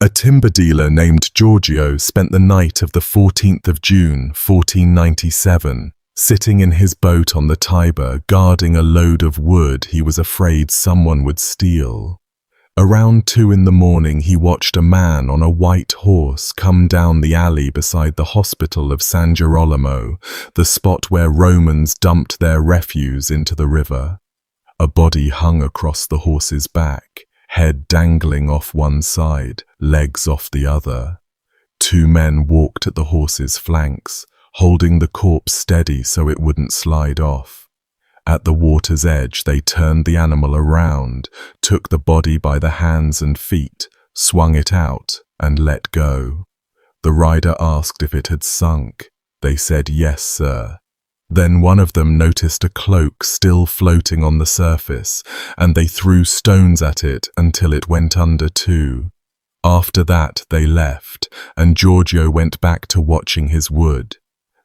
A timber dealer named Giorgio spent the night of the 14th of June, 1497, sitting in his boat on the Tiber, guarding a load of wood he was afraid someone would steal. Around 2 in the morning, he watched a man on a white horse come down the alley beside the hospital of San Girolamo, the spot where Romans dumped their refuse into the river. A body hung across the horse's back, head dangling off one side, legs off the other. 2 men walked at the horse's flanks, holding the corpse steady so it wouldn't slide off. At the water's edge, they turned the animal around, took the body by the hands and feet, swung it out, and let go. The rider asked if it had sunk. They said, "Yes, sir." Then one of them noticed a cloak still floating on the surface, and they threw stones at it until it went under too. After that, they left, and Giorgio went back to watching his wood.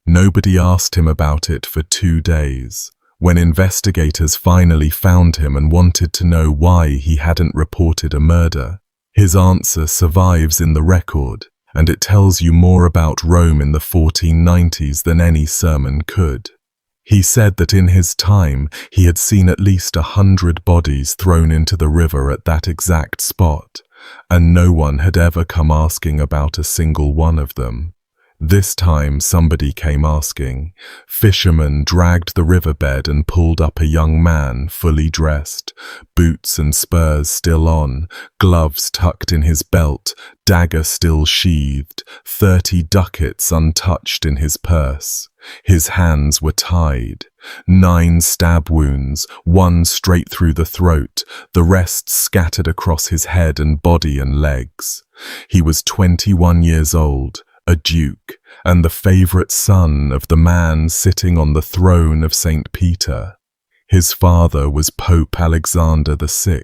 Nobody asked him about it for 2 days. When investigators finally found him and wanted to know why he hadn't reported a murder, his answer survives in the record, and it tells you more about Rome in the 1490s than any sermon could. He said that in his time he had seen at least 100 bodies thrown into the river at that exact spot, and no one had ever come asking about a single one of them. This time somebody came asking. Fishermen dragged the riverbed and pulled up a young man, fully dressed, boots and spurs still on, gloves tucked in his belt, dagger still sheathed, 30 ducats untouched in his purse. His hands were tied. 9 stab wounds, 1 straight through the throat, the rest scattered across his head and body and legs. He was 21 years old, a duke, and the favorite son of the man sitting on the throne of St. Peter. His father was Pope Alexander VI,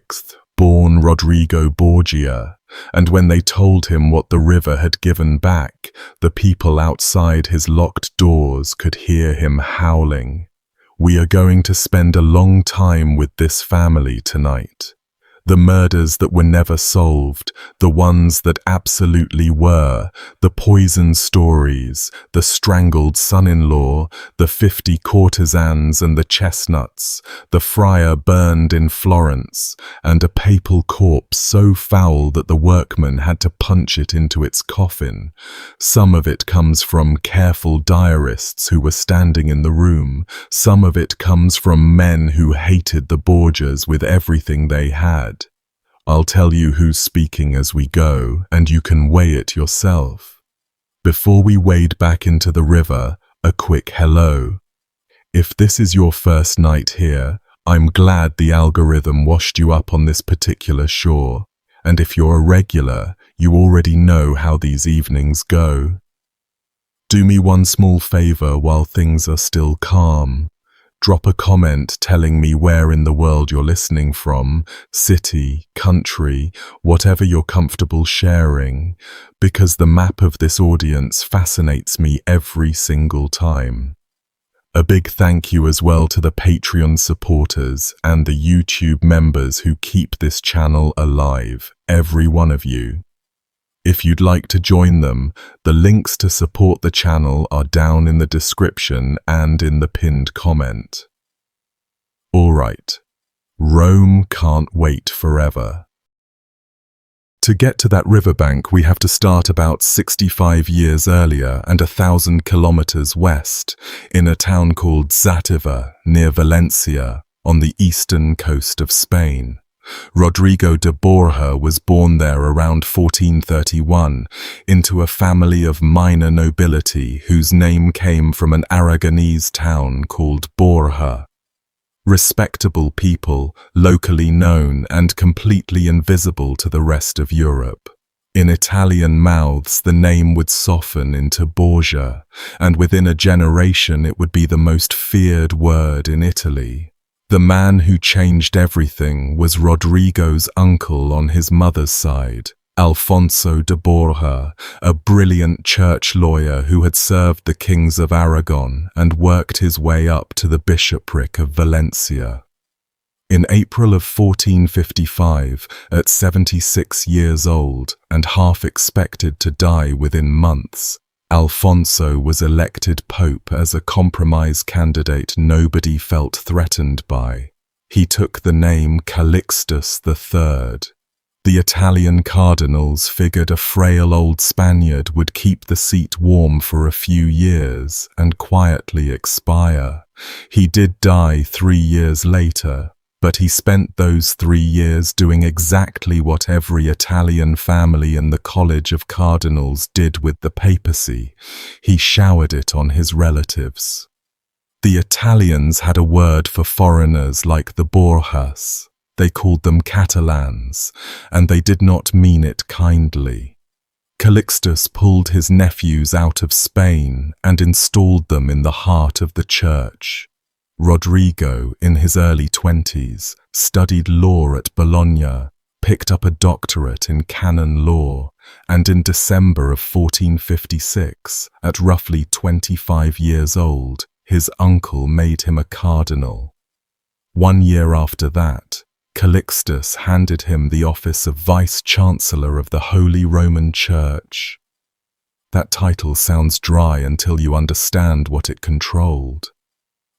born Rodrigo Borgia, and when they told him what the river had given back, the people outside his locked doors could hear him howling. "We are going to spend a long time with this family tonight. The murders that were never solved, the ones that absolutely were, the poison stories, the strangled son-in-law, the 50 courtesans and the chestnuts, the friar burned in Florence, and a papal corpse so foul that the workmen had to punch it into its coffin. Some of it comes from careful diarists who were standing in the room. Some of it comes from men who hated the Borgias with everything they had. I'll tell you who's speaking as we go, and you can weigh it yourself." Before we wade back into the river, a quick hello. If this is your first night here, I'm glad the algorithm washed you up on this particular shore, and if you're a regular, you already know how these evenings go. Do me one small favor while things are still calm. Drop a comment telling me where in the world you're listening from, city, country, whatever you're comfortable sharing, because the map of this audience fascinates me every single time. A big thank you as well to the Patreon supporters and the YouTube members who keep this channel alive, every one of you. If you'd like to join them, the links to support the channel are down in the description and in the pinned comment. Alright, Rome can't wait forever. To get to that riverbank, we have to start about 65 years earlier and 1,000 kilometers west, in a town called Tiber, near Valencia, on the eastern coast of Spain. Rodrigo de Borgia was born there around 1431 into a family of minor nobility whose name came from an Aragonese town called Borja. Respectable people, locally known and completely invisible to the rest of Europe. In Italian mouths, the name would soften into Borgia, and within a generation it would be the most feared word in Italy. The man who changed everything was Rodrigo's uncle on his mother's side, Alfonso de Borgia, a brilliant church lawyer who had served the kings of Aragon and worked his way up to the bishopric of Valencia. In April of 1455, at 76 years old and half expected to die within months, Alfonso was elected pope as a compromise candidate nobody felt threatened by. He took the name Calixtus III. The Italian cardinals figured a frail old Spaniard would keep the seat warm for a few years and quietly expire. He did die 3 years later, but he spent those 3 years doing exactly what every Italian family in the College of Cardinals did with the papacy. He showered it on his relatives. The Italians had a word for foreigners like the Borgias. They called them Catalans, and they did not mean it kindly. Calixtus pulled his nephews out of Spain and installed them in the heart of the church. Rodrigo, in his early 20s, studied law at Bologna, picked up a doctorate in canon law, and in December of 1456, at roughly 25 years old, his uncle made him a cardinal. 1 year after that, Calixtus handed him the office of Vice-Chancellor of the Holy Roman Church. That title sounds dry until you understand what it controlled.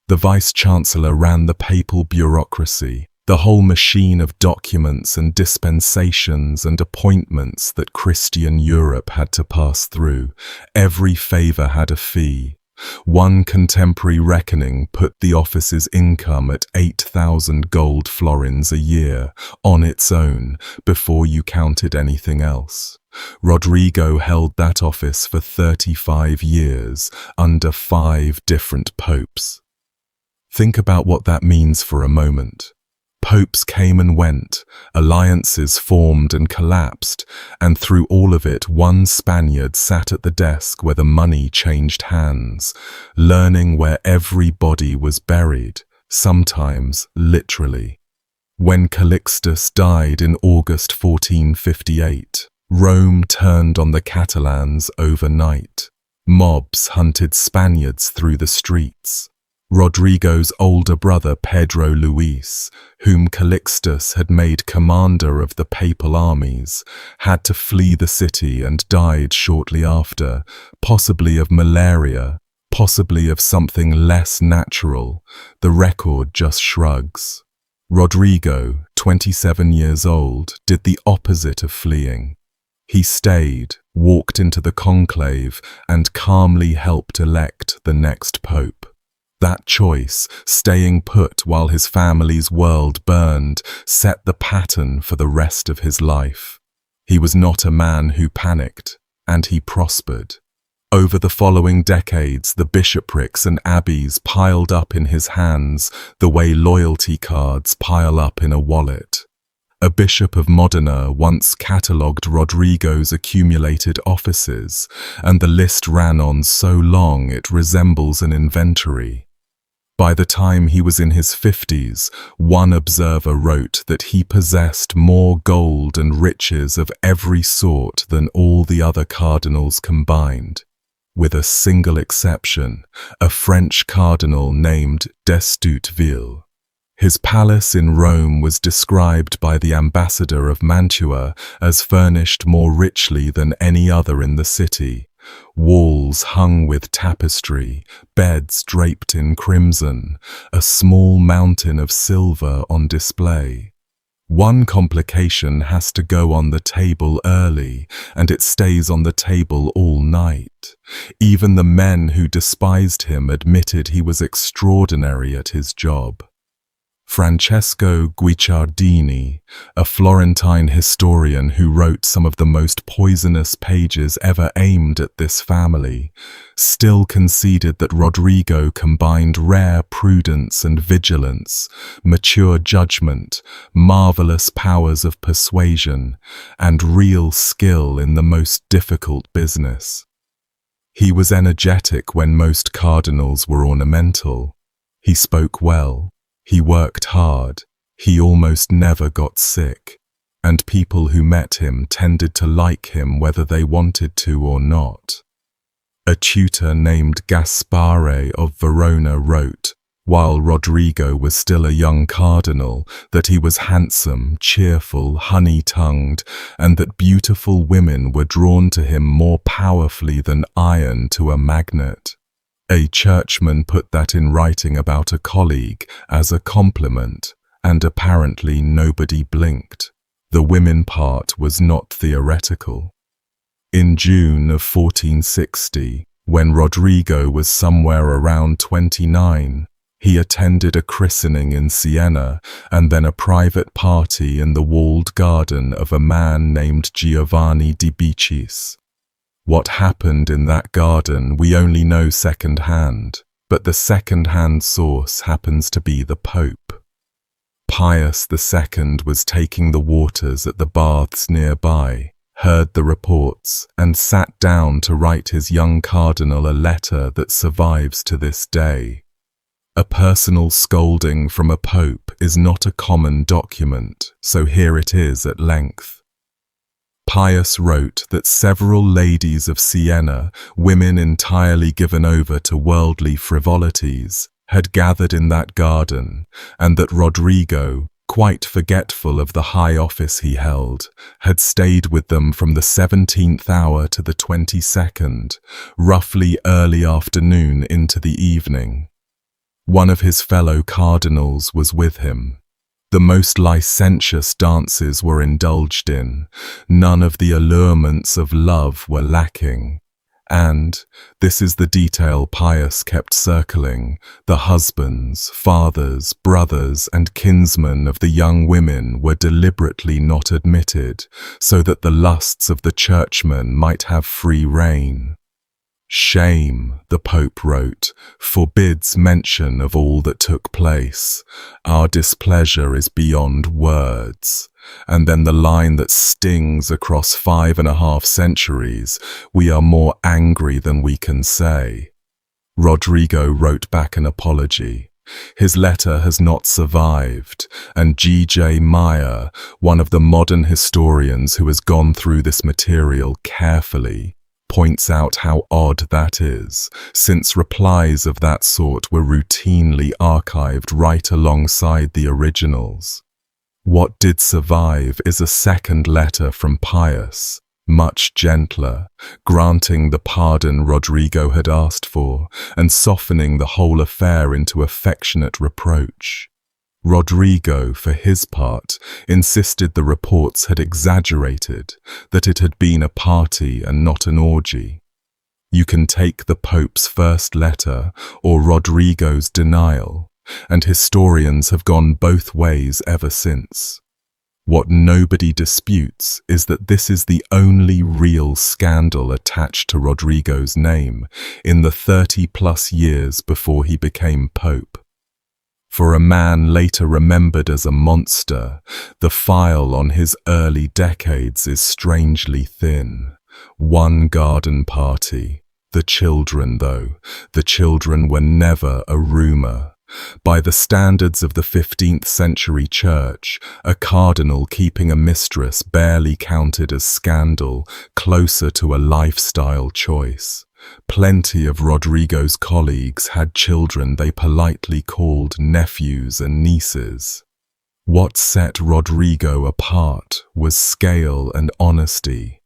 The Vice-Chancellor ran the papal bureaucracy, the whole machine of documents and dispensations and appointments that Christian Europe had to pass through. Every favor had a fee. One contemporary reckoning put the office's income at 8,000 gold florins a year, on its own, before you counted anything else. Rodrigo held that office for 35 years, under 5 different popes. Think about what that means for a moment. Popes came and went, alliances formed and collapsed, and through all of it one Spaniard sat at the desk where the money changed hands, learning where every body was buried, sometimes literally. When Calixtus died in August 1458, Rome turned on the Catalans overnight. Mobs hunted Spaniards through the streets. Rodrigo's older brother Pedro Luis, whom Calixtus had made commander of the papal armies, had to flee the city and died shortly after, possibly of malaria, possibly of something less natural. The record just shrugs. Rodrigo, 27 years old, did the opposite of fleeing. He stayed, walked into the conclave, and calmly helped elect the next pope. That choice, staying put while his family's world burned, set the pattern for the rest of his life. He was not a man who panicked, and he prospered. Over the following decades, the bishoprics and abbeys piled up in his hands the way loyalty cards pile up in a wallet. A bishop of Modena once catalogued Rodrigo's accumulated offices, and the list ran on so long it resembles an inventory. By the time he was in his 50s, one observer wrote that he possessed more gold and riches of every sort than all the other cardinals combined, with a single exception, a French cardinal named d'Estouteville. His palace in Rome was described by the ambassador of Mantua as furnished more richly than any other in the city. Walls hung with tapestry, beds draped in crimson, a small mountain of silver on display. One complication has to go on the table early, and it stays on the table all night. Even the men who despised him admitted he was extraordinary at his job. Francesco Guicciardini, a Florentine historian who wrote some of the most poisonous pages ever aimed at this family, still conceded that Rodrigo combined rare prudence and vigilance, mature judgment, marvelous powers of persuasion, and real skill in the most difficult business. He was energetic when most cardinals were ornamental. He spoke well. He worked hard, he almost never got sick, and people who met him tended to like him whether they wanted to or not. A tutor named Gaspare of Verona wrote, while Rodrigo was still a young cardinal, that he was handsome, cheerful, honey-tongued, and that beautiful women were drawn to him more powerfully than iron to a magnet. A churchman put that in writing about a colleague as a compliment, and apparently nobody blinked. The women part was not theoretical. In June of 1460, when Rodrigo was somewhere around 29, he attended a christening in Siena and then a private party in the walled garden of a man named Giovanni di Biccis. What happened in that garden we only know second-hand, but the second-hand source happens to be the Pope. Pius II was taking the waters at the baths nearby, heard the reports, and sat down to write his young cardinal a letter that survives to this day. A personal scolding from a pope is not a common document, so here it is at length. Pius wrote that several ladies of Siena, women entirely given over to worldly frivolities, had gathered in that garden, and that Rodrigo, quite forgetful of the high office he held, had stayed with them from the 17th hour to the 22nd, roughly early afternoon into the evening. One of his fellow cardinals was with him. The most licentious dances were indulged in, none of the allurements of love were lacking, and, this is the detail Pius kept circling, the husbands, fathers, brothers, and kinsmen of the young women were deliberately not admitted, so that the lusts of the churchmen might have free rein. Shame, the Pope wrote, forbids mention of all that took place. Our displeasure is beyond words. And then the line that stings across 5.5 centuries, we are more angry than we can say. Rodrigo wrote back an apology. His letter has not survived, and G.J. Meyer, one of the modern historians who has gone through this material carefully, points out how odd that is, since replies of that sort were routinely archived right alongside the originals. What did survive is a second letter from Pius, much gentler, granting the pardon Rodrigo had asked for and softening the whole affair into affectionate reproach. Rodrigo, for his part, insisted the reports had exaggerated, that it had been a party and not an orgy. You can take the Pope's first letter or Rodrigo's denial, and historians have gone both ways ever since. What nobody disputes is that this is the only real scandal attached to Rodrigo's name in the 30+ years before he became Pope. For a man later remembered as a monster, the file on his early decades is strangely thin. One garden party. The children, though, the children were never a rumor. By the standards of the 15th century church, a cardinal keeping a mistress barely counted as scandal, closer to a lifestyle choice. Plenty of Rodrigo's colleagues had children they politely called nephews and nieces. What set Rodrigo apart was scale and honesty.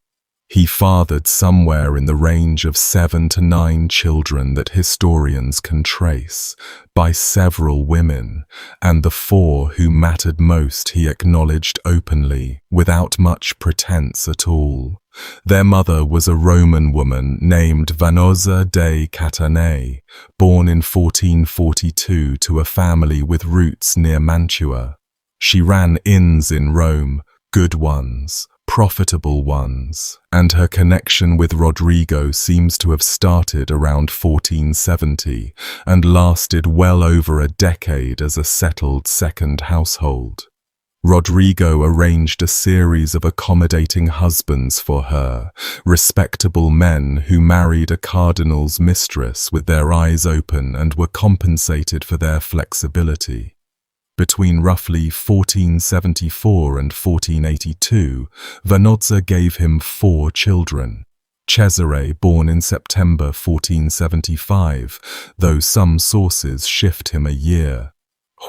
He fathered somewhere in the range of 7 to 9 children that historians can trace, by several women, and the 4 who mattered most he acknowledged openly, without much pretense at all. Their mother was a Roman woman named Vanosa dei Catanei, born in 1442 to a family with roots near Mantua. She ran inns in Rome, good ones, profitable ones, and her connection with Rodrigo seems to have started around 1470 and lasted well over a decade as a settled second household. Rodrigo arranged a series of accommodating husbands for her, respectable men who married a cardinal's mistress with their eyes open and were compensated for their flexibility. Between roughly 1474 and 1482, Vanosa gave him 4 children. Cesare, born in September 1475, though some sources shift him a year.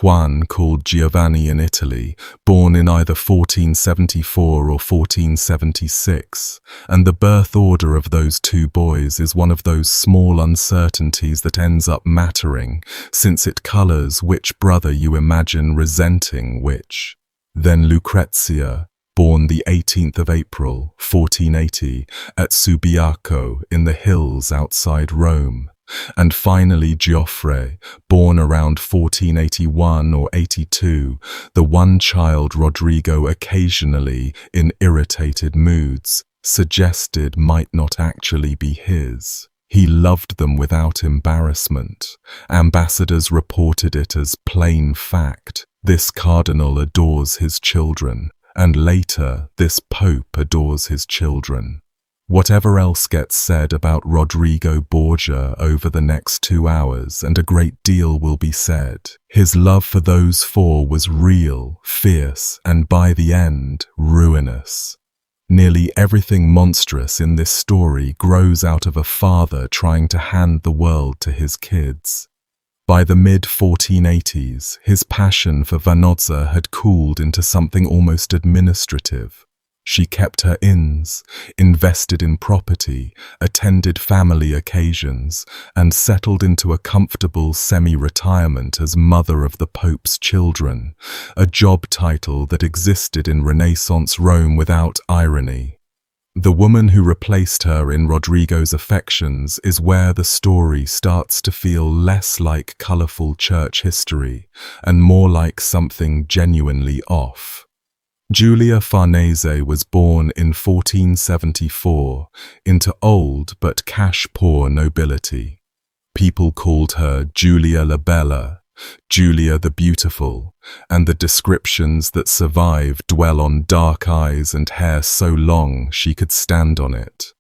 Juan, called Giovanni in Italy, born in either 1474 or 1476, and the birth order of those two boys is one of those small uncertainties that ends up mattering, since it colours which brother you imagine resenting which. Then Lucrezia, born the 18th of April, 1480, at Subiaco in the hills outside Rome. And finally Geoffrey, born around 1481 or 82, the one child Rodrigo occasionally, in irritated moods, suggested might not actually be his. He loved them without embarrassment. Ambassadors reported it as plain fact. This cardinal adores his children, and later this pope adores his children. Whatever else gets said about Rodrigo Borgia over the next 2 hours, and a great deal will be said, his love for those four was real, fierce, and by the end, ruinous. Nearly everything monstrous in this story grows out of a father trying to hand the world to his kids. By the mid-1480s, his passion for Vanozza had cooled into something almost administrative. She kept her inns, invested in property, attended family occasions, and settled into a comfortable semi-retirement as mother of the Pope's children, a job title that existed in Renaissance Rome without irony. The woman who replaced her in Rodrigo's affections is where the story starts to feel less like colourful church history and more like something genuinely off. Giulia Farnese was born in 1474 into old but cash-poor nobility. People called her Giulia la Bella, Giulia the Beautiful, and the descriptions that survive dwell on dark eyes and hair so long she could stand on it.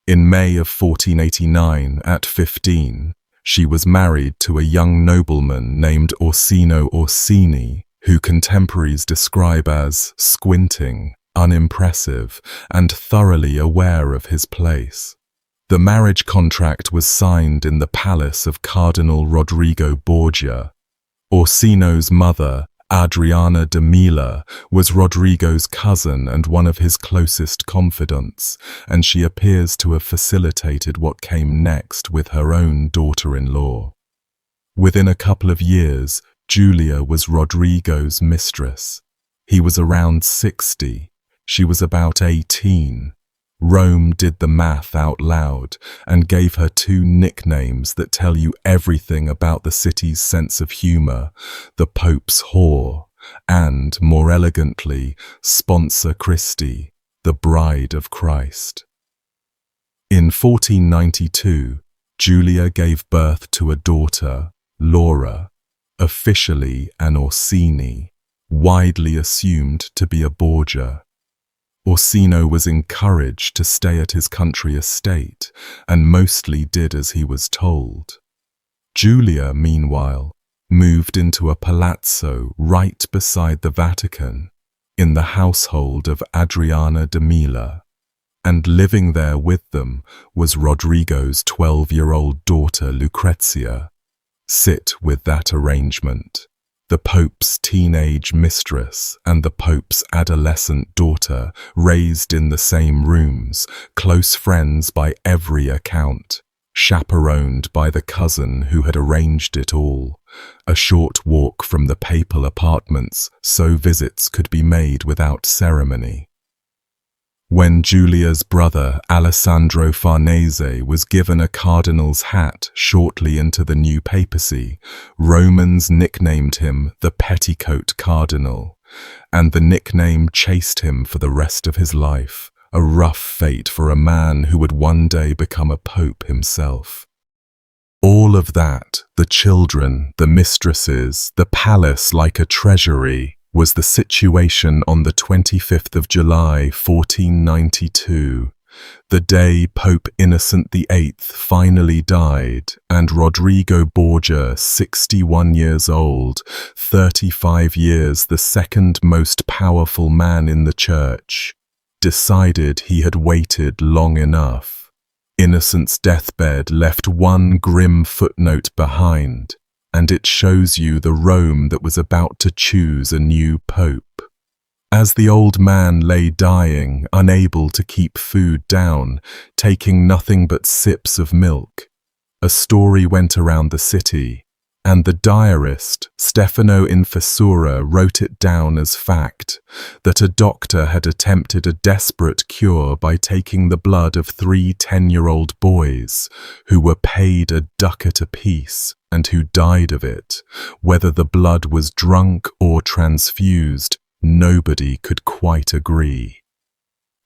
In May of 1489, at 15, she was married to a young nobleman named Orsino Orsini, who contemporaries describe as squinting, unimpressive, and thoroughly aware of his place. The marriage contract was signed in the palace of Cardinal Rodrigo Borgia. Orsino's mother, Adriana de Mila, was Rodrigo's cousin and one of his closest confidants, and she appears to have facilitated what came next with her own daughter-in-law. Within a couple of years, Giulia was Rodrigo's mistress. He was around 60. She was about 18. Rome did the math out loud and gave her 2 nicknames that tell you everything about the city's sense of humour: the Pope's whore, and, more elegantly, Sponsa Christi, the Bride of Christ. In 1492, Giulia gave birth to a daughter, Laura, officially an Orsini, widely assumed to be a Borgia. Orsino was encouraged to stay at his country estate, and mostly did as he was told. Giulia, meanwhile, moved into a palazzo right beside the Vatican, in the household of Adriana de Mila, and living there with them was Rodrigo's 12-year-old daughter Lucrezia. Sit with that arrangement. The Pope's teenage mistress and the Pope's adolescent daughter raised in the same rooms, close friends by every account, chaperoned by the cousin who had arranged it all, a short walk from the papal apartments so visits could be made without ceremony. When Giulia's brother Alessandro Farnese was given a cardinal's hat shortly into the new papacy, Romans nicknamed him the Petticoat Cardinal, and the nickname chased him for the rest of his life, a rough fate for a man who would one day become a pope himself. All of that, the children, the mistresses, the palace like a treasury, was the situation on the 25th of July, 1492, the day Pope Innocent VIII finally died and Rodrigo Borgia, 61 years old, 35 years the second most powerful man in the church, decided he had waited long enough. Innocent's deathbed left one grim footnote behind, and it shows you the Rome that was about to choose a new pope. As the old man lay dying, unable to keep food down, taking nothing but sips of milk, a story went around the city, and the diarist, Stefano Infessura, wrote it down as fact, that a doctor had attempted a desperate cure by taking the blood of 3 10-year-old boys, who were paid a ducat apiece, and who died of it. Whether the blood was drunk or transfused, nobody could quite agree.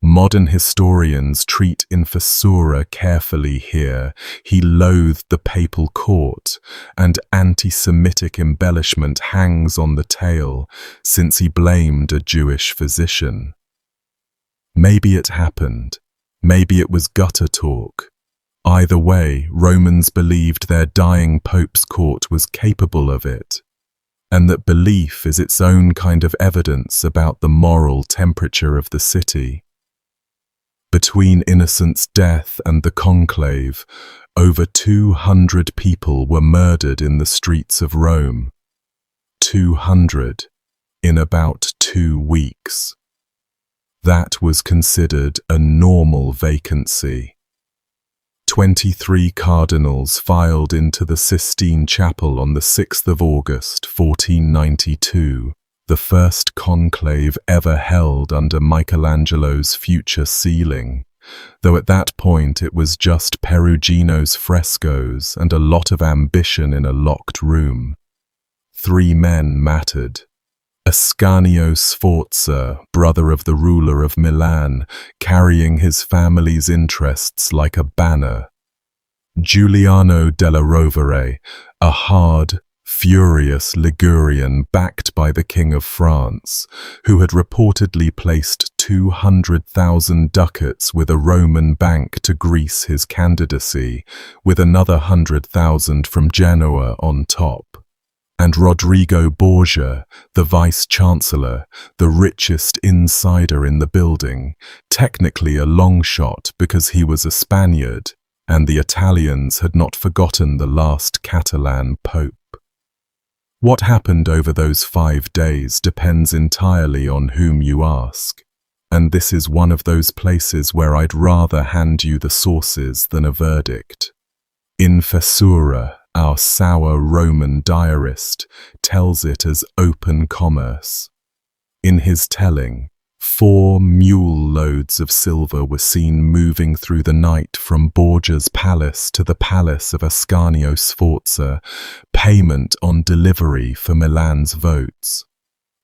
Modern historians treat Infessura carefully here. He loathed the papal court, and anti-Semitic embellishment hangs on the tale, since he blamed a Jewish physician. Maybe it happened. Maybe it was gutter talk. Either way, Romans believed their dying pope's court was capable of it, and that belief is its own kind of evidence about the moral temperature of the city. Between Innocent's death and the conclave, over 200 people were murdered in the streets of Rome. 200 in about 2 weeks. That was considered a normal vacancy. 23 cardinals filed into the Sistine Chapel on the 6th of August, 1492, the first conclave ever held under Michelangelo's future ceiling, though at that point it was just Perugino's frescoes and a lot of ambition in a locked room. 3 men mattered. Ascanio Sforza, brother of the ruler of Milan, carrying his family's interests like a banner. Giuliano della Rovere, a hard, furious Ligurian backed by the King of France, who had reportedly placed 200,000 ducats with a Roman bank to grease his candidacy, with another 100,000 from Genoa on top. And Rodrigo Borgia, the vice-chancellor, the richest insider in the building, technically a long shot because he was a Spaniard, and the Italians had not forgotten the last Catalan pope. What happened over those 5 days depends entirely on whom you ask, and this is one of those places where I'd rather hand you the sources than a verdict. Infessura, our sour Roman diarist, tells it as open commerce. In his telling, 4 mule loads of silver were seen moving through the night from Borgia's palace to the palace of Ascanio Sforza, payment on delivery for Milan's votes.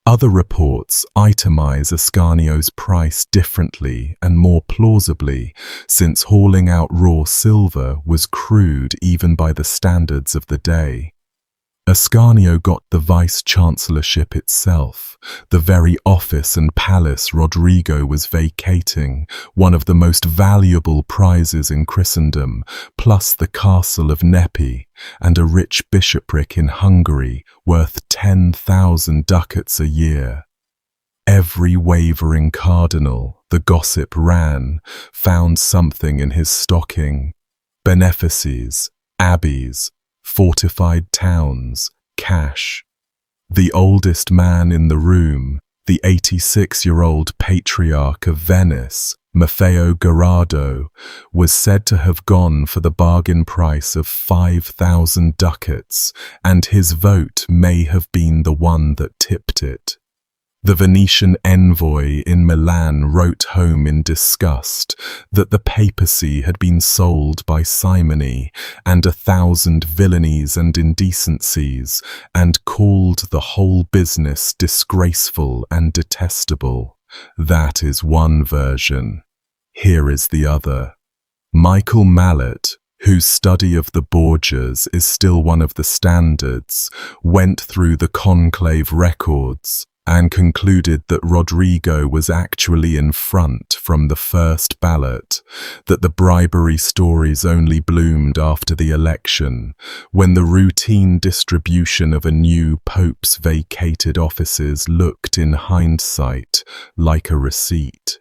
Other reports itemize Ascanio's price differently and more plausibly, since hauling out raw silver was crude even by the standards of the day. Ascanio got the vice-chancellorship itself, the very office and palace Rodrigo was vacating, one of the most valuable prizes in Christendom, plus the castle of Nepi and a rich bishopric in Hungary worth 10,000 ducats a year. Every wavering cardinal, the gossip ran, found something in his stocking: benefices, abbeys, fortified towns, cash. The oldest man in the room, the 86-year-old patriarch of Venice, Maffeo Garrado, was said to have gone for the bargain price of 5,000 ducats, and his vote may have been the one that tipped it. The Venetian envoy in Milan wrote home in disgust that the papacy had been sold by simony and 1,000 villainies and indecencies, and called the whole business disgraceful and detestable. That is one version. Here is the other. Michael Mallet, whose study of the Borgias is still one of the standards, went through the conclave records and concluded that Rodrigo was actually in front from the first ballot, that the bribery stories only bloomed after the election, when the routine distribution of a new pope's vacated offices looked in hindsight like a receipt.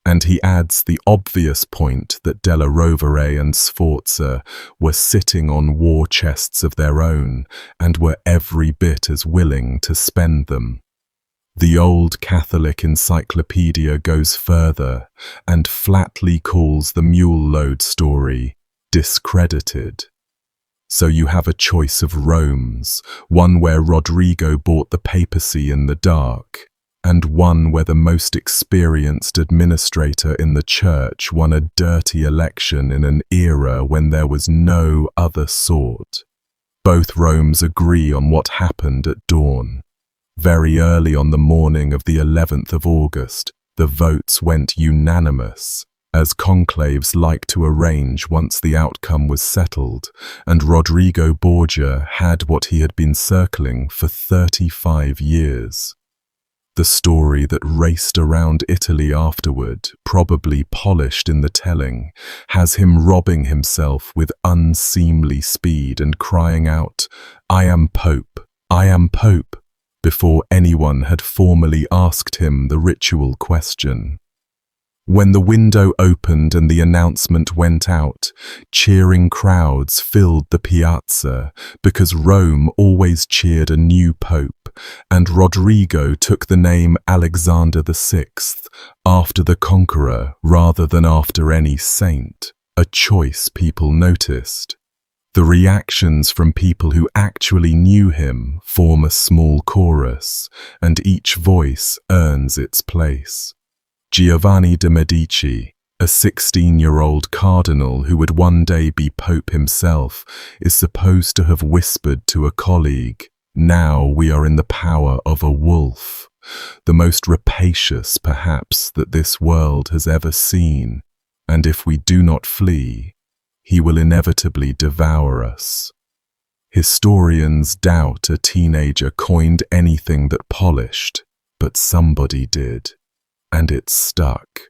And he adds the obvious point that Della Rovere and Sforza were sitting on war chests of their own and were every bit as willing to spend them. The Old Catholic Encyclopedia goes further and flatly calls the mule load story discredited. So you have a choice of Romes, one where Rodrigo bought the papacy in the dark, and one where the most experienced administrator in the church won a dirty election in an era when there was no other sort. Both Romes agree on what happened at dawn. Very early on the morning of the 11th of August, the votes went unanimous, as conclaves like to arrange once the outcome was settled, and Rodrigo Borgia had what he had been circling for 35 years. The story that raced around Italy afterward, probably polished in the telling, has him robbing himself with unseemly speed and crying out, "I am Pope, I am Pope," before anyone had formally asked him the ritual question. When the window opened and the announcement went out, cheering crowds filled the piazza because Rome always cheered a new pope, and Rodrigo took the name Alexander VI after the conqueror rather than after any saint, a choice people noticed. The reactions from people who actually knew him form a small chorus, and each voice earns its place. Giovanni de' Medici, a 16-year-old cardinal who would one day be pope himself, is supposed to have whispered to a colleague, "Now we are in the power of a wolf, the most rapacious, perhaps, that this world has ever seen, and if we do not flee, he will inevitably devour us." Historians doubt a teenager coined anything that polished, but somebody did. And it stuck.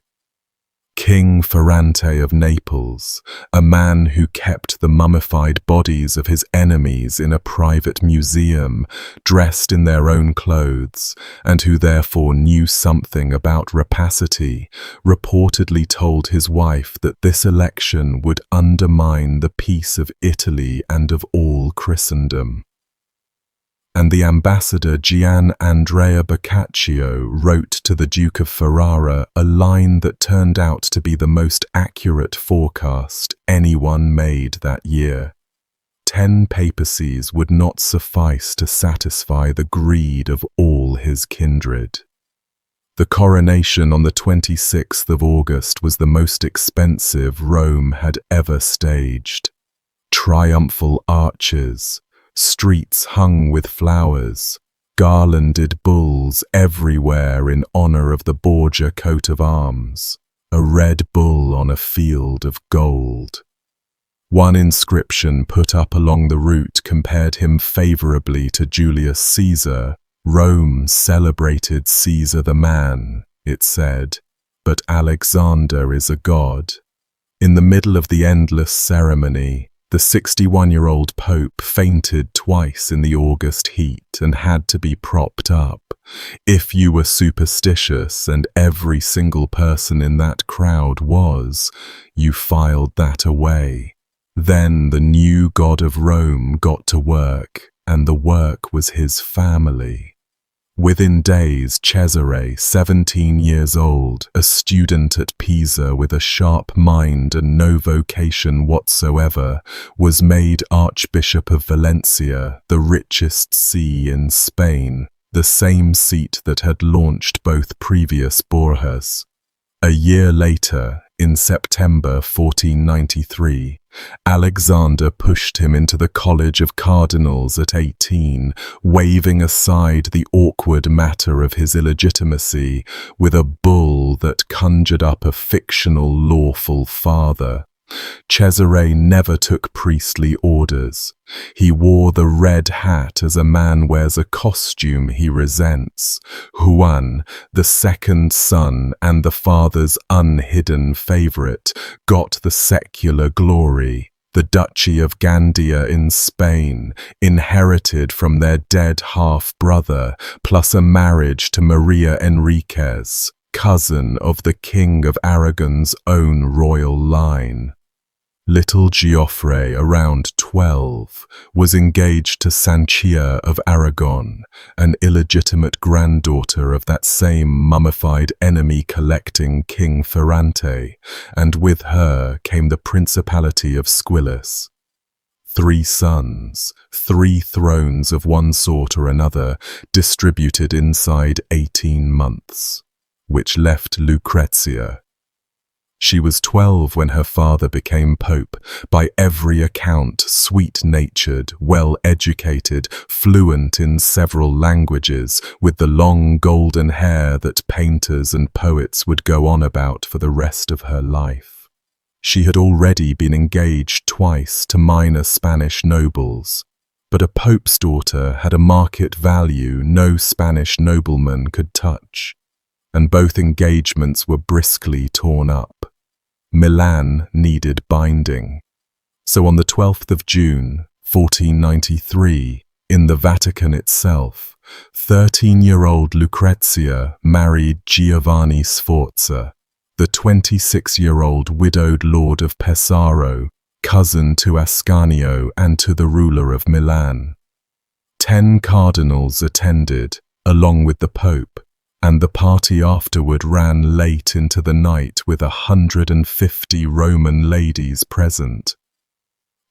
King Ferrante of Naples, a man who kept the mummified bodies of his enemies in a private museum, dressed in their own clothes, and who therefore knew something about rapacity, reportedly told his wife that this election would undermine the peace of Italy and of all Christendom. And the ambassador Gian Andrea Boccaccio wrote to the Duke of Ferrara a line that turned out to be the most accurate forecast anyone made that year. 10 papacies would not suffice to satisfy the greed of all his kindred. The coronation on the 26th of August was the most expensive Rome had ever staged. Triumphal arches, streets hung with flowers, garlanded bulls everywhere in honor of the Borgia coat of arms, a red bull on a field of gold. One inscription put up along the route compared him favorably to Julius Caesar. "Rome celebrated Caesar the man," it said, "but Alexander is a god." In the middle of the endless ceremony, the 61-year-old Pope fainted twice in the August heat and had to be propped up. If you were superstitious, and every single person in that crowd was, you filed that away. Then the new god of Rome got to work, and the work was his family. Within days, Cesare, 17 years old, a student at Pisa with a sharp mind and no vocation whatsoever, was made Archbishop of Valencia, the richest see in Spain, the same seat that had launched both previous Borgias. A year later, in September 1493, Alexander pushed him into the College of Cardinals at 18, waving aside the awkward matter of his illegitimacy with a bull that conjured up a fictional lawful father. Cesare never took priestly orders. He wore the red hat as a man wears a costume he resents. Juan, the second son and the father's unhidden favorite, got the secular glory. The Duchy of Gandia in Spain, inherited from their dead half-brother, plus a marriage to Maria Enriquez. cousin of the King of Aragon's own royal line. Little Geoffrey, around 12, was engaged to Sanchia of Aragon, an illegitimate granddaughter of that same mummified enemy-collecting King Ferrante, and with her came the Principality of Squillace. 3 sons, 3 thrones of one sort or another, distributed inside 18 months, which left Lucrezia. She was 12 when her father became pope, by every account sweet-natured, well-educated, fluent in several languages, with the long golden hair that painters and poets would go on about for the rest of her life. She had already been engaged twice to minor Spanish nobles, but a pope's daughter had a market value no Spanish nobleman could touch, and both engagements were briskly torn up. Milan needed binding. So on the 12th of June, 1493, in the Vatican itself, 13-year-old Lucrezia married Giovanni Sforza, the 26-year-old widowed lord of Pesaro, cousin to Ascanio and to the ruler of Milan. 10 cardinals attended, along with the Pope, and the party afterward ran late into the night with 150 Roman ladies present.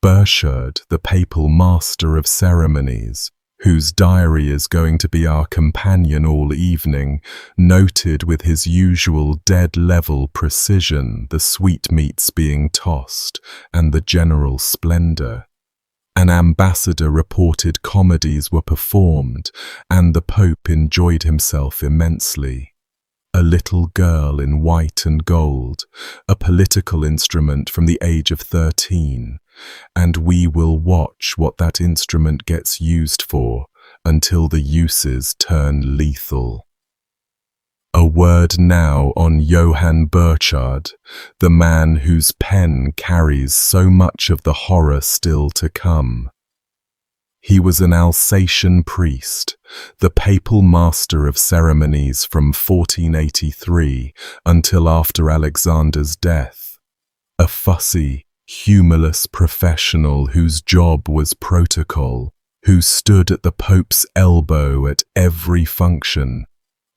Burchard, the papal master of ceremonies, whose diary is going to be our companion all evening, noted with his usual dead-level precision the sweetmeats being tossed and the general splendor. An ambassador reported comedies were performed, and the Pope enjoyed himself immensely. A little girl in white and gold, a political instrument from the age of 13, and we will watch what that instrument gets used for until the uses turn lethal. A word now on Johann Burchard, the man whose pen carries so much of the horror still to come. He was an Alsatian priest, the papal master of ceremonies from 1483 until after Alexander's death. A fussy, humorless professional whose job was protocol, who stood at the Pope's elbow at every function,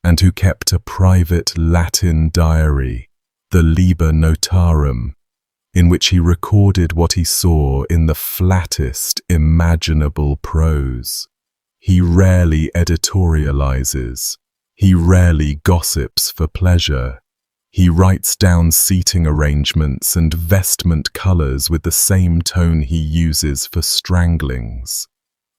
and who kept a private Latin diary, the Liber Notarum, in which he recorded what he saw in the flattest imaginable prose. He rarely editorializes. He rarely gossips for pleasure. He writes down seating arrangements and vestment colors with the same tone he uses for stranglings.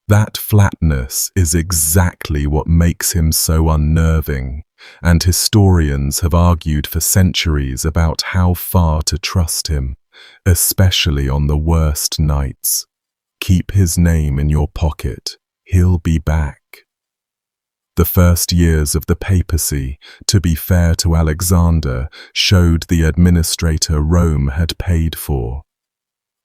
That flatness is exactly what makes him so unnerving, and historians have argued for centuries about how far to trust him, especially on the worst nights. Keep his name in your pocket. He'll be back. The first years of the papacy, to be fair to Alexander, showed the administrator Rome had paid for.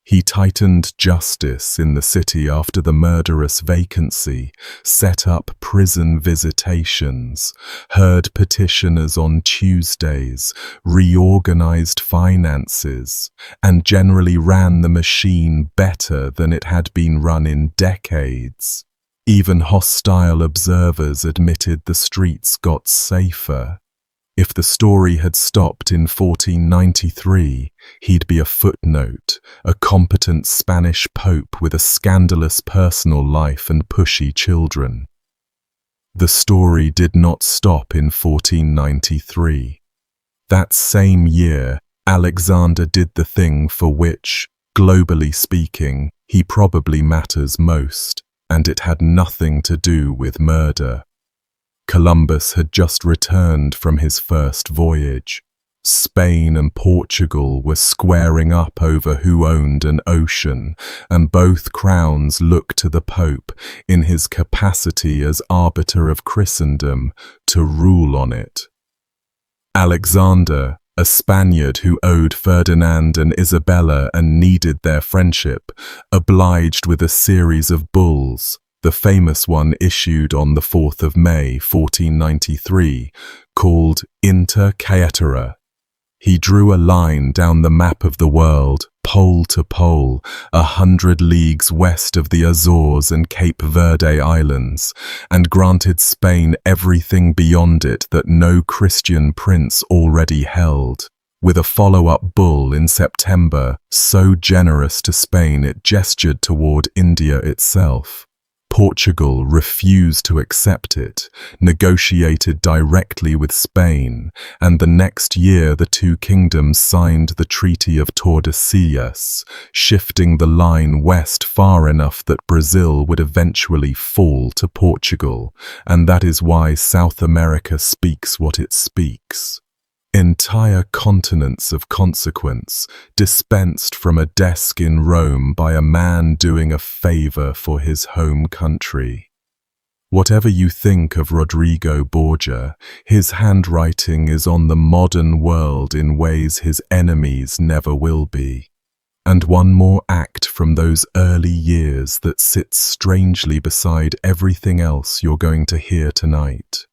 He tightened justice in the city after the murderous vacancy, set up prison visitations, heard petitioners on Tuesdays, reorganized finances, and generally ran the machine better than it had been run in decades. Even hostile observers admitted the streets got safer. If the story had stopped in 1493, he'd be a footnote, a competent Spanish pope with a scandalous personal life and pushy children. The story did not stop in 1493. That same year, Alexander did the thing for which, globally speaking, he probably matters most, and it had nothing to do with murder. Columbus had just returned from his first voyage. Spain and Portugal were squaring up over who owned an ocean, and both crowns looked to the Pope, in his capacity as arbiter of Christendom, to rule on it. Alexander, a Spaniard who owed Ferdinand and Isabella and needed their friendship, obliged with a series of bulls, the famous one issued on the 4th of May 1493, called Inter Caetera. He drew a line down the map of the world, pole to pole, 100 leagues west of the Azores and Cape Verde Islands, and granted Spain everything beyond it that no Christian prince already held, with a follow-up bull in September so generous to Spain it gestured toward India itself. Portugal refused to accept it, negotiated directly with Spain, and the next year the two kingdoms signed the Treaty of Tordesillas, shifting the line west far enough that Brazil would eventually fall to Portugal, and that is why South America speaks what it speaks. Entire continents of consequence dispensed from a desk in Rome by a man doing a favor for his home country. Whatever you think of Rodrigo Borgia, his handwriting is on the modern world in ways his enemies never will be. And one more act from those early years that sits strangely beside everything else you're going to hear tonight.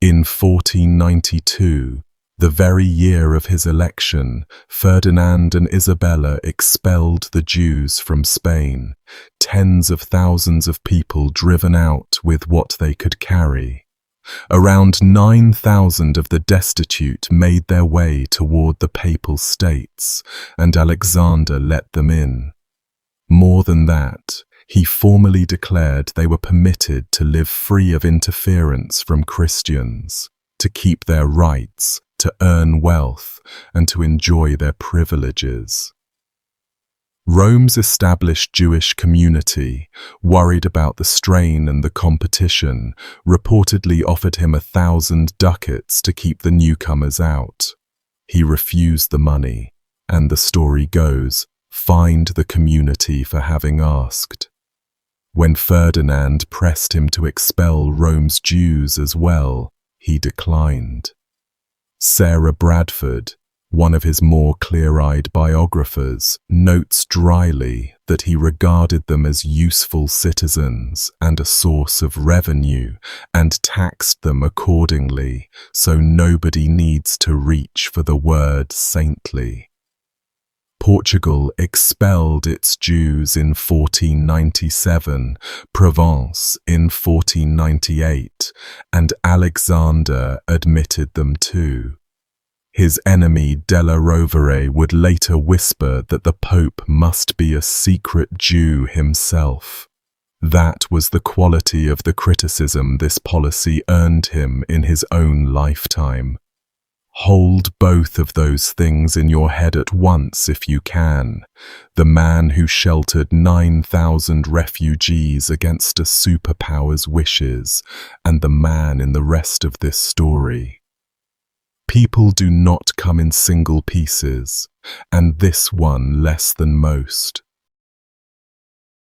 In 1492, the very year of his election, Ferdinand and Isabella expelled the Jews from Spain, tens of thousands of people driven out with what they could carry. Around 9,000 of the destitute made their way toward the Papal States, and Alexander let them in. More than that, he formally declared they were permitted to live free of interference from Christians, to keep their rights, to earn wealth, and to enjoy their privileges. Rome's established Jewish community, worried about the strain and the competition, reportedly offered him 1,000 ducats to keep the newcomers out. He refused the money, and the story goes, fined the community for having asked. When Ferdinand pressed him to expel Rome's Jews as well, he declined. Sarah Bradford, one of his more clear-eyed biographers, notes dryly that he regarded them as useful citizens and a source of revenue, and taxed them accordingly, so nobody needs to reach for the word saintly. Portugal expelled its Jews in 1497, Provence in 1498, and Alexander admitted them too. His enemy Della Rovere would later whisper that the Pope must be a secret Jew himself. That was the quality of the criticism this policy earned him in his own lifetime. Hold both of those things in your head at once if you can. The man who sheltered 9,000 refugees against a superpower's wishes, and the man in the rest of this story. People do not come in single pieces, and this one less than most.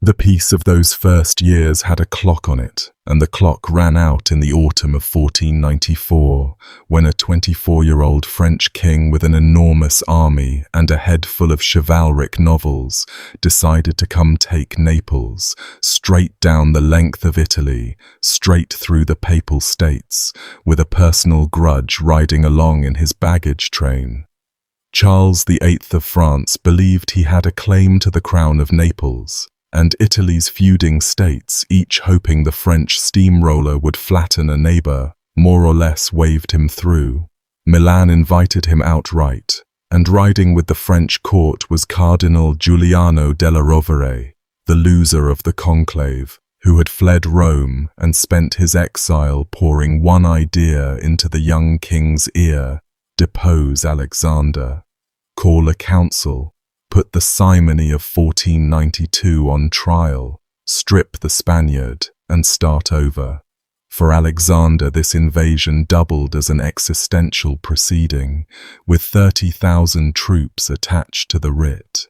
The peace of those first years had a clock on it, and the clock ran out in the autumn of 1494, when a 24-year-old French king with an enormous army and a head full of chivalric novels decided to come take Naples, straight down the length of Italy, straight through the Papal States, with a personal grudge riding along in his baggage train. Charles VIII of France believed he had a claim to the crown of Naples, and Italy's feuding states, each hoping the French steamroller would flatten a neighbor, more or less waved him through. Milan invited him outright, and riding with the French court was Cardinal Giuliano della Rovere, the loser of the conclave, who had fled Rome and spent his exile pouring one idea into the young king's ear: depose Alexander, call a council, put the simony of 1492 on trial, strip the Spaniard, and start over. For Alexander, this invasion doubled as an existential proceeding, with 30,000 troops attached to the writ.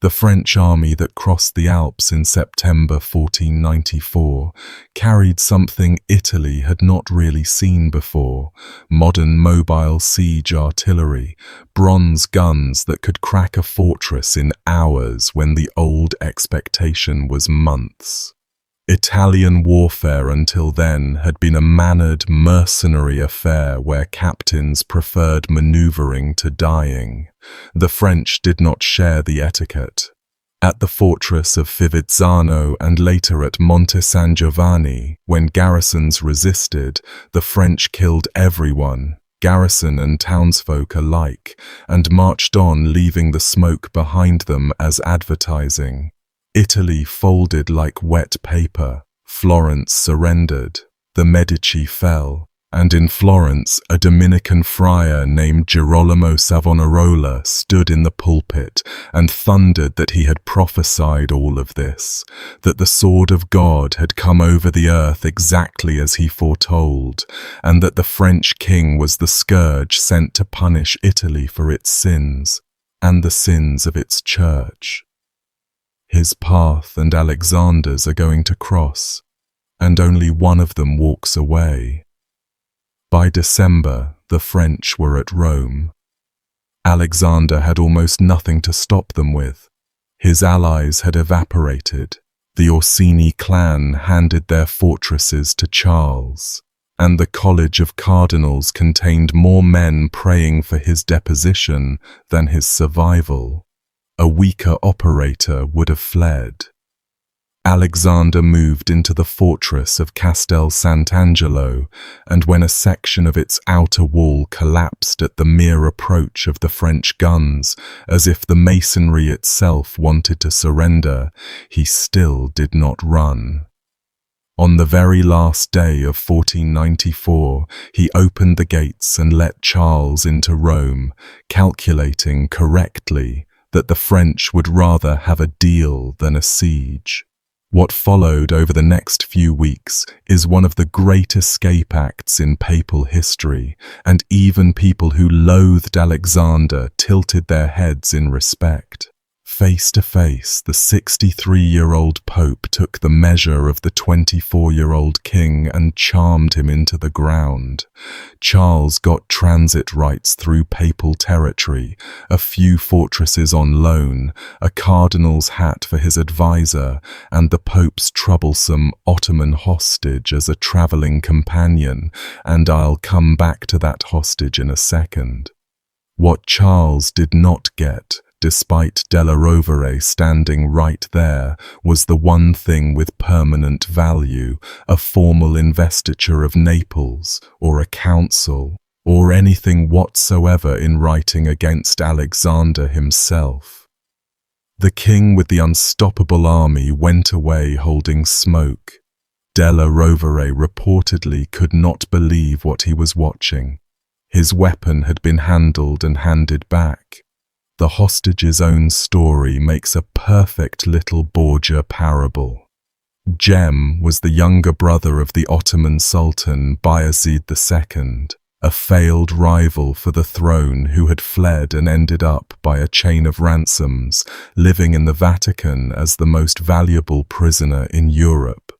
The French army that crossed the Alps in September 1494 carried something Italy had not really seen before: modern mobile siege artillery, bronze guns that could crack a fortress in hours when the old expectation was months. Italian warfare until then had been a mannered, mercenary affair where captains preferred maneuvering to dying. The French did not share the etiquette. At the fortress of Fivizzano and later at Monte San Giovanni, when garrisons resisted, the French killed everyone, garrison and townsfolk alike, and marched on, leaving the smoke behind them as advertising. Italy folded like wet paper. Florence surrendered. The Medici fell. And in Florence, a Dominican friar named Girolamo Savonarola stood in the pulpit and thundered that he had prophesied all of this, that the sword of God had come over the earth exactly as he foretold, and that the French king was the scourge sent to punish Italy for its sins, and the sins of its church. His path and Alexander's are going to cross, and only one of them walks away. By December, the French were at Rome. Alexander had almost nothing to stop them with. His allies had evaporated. The Orsini clan handed their fortresses to Charles, and the College of Cardinals contained more men praying for his deposition than his survival. A weaker operator would have fled. Alexander moved into the fortress of Castel Sant'Angelo, and when a section of its outer wall collapsed at the mere approach of the French guns, as if the masonry itself wanted to surrender, he still did not run. On the very last day of 1494, he opened the gates and let Charles into Rome, calculating correctly that the French would rather have a deal than a siege. What followed over the next few weeks is one of the great escape acts in papal history, and even people who loathed Alexander tilted their heads in respect. Face to face, the 63-year-old Pope took the measure of the 24-year-old king and charmed him into the ground. Charles got transit rights through papal territory, a few fortresses on loan, a cardinal's hat for his advisor, and the Pope's troublesome Ottoman hostage as a traveling companion, and I'll come back to that hostage in a second. What Charles did not get, despite Della Rovere standing right there, was the one thing with permanent value, a formal investiture of Naples, or a council, or anything whatsoever in writing against Alexander himself. The king with the unstoppable army went away holding smoke. Della Rovere reportedly could not believe what he was watching. His weapon had been handled and handed back. The hostage's own story makes a perfect little Borgia parable. Jem was the younger brother of the Ottoman Sultan Bayezid II, a failed rival for the throne who had fled and ended up by a chain of ransoms, living in the Vatican as the most valuable prisoner in Europe.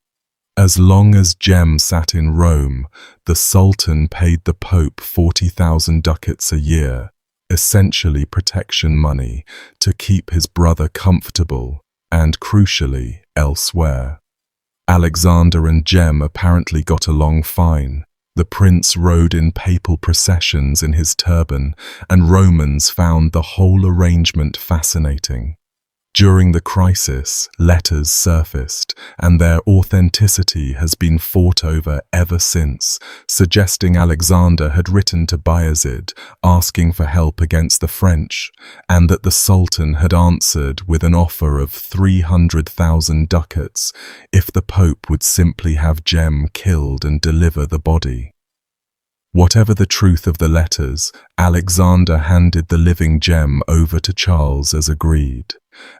As long as Jem sat in Rome, the Sultan paid the Pope 40,000 ducats a year, essentially protection money, to keep his brother comfortable and, crucially, elsewhere. Alexander and Jem apparently got along fine. The prince rode in papal processions in his turban, and Romans found the whole arrangement fascinating. During the crisis, letters surfaced, and their authenticity has been fought over ever since, suggesting Alexander had written to Bayezid asking for help against the French, and that the Sultan had answered with an offer of 300,000 ducats if the Pope would simply have Jem killed and deliver the body. Whatever the truth of the letters, Alexander handed the living Jem over to Charles as agreed,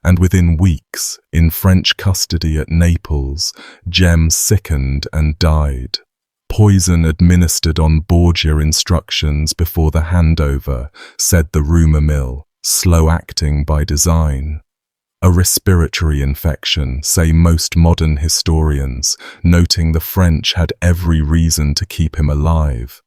and within weeks, in French custody at Naples, Jem sickened and died. Poison administered on Borgia instructions before the handover, said the rumour mill, slow acting by design. A respiratory infection, say most modern historians, noting the French had every reason to keep him alive.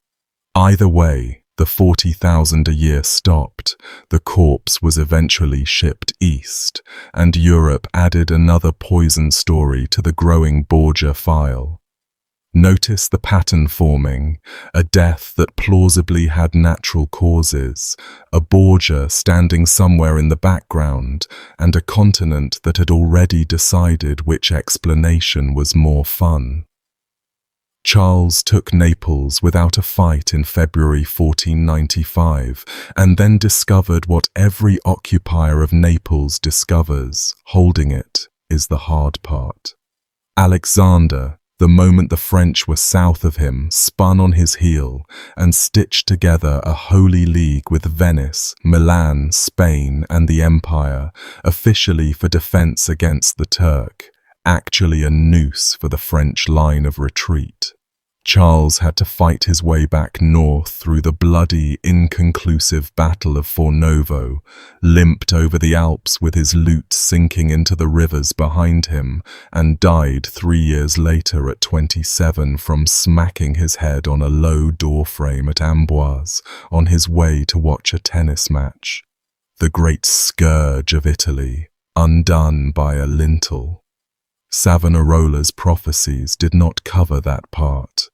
Either way, The 40,000 a year stopped, the corpse was eventually shipped east, and Europe added another poison story to the growing Borgia file. Notice the pattern forming, a death that plausibly had natural causes, a Borgia standing somewhere in the background, and a continent that had already decided which explanation was more fun. Charles took Naples without a fight in February 1495, and then discovered what every occupier of Naples discovers: holding it is the hard part. Alexander, the moment the French were south of him, spun on his heel and stitched together a holy league with Venice, Milan, Spain, and the Empire, officially for defense against the Turk, actually a noose for the French line of retreat. Charles had to fight his way back north through the bloody, inconclusive Battle of Fornovo, limped over the Alps with his loot sinking into the rivers behind him, and died 3 years later at 27 from smacking his head on a low doorframe at Amboise on his way to watch a tennis match. The great scourge of Italy, undone by a lintel. Savonarola's prophecies did not cover that part.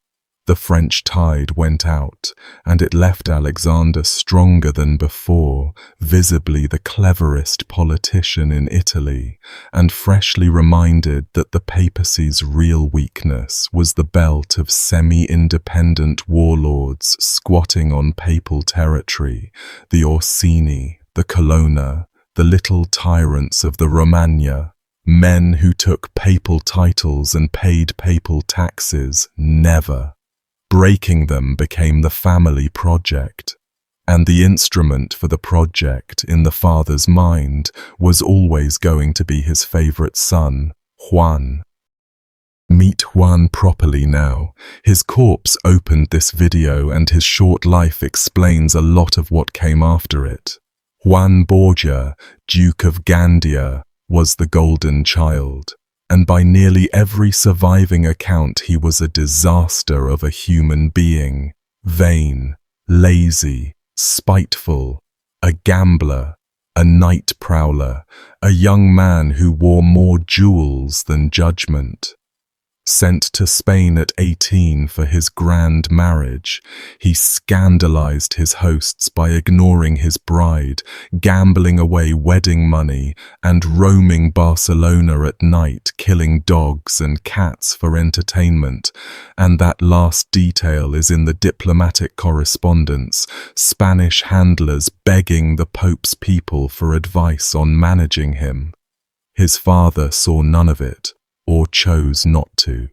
The French tide went out, and it left Alexander stronger than before, visibly the cleverest politician in Italy, and freshly reminded that the papacy's real weakness was the belt of semi-independent warlords squatting on papal territory, the Orsini, the Colonna, the little tyrants of the Romagna, men who took papal titles and paid papal taxes, never. Breaking them became the family project, and the instrument for the project in the father's mind was always going to be his favorite son, Juan. Meet Juan properly now. His corpse opened this video, and his short life explains a lot of what came after it. Juan Borgia, Duke of Gandia, was the golden child, and by nearly every surviving account he was a disaster of a human being, vain, lazy, spiteful, a gambler, a night prowler, a young man who wore more jewels than judgment. Sent to Spain at 18 for his grand marriage, he scandalized his hosts by ignoring his bride, gambling away wedding money, and roaming Barcelona at night, killing dogs and cats for entertainment. And that last detail is in the diplomatic correspondence, Spanish handlers begging the Pope's people for advice on managing him. His father saw none of it, or chose not to.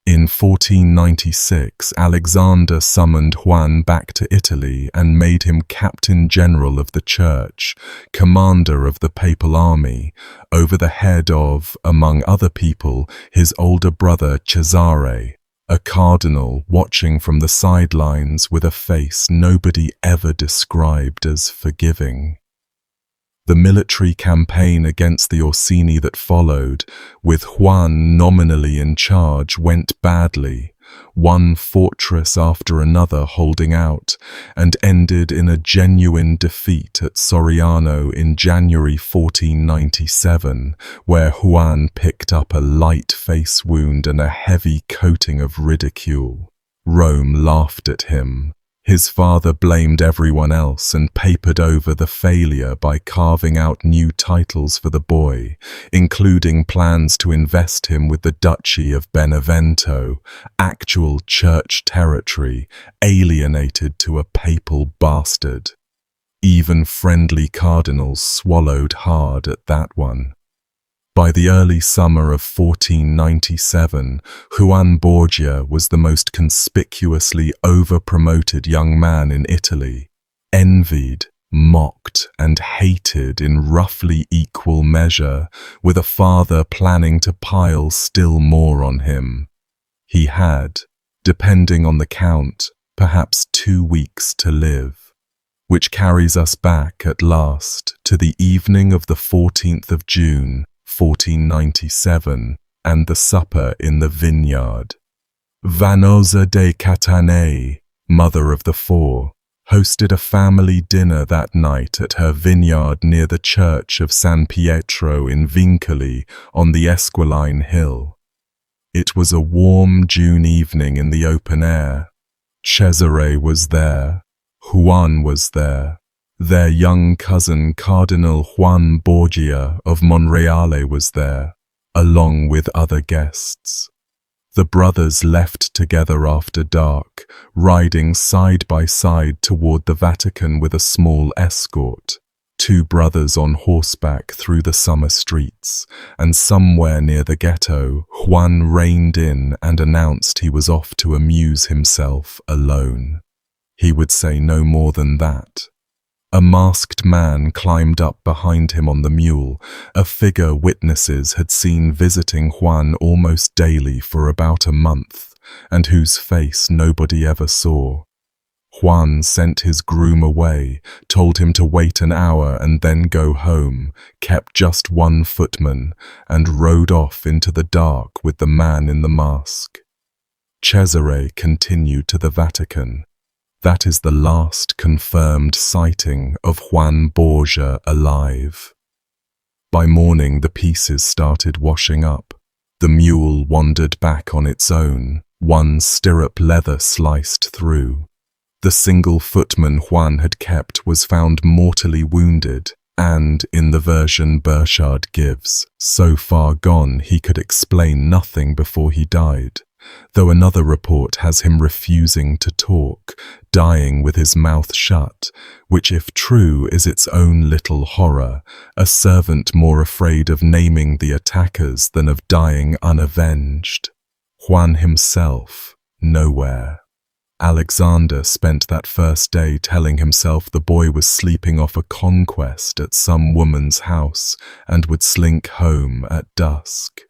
In 1496, Alexander summoned Juan back to Italy and made him Captain General of the Church, commander of the papal army, over the head of, among other people, his older brother Cesare, a cardinal watching from the sidelines with a face nobody ever described as forgiving. The military campaign against the Orsini that followed, with Juan nominally in charge, went badly, one fortress after another holding out, and ended in a genuine defeat at Soriano in January 1497, where Juan picked up a light face wound and a heavy coating of ridicule. Rome laughed at him. His father blamed everyone else and papered over the failure by carving out new titles for the boy, including plans to invest him with the Duchy of Benevento, actual church territory, alienated to a papal bastard. Even friendly cardinals swallowed hard at that one. By the early summer of 1497, Juan Borgia was the most conspicuously over-promoted young man in Italy, envied, mocked, and hated in roughly equal measure, with a father planning to pile still more on him. He had, depending on the count, perhaps 2 weeks to live, which carries us back at last to the evening of the 14th of June, 1497, and the supper in the vineyard. Vanosa de Catanei, mother of the four, hosted a family dinner that night at her vineyard near the church of San Pietro in Vincoli on the Esquiline Hill. It was a warm June evening in the open air. Cesare was there. Juan was there. Their young cousin Cardinal Juan Borgia of Monreale was there, along with other guests. The brothers left together after dark, riding side by side toward the Vatican with a small escort. Two brothers on horseback through the summer streets, and somewhere near the ghetto, Juan reined in and announced he was off to amuse himself alone. He would say no more than that. A masked man climbed up behind him on the mule, a figure witnesses had seen visiting Juan almost daily for about a month, and whose face nobody ever saw. Juan sent his groom away, told him to wait an hour and then go home, kept just one footman, and rode off into the dark with the man in the mask. Cesare continued to the Vatican. That is the last confirmed sighting of Juan Borgia alive. By morning the pieces started washing up. The mule wandered back on its own, one stirrup leather sliced through. The single footman Juan had kept was found mortally wounded, and, in the version Burchard gives, so far gone he could explain nothing before he died, though another report has him refusing to talk, dying with his mouth shut, which if true is its own little horror, a servant more afraid of naming the attackers than of dying unavenged. Juan himself, nowhere. Alexander spent that first day telling himself the boy was sleeping off a conquest at some woman's house and would slink home at dusk.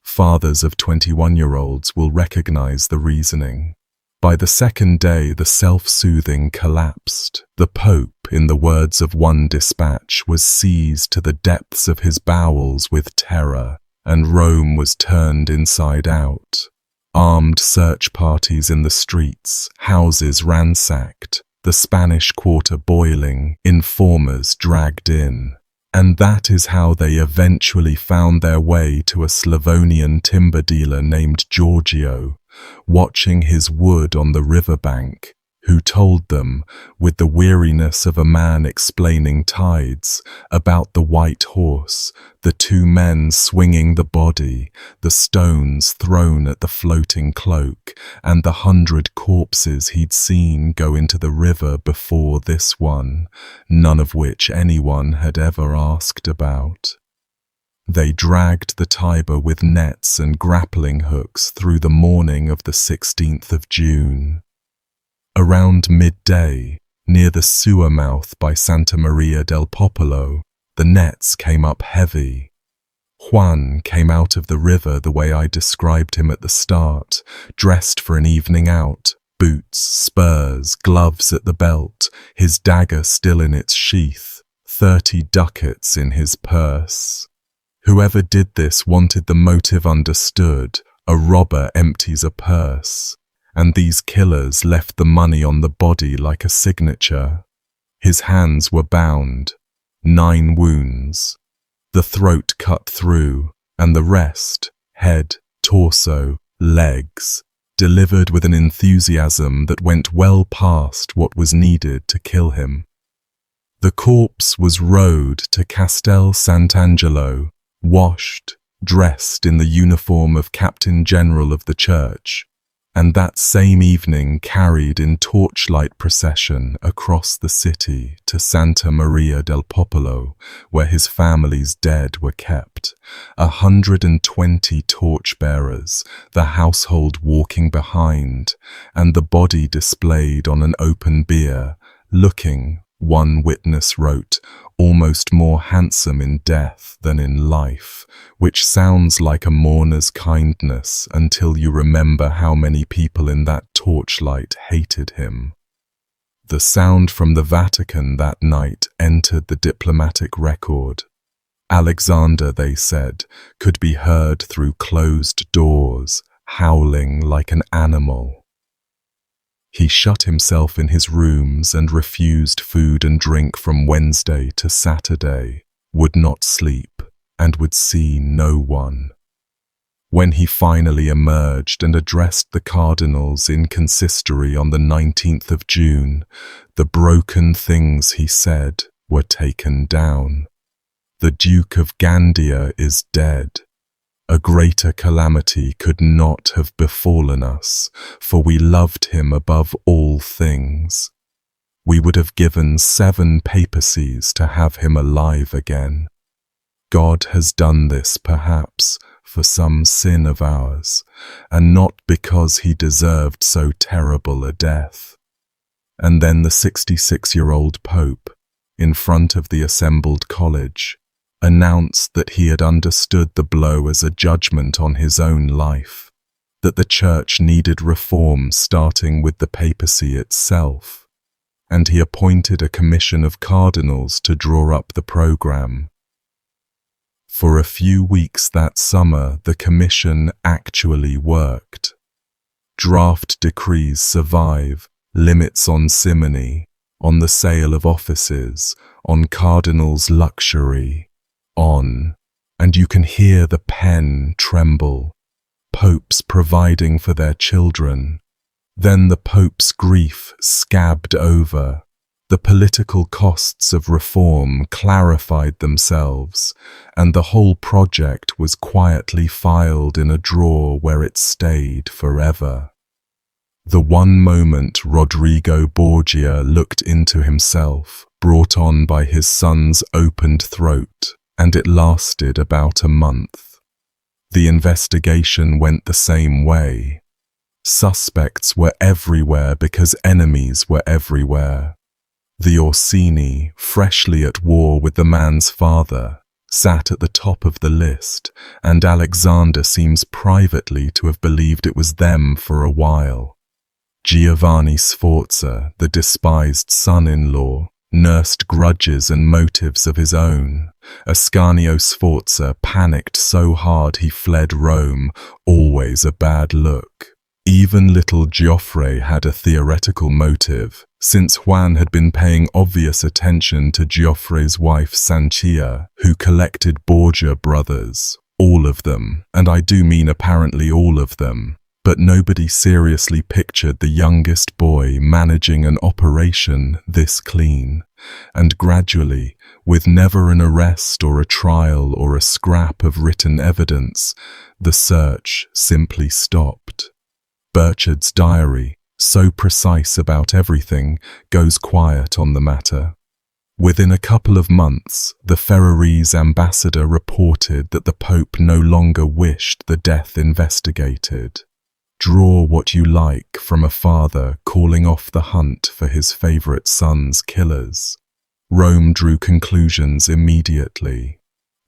Fathers of 21-year-olds will recognize the reasoning. By the second day, the self-soothing collapsed. The Pope, in the words of one dispatch, was seized to the depths of his bowels with terror, and Rome was turned inside out. Armed search parties in the streets, houses ransacked, the Spanish Quarter boiling, informers dragged in. And that is how they eventually found their way to a Slavonian timber dealer named Giorgio, watching his wood on the riverbank, who told them, with the weariness of a man explaining tides, about the white horse, the two men swinging the body, the stones thrown at the floating cloak, and the 100 corpses he'd seen go into the river before this one, none of which anyone had ever asked about. They dragged the Tiber with nets and grappling hooks through the morning of the 16th of June. Around midday, near the sewer mouth by Santa Maria del Popolo, the nets came up heavy. Juan came out of the river the way I described him at the start, dressed for an evening out, boots, spurs, gloves at the belt, his dagger still in its sheath, 30 ducats in his purse. Whoever did this wanted the motive understood. A robber empties a purse. And these killers left the money on the body like a signature. His hands were bound, 9 wounds, the throat cut through, and the rest, head, torso, legs, delivered with an enthusiasm that went well past what was needed to kill him. The corpse was rowed to Castel Sant'Angelo, washed, dressed in the uniform of Captain General of the Church, and that same evening carried in torchlight procession across the city to Santa Maria del Popolo, where his family's dead were kept. 120 torchbearers, the household walking behind, and the body displayed on an open bier, looking, one witness wrote, almost more handsome in death than in life, which sounds like a mourner's kindness until you remember how many people in that torchlight hated him. The sound from the Vatican that night entered the diplomatic record. Alexander, they said, could be heard through closed doors, howling like an animal. He shut himself in his rooms and refused food and drink from Wednesday to Saturday, would not sleep, and would see no one. When he finally emerged and addressed the cardinals in consistory on the 19th of June, the broken things he said were taken down. The Duke of Gandia is dead. A greater calamity could not have befallen us, for we loved him above all things. We would have given 7 papacies to have him alive again. God has done this, perhaps, for some sin of ours, and not because he deserved so terrible a death. And then the 66-year-old Pope, in front of the assembled college, announced that he had understood the blow as a judgment on his own life, that the Church needed reform starting with the papacy itself, and he appointed a commission of cardinals to draw up the program. For a few weeks that summer, the commission actually worked. Draft decrees survive, limits on simony, on the sale of offices, on cardinals' luxury, on, and you can hear the pen tremble. Popes providing for their children. Then the Pope's grief scabbed over. The political costs of reform clarified themselves, and the whole project was quietly filed in a drawer where it stayed forever. The one moment Rodrigo Borgia looked into himself, brought on by his son's opened throat, and it lasted about a month. The investigation went the same way. Suspects were everywhere because enemies were everywhere. The Orsini, freshly at war with the man's father, sat at the top of the list, and Alexander seems privately to have believed it was them for a while. Giovanni Sforza, the despised son-in-law, nursed grudges and motives of his own. Ascanio Sforza panicked so hard he fled Rome, always a bad look. Even little Geoffrey had a theoretical motive, since Juan had been paying obvious attention to Geoffrey's wife Sanchia, who collected Borgia brothers, all of them, and I do mean apparently all of them. But nobody seriously pictured the youngest boy managing an operation this clean, and gradually, with never an arrest or a trial or a scrap of written evidence, the search simply stopped. Burchard's diary, so precise about everything, goes quiet on the matter. Within a couple of months, the Ferrarese ambassador reported that the Pope no longer wished the death investigated. Draw what you like from a father calling off the hunt for his favorite son's killers. Rome drew conclusions immediately.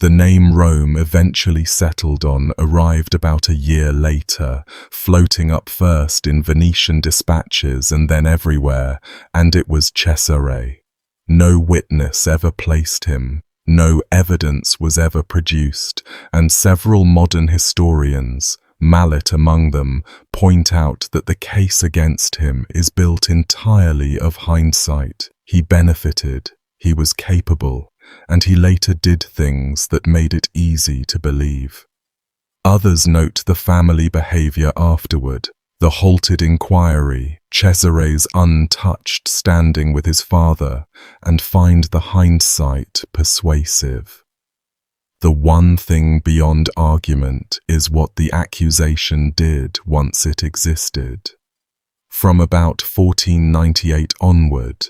The name Rome eventually settled on arrived about a year later, floating up first in Venetian dispatches and then everywhere, and it was Cesare. No witness ever placed him, no evidence was ever produced, and several modern historians, Mallet among them, point out that the case against him is built entirely of hindsight. He benefited, he was capable, and he later did things that made it easy to believe. Others note the family behavior afterward, the halted inquiry, Cesare's untouched standing with his father, and find the hindsight persuasive. The one thing beyond argument is what the accusation did once it existed. From about 1498 onward,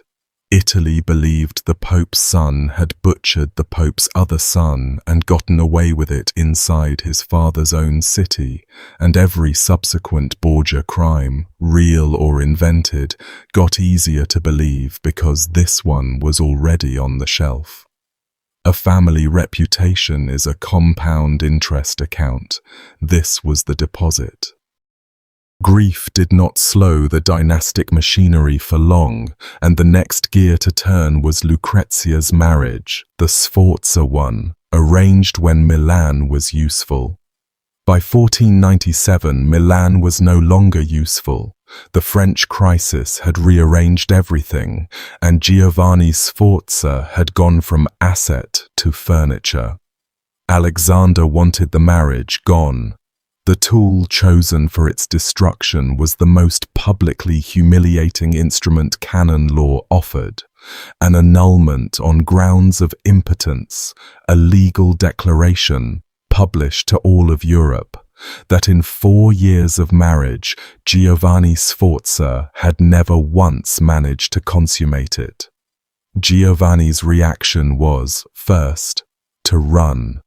Italy believed the Pope's son had butchered the Pope's other son and gotten away with it inside his father's own city, and every subsequent Borgia crime, real or invented, got easier to believe because this one was already on the shelf. A family reputation is a compound interest account. This was the deposit. Grief did not slow the dynastic machinery for long, and the next gear to turn was Lucrezia's marriage, the Sforza one, arranged when Milan was useful. By 1497, Milan was no longer useful. The French crisis had rearranged everything, and Giovanni Sforza had gone from asset to furniture. Alexander wanted the marriage gone. The tool chosen for its destruction was the most publicly humiliating instrument canon law offered, an annulment on grounds of impotence, a legal declaration published to all of Europe, that in 4 years of marriage, Giovanni Sforza had never once managed to consummate it. Giovanni's reaction was, first, to run.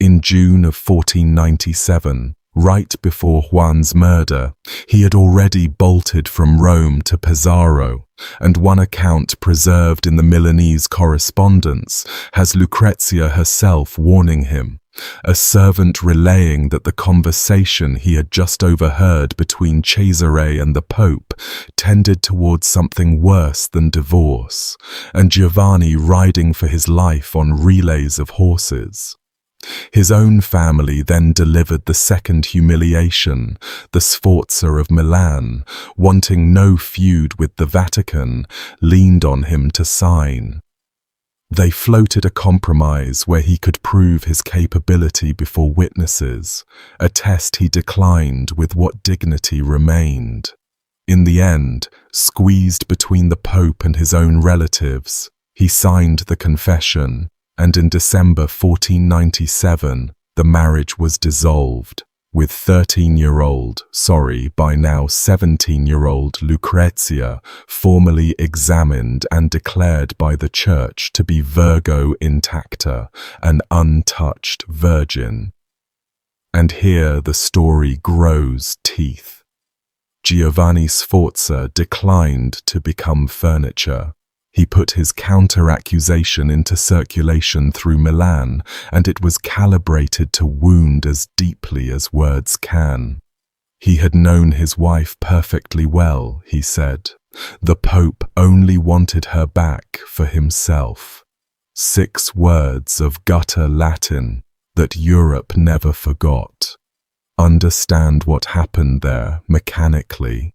In June of 1497, right before Juan's murder, he had already bolted from Rome to Pesaro, and one account preserved in the Milanese correspondence has Lucrezia herself warning him, a servant relaying that the conversation he had just overheard between Cesare and the Pope tended towards something worse than divorce, and Giovanni riding for his life on relays of horses. His own family then delivered the second humiliation, the Sforza of Milan, wanting no feud with the Vatican, leaned on him to sign. They floated a compromise where he could prove his capability before witnesses, a test he declined with what dignity remained. In the end, squeezed between the Pope and his own relatives, he signed the confession, and in December 1497, the marriage was dissolved, with by now 17-year-old Lucrezia formally examined and declared by the Church to be Virgo intacta, an untouched virgin. And here the story grows teeth. Giovanni Sforza declined to become furniture. He put his counter-accusation into circulation through Milan, and it was calibrated to wound as deeply as words can. He had known his wife perfectly well, he said. The Pope only wanted her back for himself. 6 words of gutter Latin that Europe never forgot. Understand what happened there mechanically.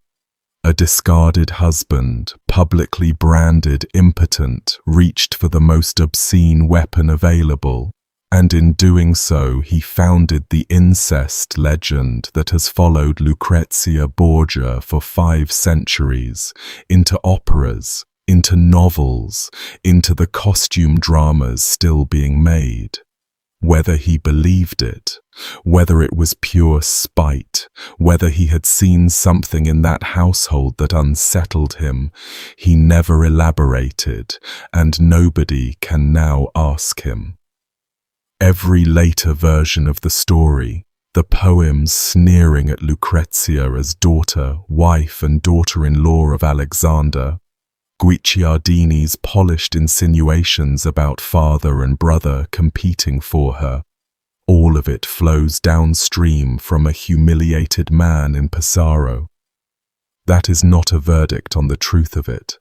A discarded husband, publicly branded impotent, reached for the most obscene weapon available, and in doing so he founded the incest legend that has followed Lucrezia Borgia for 5 centuries, into operas, into novels, into the costume dramas still being made. Whether he believed it, whether it was pure spite, whether he had seen something in that household that unsettled him, he never elaborated, and nobody can now ask him. Every later version of the story, the poems sneering at Lucrezia as daughter, wife, and daughter-in-law of Alexander, Guicciardini's polished insinuations about father and brother competing for her, all of it flows downstream from a humiliated man in Pesaro. That is not a verdict on the truth of it.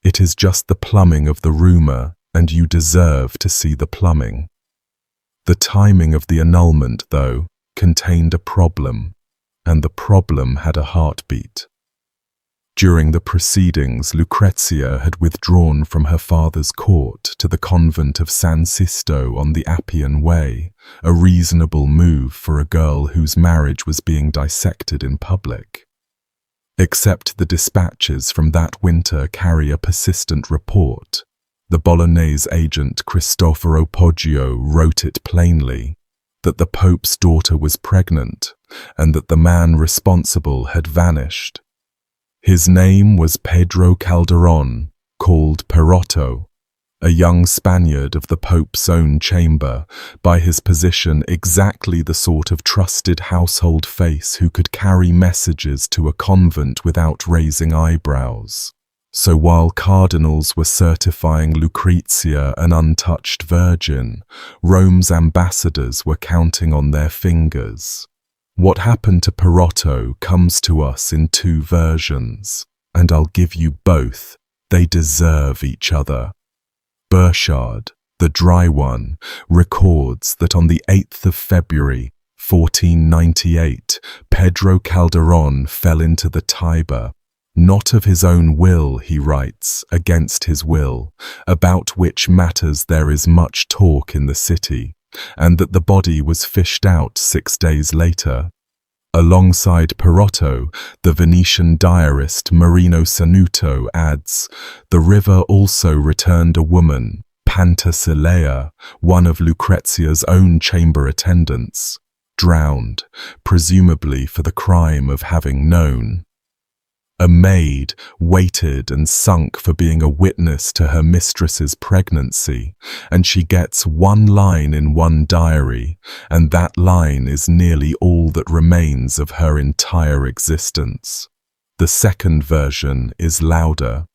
It is just the plumbing of the rumor, and you deserve to see the plumbing. The timing of the annulment, though, contained a problem, and the problem had a heartbeat. During the proceedings, Lucrezia had withdrawn from her father's court to the convent of San Sisto on the Appian Way, a reasonable move for a girl whose marriage was being dissected in public. Except the dispatches from that winter carry a persistent report. The Bolognese agent Cristoforo Poggio wrote it plainly, that the Pope's daughter was pregnant, and that the man responsible had vanished. His name was Pedro Calderon, called Perotto, a young Spaniard of the Pope's own chamber, by his position exactly the sort of trusted household face who could carry messages to a convent without raising eyebrows. So while cardinals were certifying Lucrezia an untouched virgin, Rome's ambassadors were counting on their fingers. What happened to Perotto comes to us in 2 versions, and I'll give you both. They deserve each other. Burchard, the dry one, records that on the 8th of February, 1498, Pedro Calderón fell into the Tiber. Not of his own will, he writes, against his will, about which matters there is much talk in the city, and that the body was fished out 6 days later. Alongside Perotto, the Venetian diarist Marino Sanuto adds, the river also returned a woman, Pantasilea, one of Lucrezia's own chamber attendants, drowned, presumably for the crime of having known. A maid waited and sunk for being a witness to her mistress's pregnancy, and she gets one line in one diary, and that line is nearly all that remains of her entire existence. The second version is louder.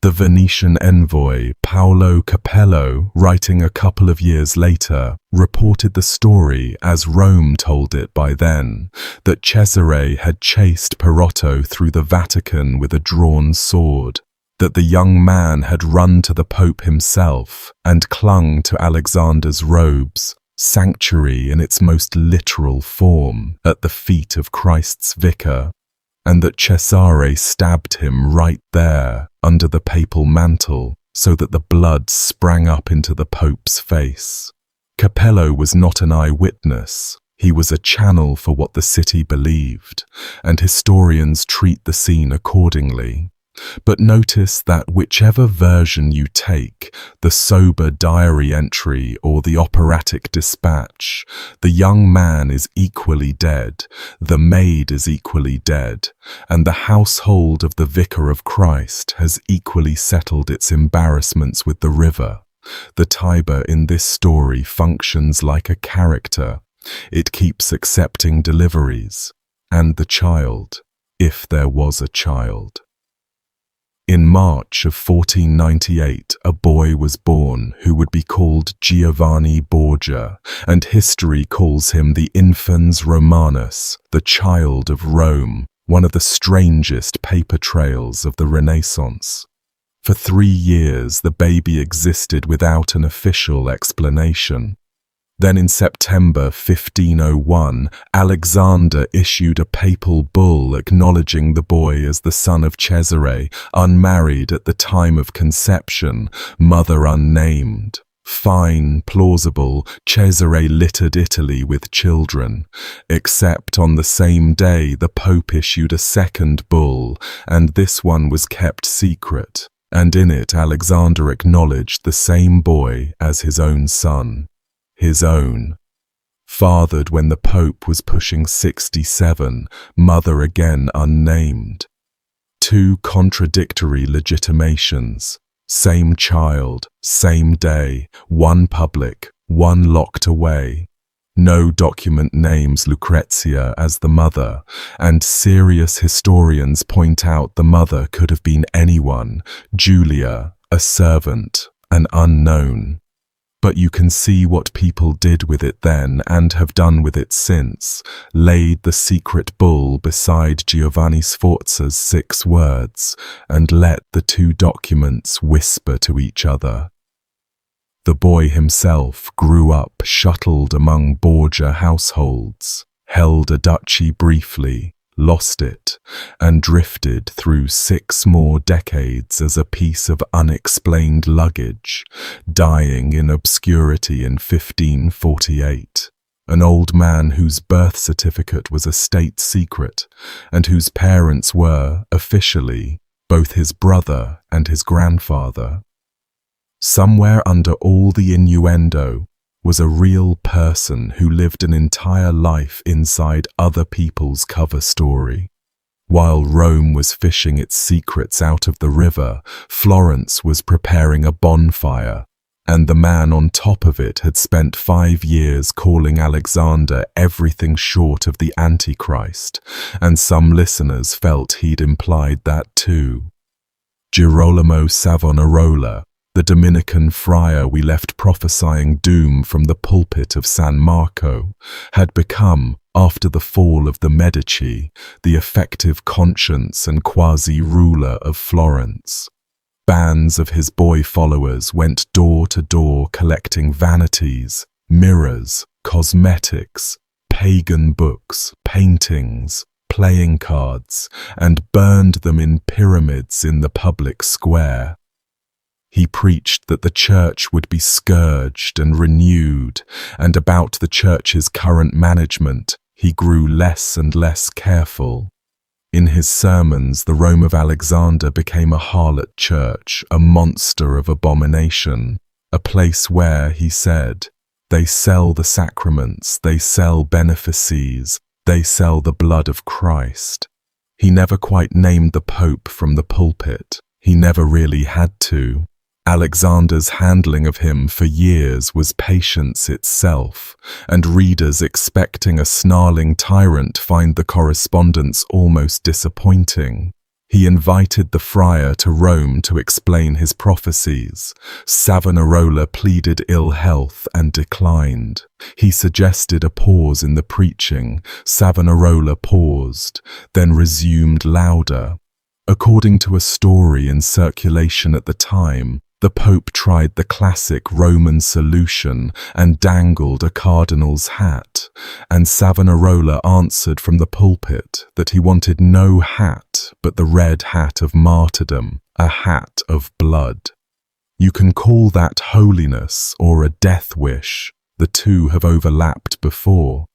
The Venetian envoy Paolo Capello, writing a couple of years later, reported the story as Rome told it by then, that Cesare had chased Perotto through the Vatican with a drawn sword, that the young man had run to the Pope himself and clung to Alexander's robes, sanctuary in its most literal form, at the feet of Christ's vicar, and that Cesare stabbed him right there, under the papal mantle, so that the blood sprang up into the Pope's face. Capello was not an eyewitness. He was a channel for what the city believed, and historians treat the scene accordingly. But notice that whichever version you take, the sober diary entry or the operatic dispatch, the young man is equally dead, the maid is equally dead, and the household of the Vicar of Christ has equally settled its embarrassments with the river. The Tiber in this story functions like a character. It keeps accepting deliveries, and the child, if there was a child. In March of 1498, a boy was born who would be called Giovanni Borgia, and history calls him the Infans Romanus, the child of Rome, one of the strangest paper trails of the Renaissance. For 3 years, the baby existed without an official explanation. Then in September 1501, Alexander issued a papal bull acknowledging the boy as the son of Cesare, unmarried at the time of conception, mother unnamed. Fine, plausible, Cesare littered Italy with children. Except on the same day the Pope issued a second bull, and this one was kept secret, and in it Alexander acknowledged the same boy as his own son. His own. Fathered when the Pope was pushing 67, mother again unnamed. 2 contradictory legitimations. Same child, same day, one public, one locked away. No document names Lucrezia as the mother, and serious historians point out the mother could have been anyone, Julia, a servant, an unknown. But you can see what people did with it then and have done with it since, laid the secret bull beside Giovanni Sforza's 6 words, and let the 2 documents whisper to each other. The boy himself grew up shuttled among Borgia households, held a duchy briefly, lost it, and drifted through 6 more decades as a piece of unexplained luggage, dying in obscurity in 1548. An old man whose birth certificate was a state secret, and whose parents were, officially, both his brother and his grandfather. Somewhere under all the innuendo was a real person who lived an entire life inside other people's cover story. While Rome was fishing its secrets out of the river, Florence was preparing a bonfire, and the man on top of it had spent 5 years calling Alexander everything short of the Antichrist, and some listeners felt he'd implied that too. Girolamo Savonarola, the Dominican friar we left prophesying doom from the pulpit of San Marco, had become, after the fall of the Medici, the effective conscience and quasi-ruler of Florence. Bands of his boy followers went door to door collecting vanities, mirrors, cosmetics, pagan books, paintings, playing cards, and burned them in pyramids in the public square. He preached that the church would be scourged and renewed, and about the church's current management, he grew less and less careful. In his sermons, the Rome of Alexander became a harlot church, a monster of abomination, a place where, he said, they sell the sacraments, they sell benefices, they sell the blood of Christ. He never quite named the Pope from the pulpit. He never really had to. Alexander's handling of him for years was patience itself, and readers expecting a snarling tyrant find the correspondence almost disappointing. He invited the friar to Rome to explain his prophecies. Savonarola pleaded ill health and declined. He suggested a pause in the preaching. Savonarola paused, then resumed louder. According to a story in circulation at the time, the Pope tried the classic Roman solution and dangled a cardinal's hat, and Savonarola answered from the pulpit that he wanted no hat but the red hat of martyrdom, a hat of blood. You can call that holiness or a death wish. The two have overlapped before.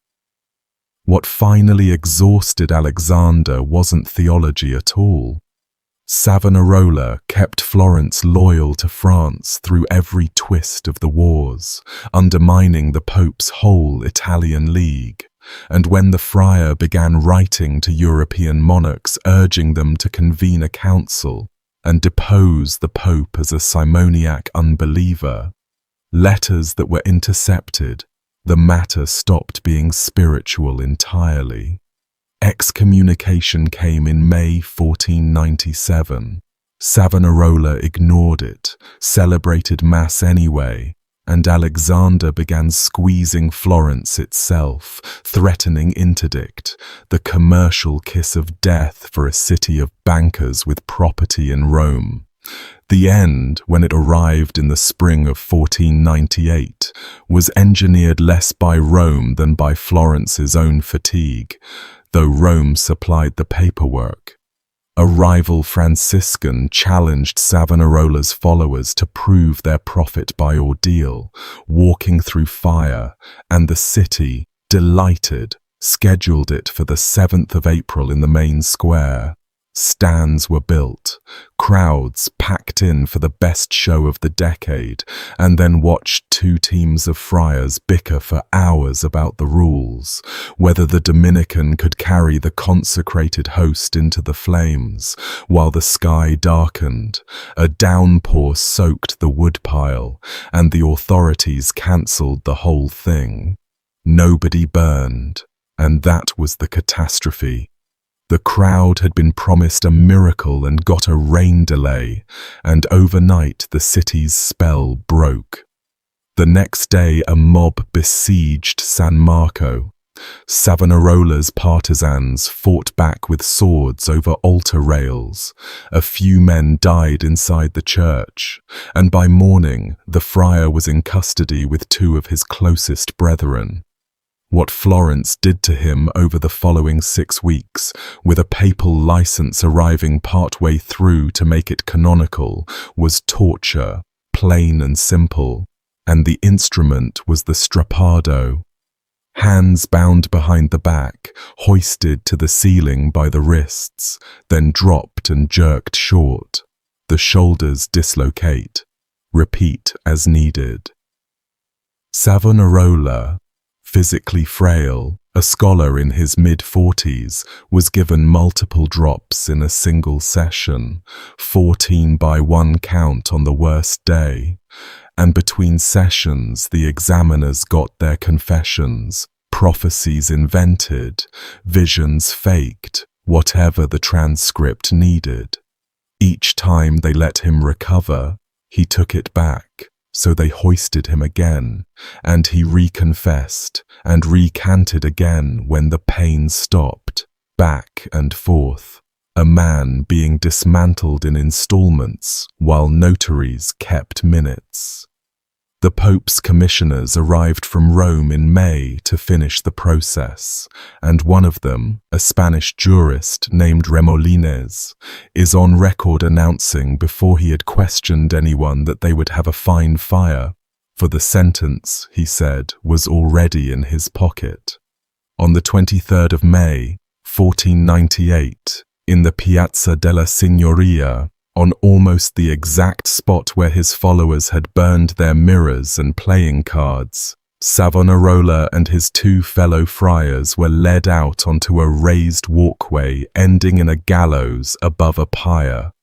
What finally exhausted Alexander wasn't theology at all. Savonarola kept Florence loyal to France through every twist of the wars, undermining the Pope's whole Italian League. And when the friar began writing to European monarchs urging them to convene a council and depose the Pope as a simoniac unbeliever, letters that were intercepted, the matter stopped being spiritual entirely. Excommunication came in May 1497. Savonarola ignored it, celebrated Mass anyway, and Alexander began squeezing Florence itself, threatening interdict, the commercial kiss of death for a city of bankers with property in Rome. The end, when it arrived in the spring of 1498, was engineered less by Rome than by Florence's own fatigue, though Rome supplied the paperwork. A rival Franciscan challenged Savonarola's followers to prove their prophet by ordeal, walking through fire, and the city, delighted, scheduled it for the 7th of April in the main square. Stands were built, crowds packed in for the best show of the decade, and then watched two teams of friars bicker for hours about the rules, whether the Dominican could carry the consecrated host into the flames, while the sky darkened, a downpour soaked the woodpile, and the authorities cancelled the whole thing. Nobody burned, and that was the catastrophe. The crowd had been promised a miracle and got a rain delay, and overnight the city's spell broke. The next day a mob besieged San Marco. Savonarola's partisans fought back with swords over altar rails. A few men died inside the church, and by morning the friar was in custody with two of his closest brethren. What Florence did to him over the following 6 weeks, with a papal license arriving partway through to make it canonical, was torture, plain and simple, and the instrument was the strappado. Hands bound behind the back, hoisted to the ceiling by the wrists, then dropped and jerked short. The shoulders dislocate. Repeat as needed. Savonarola, physically frail, a scholar in his mid-40s, was given multiple drops in a single session, 14 by one count on the worst day, and between sessions the examiners got their confessions, prophecies invented, visions faked, whatever the transcript needed. Each time they let him recover, he took it back. So they hoisted him again, and he reconfessed and recanted again when the pain stopped, back and forth, a man being dismantled in installments while notaries kept minutes. The Pope's commissioners arrived from Rome in May to finish the process, and one of them, a Spanish jurist named Remolines, is on record announcing before he had questioned anyone that they would have a fine fire, for the sentence, he said, was already in his pocket. On the 23rd of May, 1498, in the Piazza della Signoria, on almost the exact spot where his followers had burned their mirrors and playing cards, Savonarola and his two fellow friars were led out onto a raised walkway ending in a gallows above a pyre.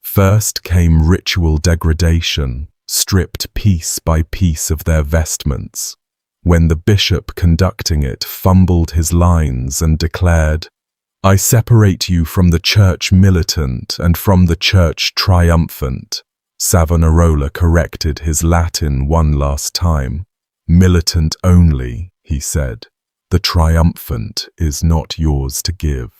First came ritual degradation, stripped piece by piece of their vestments, when the bishop conducting it fumbled his lines and declared, "I separate you from the church militant and from the church triumphant." Savonarola corrected his Latin one last time. "Militant only," he said. "The triumphant is not yours to give."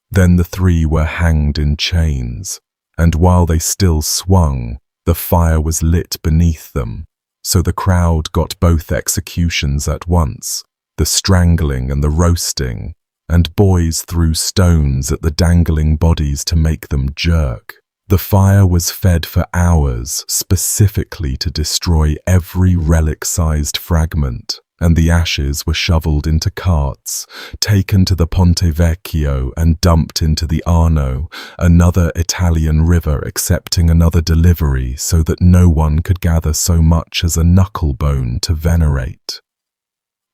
Then the three were hanged in chains, and while they still swung, the fire was lit beneath them, so the crowd got both executions at once, the strangling and the roasting, and boys threw stones at the dangling bodies to make them jerk. The fire was fed for hours, specifically to destroy every relic-sized fragment, and the ashes were shoveled into carts, taken to the Ponte Vecchio and dumped into the Arno, another Italian river accepting another delivery so that no one could gather so much as a knuckle-bone to venerate.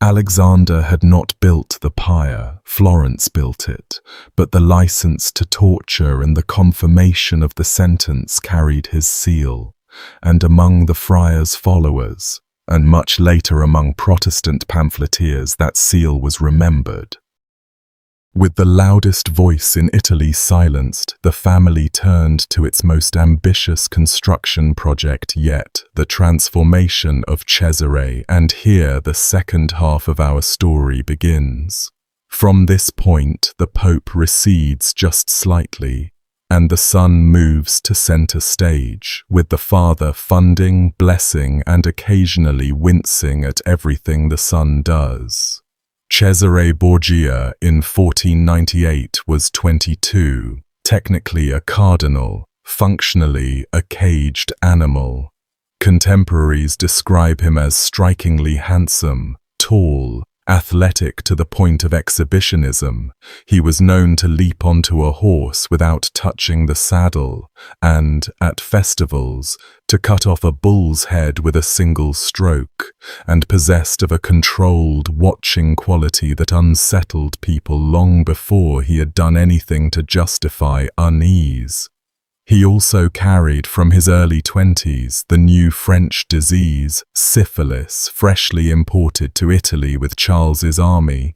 Alexander had not built the pyre, Florence built it, but the license to torture and the confirmation of the sentence carried his seal, and among the friars' followers, and much later among Protestant pamphleteers, that seal was remembered. With the loudest voice in Italy silenced, the family turned to its most ambitious construction project yet, the transformation of Cesare, and here the second half of our story begins. From this point, the Pope recedes just slightly, and the son moves to center stage, with the father funding, blessing, and occasionally wincing at everything the son does. Cesare Borgia in 1498 was 22, technically a cardinal, functionally a caged animal. Contemporaries describe him as strikingly handsome, tall, athletic to the point of exhibitionism. He was known to leap onto a horse without touching the saddle, and, at festivals, to cut off a bull's head with a single stroke, and possessed of a controlled, watching quality that unsettled people long before he had done anything to justify unease. He also carried from his early 20s the new French disease, syphilis, freshly imported to Italy with Charles's army,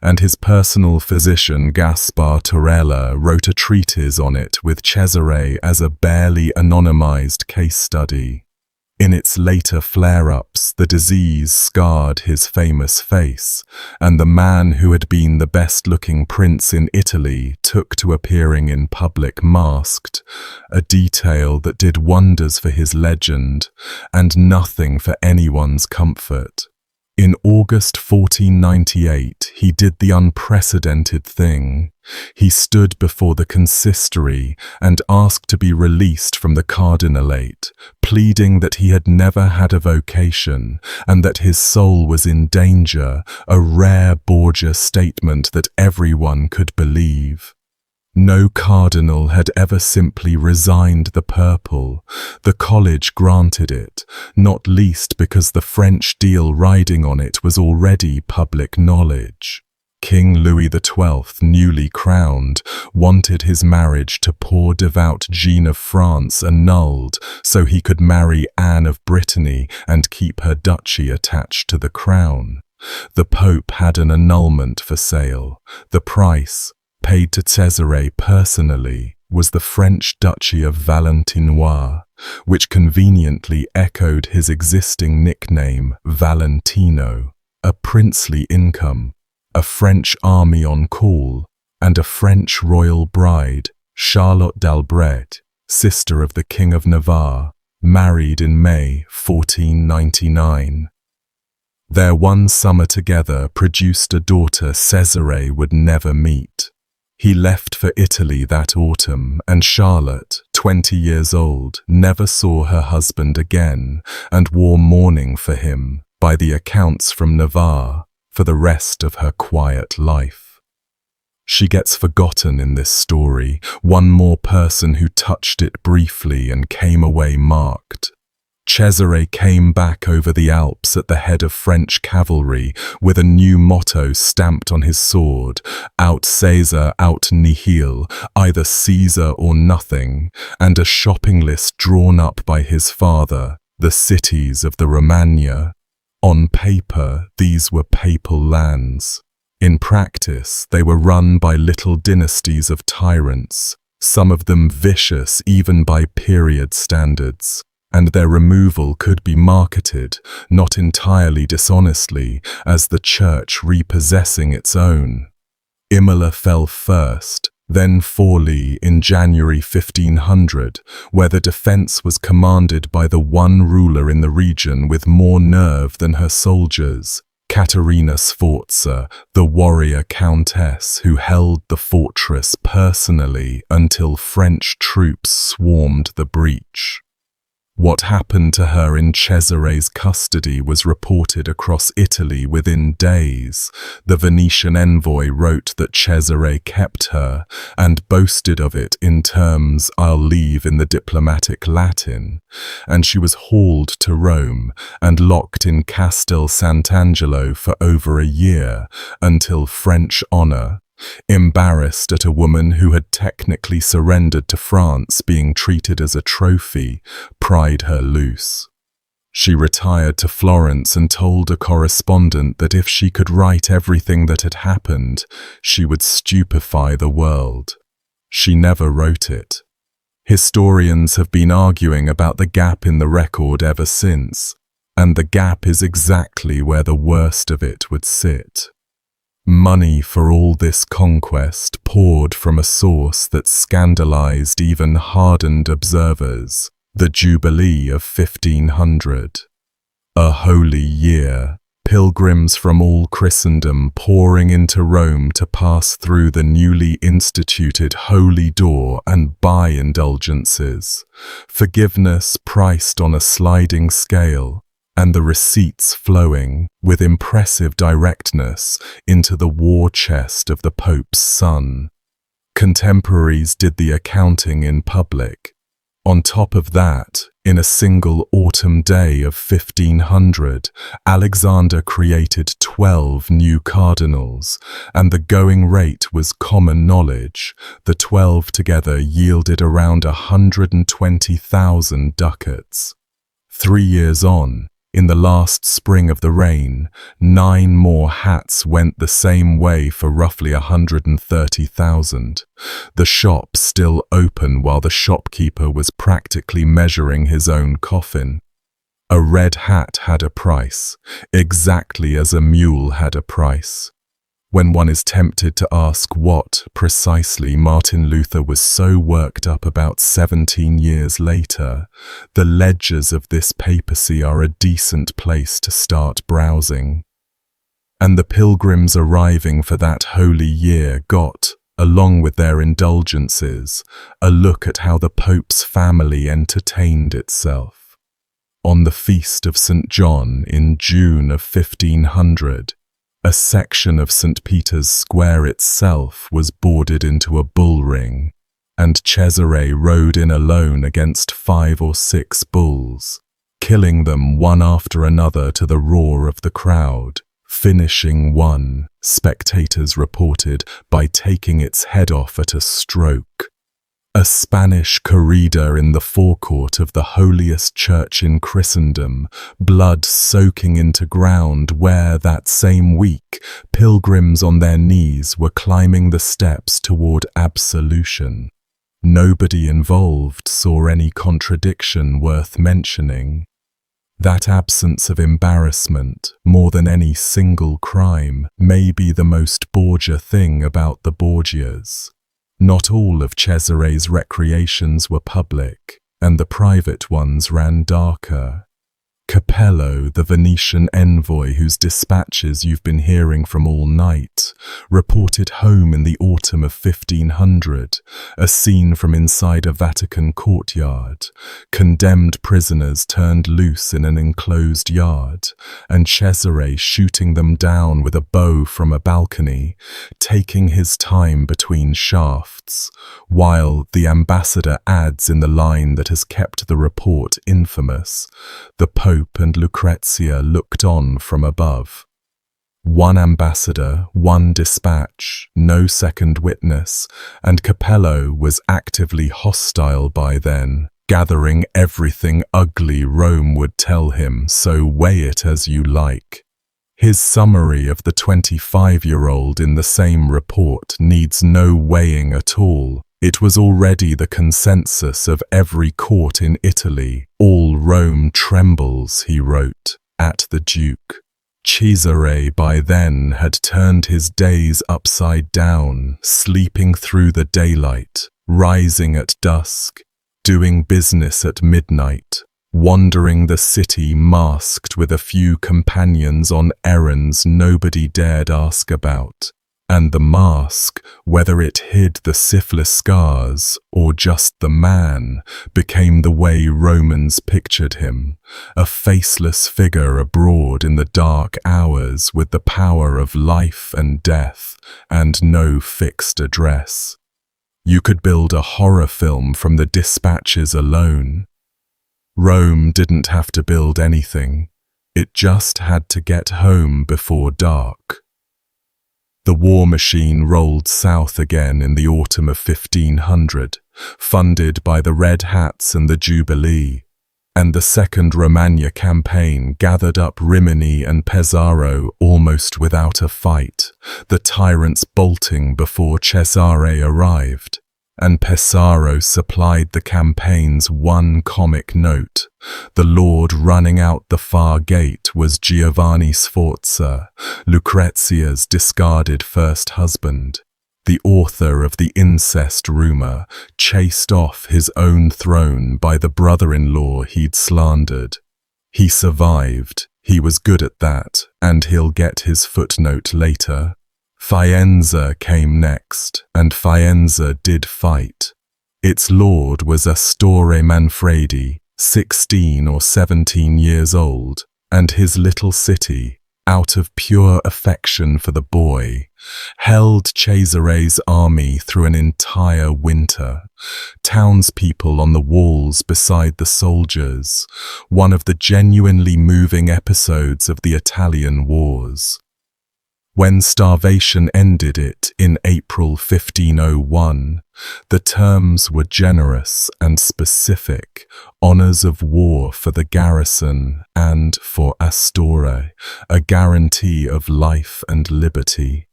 and his personal physician Gaspar Torella wrote a treatise on it with Cesare as a barely anonymized case study. In its later flare-ups, the disease scarred his famous face, and the man who had been the best-looking prince in Italy took to appearing in public masked, a detail that did wonders for his legend, and nothing for anyone's comfort. In August 1498, he did the unprecedented thing. He stood before the consistory and asked to be released from the cardinalate, pleading that he had never had a vocation and that his soul was in danger, a rare Borgia statement that everyone could believe. No cardinal had ever simply resigned the purple. The college granted it, not least because the French deal riding on it was already public knowledge. King Louis XII, newly crowned, wanted his marriage to poor devout Jean of France annulled so he could marry Anne of Brittany and keep her duchy attached to the crown. The Pope had an annulment for sale. The price, paid to Cesare personally, was the French Duchy of Valentinois, which conveniently echoed his existing nickname, Valentino, a princely income, a French army on call, and a French royal bride, Charlotte d'Albret, sister of the King of Navarre, married in May 1499. Their one summer together produced a daughter Cesare would never meet. He left for Italy that autumn, and Charlotte, 20 years old, never saw her husband again and wore mourning for him, by the accounts from Navarre, for the rest of her quiet life. She gets forgotten in this story, one more person who touched it briefly and came away marked. Cesare came back over the Alps at the head of French cavalry with a new motto stamped on his sword, "Aut Caesar, aut nihil," either Caesar or nothing, and a shopping list drawn up by his father, the cities of the Romagna. On paper, these were papal lands. In practice, they were run by little dynasties of tyrants, some of them vicious even by period standards. And their removal could be marketed, not entirely dishonestly, as the church repossessing its own. Imola fell first, then Forlì in January 1500, where the defense was commanded by the one ruler in the region with more nerve than her soldiers, Caterina Sforza, the warrior countess who held the fortress personally until French troops swarmed the breach. What happened to her in Cesare's custody was reported across Italy within days. The Venetian envoy wrote that Cesare kept her and boasted of it in terms I'll leave in the diplomatic Latin, and she was hauled to Rome and locked in Castel Sant'Angelo for over a year until French honor, embarrassed at a woman who had technically surrendered to France being treated as a trophy, pried her loose. She retired to Florence and told a correspondent that if she could write everything that had happened, she would stupefy the world. She never wrote it. Historians have been arguing about the gap in the record ever since, and the gap is exactly where the worst of it would sit. Money for all this conquest poured from a source that scandalized even hardened observers, the Jubilee of 1500. A holy year, pilgrims from all Christendom pouring into Rome to pass through the newly instituted Holy Door and buy indulgences, forgiveness priced on a sliding scale, and the receipts flowing, with impressive directness, into the war chest of the Pope's son. Contemporaries did the accounting in public. On top of that, in a single autumn day of 1500, Alexander created 12 new cardinals, and the going rate was common knowledge. The 12 together yielded around 120,000 ducats. 3 years on, in the last spring of the reign, 9 more hats went the same way for roughly 130,000. The shop still open while the shopkeeper was practically measuring his own coffin. A red hat had a price, exactly as a mule had a price. When one is tempted to ask what, precisely, Martin Luther was so worked up about 17 years later, the ledgers of this papacy are a decent place to start browsing. And the pilgrims arriving for that holy year got, along with their indulgences, a look at how the Pope's family entertained itself. On the feast of St. John in June of 1500, a section of St. Peter's Square itself was boarded into a bull ring, and Cesare rode in alone against 5 or 6 bulls, killing them one after another to the roar of the crowd, finishing one, spectators reported, by taking its head off at a stroke. A Spanish corrida in the forecourt of the holiest church in Christendom, blood soaking into ground where, that same week, pilgrims on their knees were climbing the steps toward absolution. Nobody involved saw any contradiction worth mentioning. That absence of embarrassment, more than any single crime, may be the most Borgia thing about the Borgias. Not all of Cesare's recreations were public, and the private ones ran darker. Capello, the Venetian envoy whose dispatches you've been hearing from all night, reported home in the autumn of 1500, a scene from inside a Vatican courtyard, condemned prisoners turned loose in an enclosed yard, and Cesare shooting them down with a bow from a balcony, taking his time between shafts, while the ambassador adds in the line that has kept the report infamous, the Pope and Lucrezia looked on from above. One ambassador, one dispatch, no second witness, and Capello was actively hostile by then, gathering everything ugly Rome would tell him, so weigh it as you like. His summary of the 25-year-old in the same report needs no weighing at all. It was already the consensus of every court in Italy. All Rome trembles, he wrote, at the Duke. Cesare by then had turned his days upside down, sleeping through the daylight, rising at dusk, doing business at midnight, wandering the city masked with a few companions on errands nobody dared ask about. And the mask, whether it hid the syphilis scars or just the man, became the way Romans pictured him, a faceless figure abroad in the dark hours with the power of life and death and no fixed address. You could build a horror film from the dispatches alone. Rome didn't have to build anything. It just had to get home before dark. The war machine rolled south again in the autumn of 1500, funded by the Red Hats and the Jubilee, and the Second Romagna campaign gathered up Rimini and Pesaro almost without a fight, the tyrants bolting before Cesare arrived. And Pesaro supplied the campaign's one comic note. The lord running out the far gate was Giovanni Sforza, Lucrezia's discarded first husband, the author of the incest rumor, chased off his own throne by the brother-in-law he'd slandered. He survived, he was good at that, and he'll get his footnote later. Faenza came next, and Faenza did fight. Its lord was Astore Manfredi, 16 or 17 years old, and his little city, out of pure affection for the boy, held Cesare's army through an entire winter. Townspeople on the walls beside the soldiers, one of the genuinely moving episodes of the Italian wars. When starvation ended it in April 1501, the terms were generous and specific, honours of war for the garrison and, for Astore, a guarantee of life and liberty.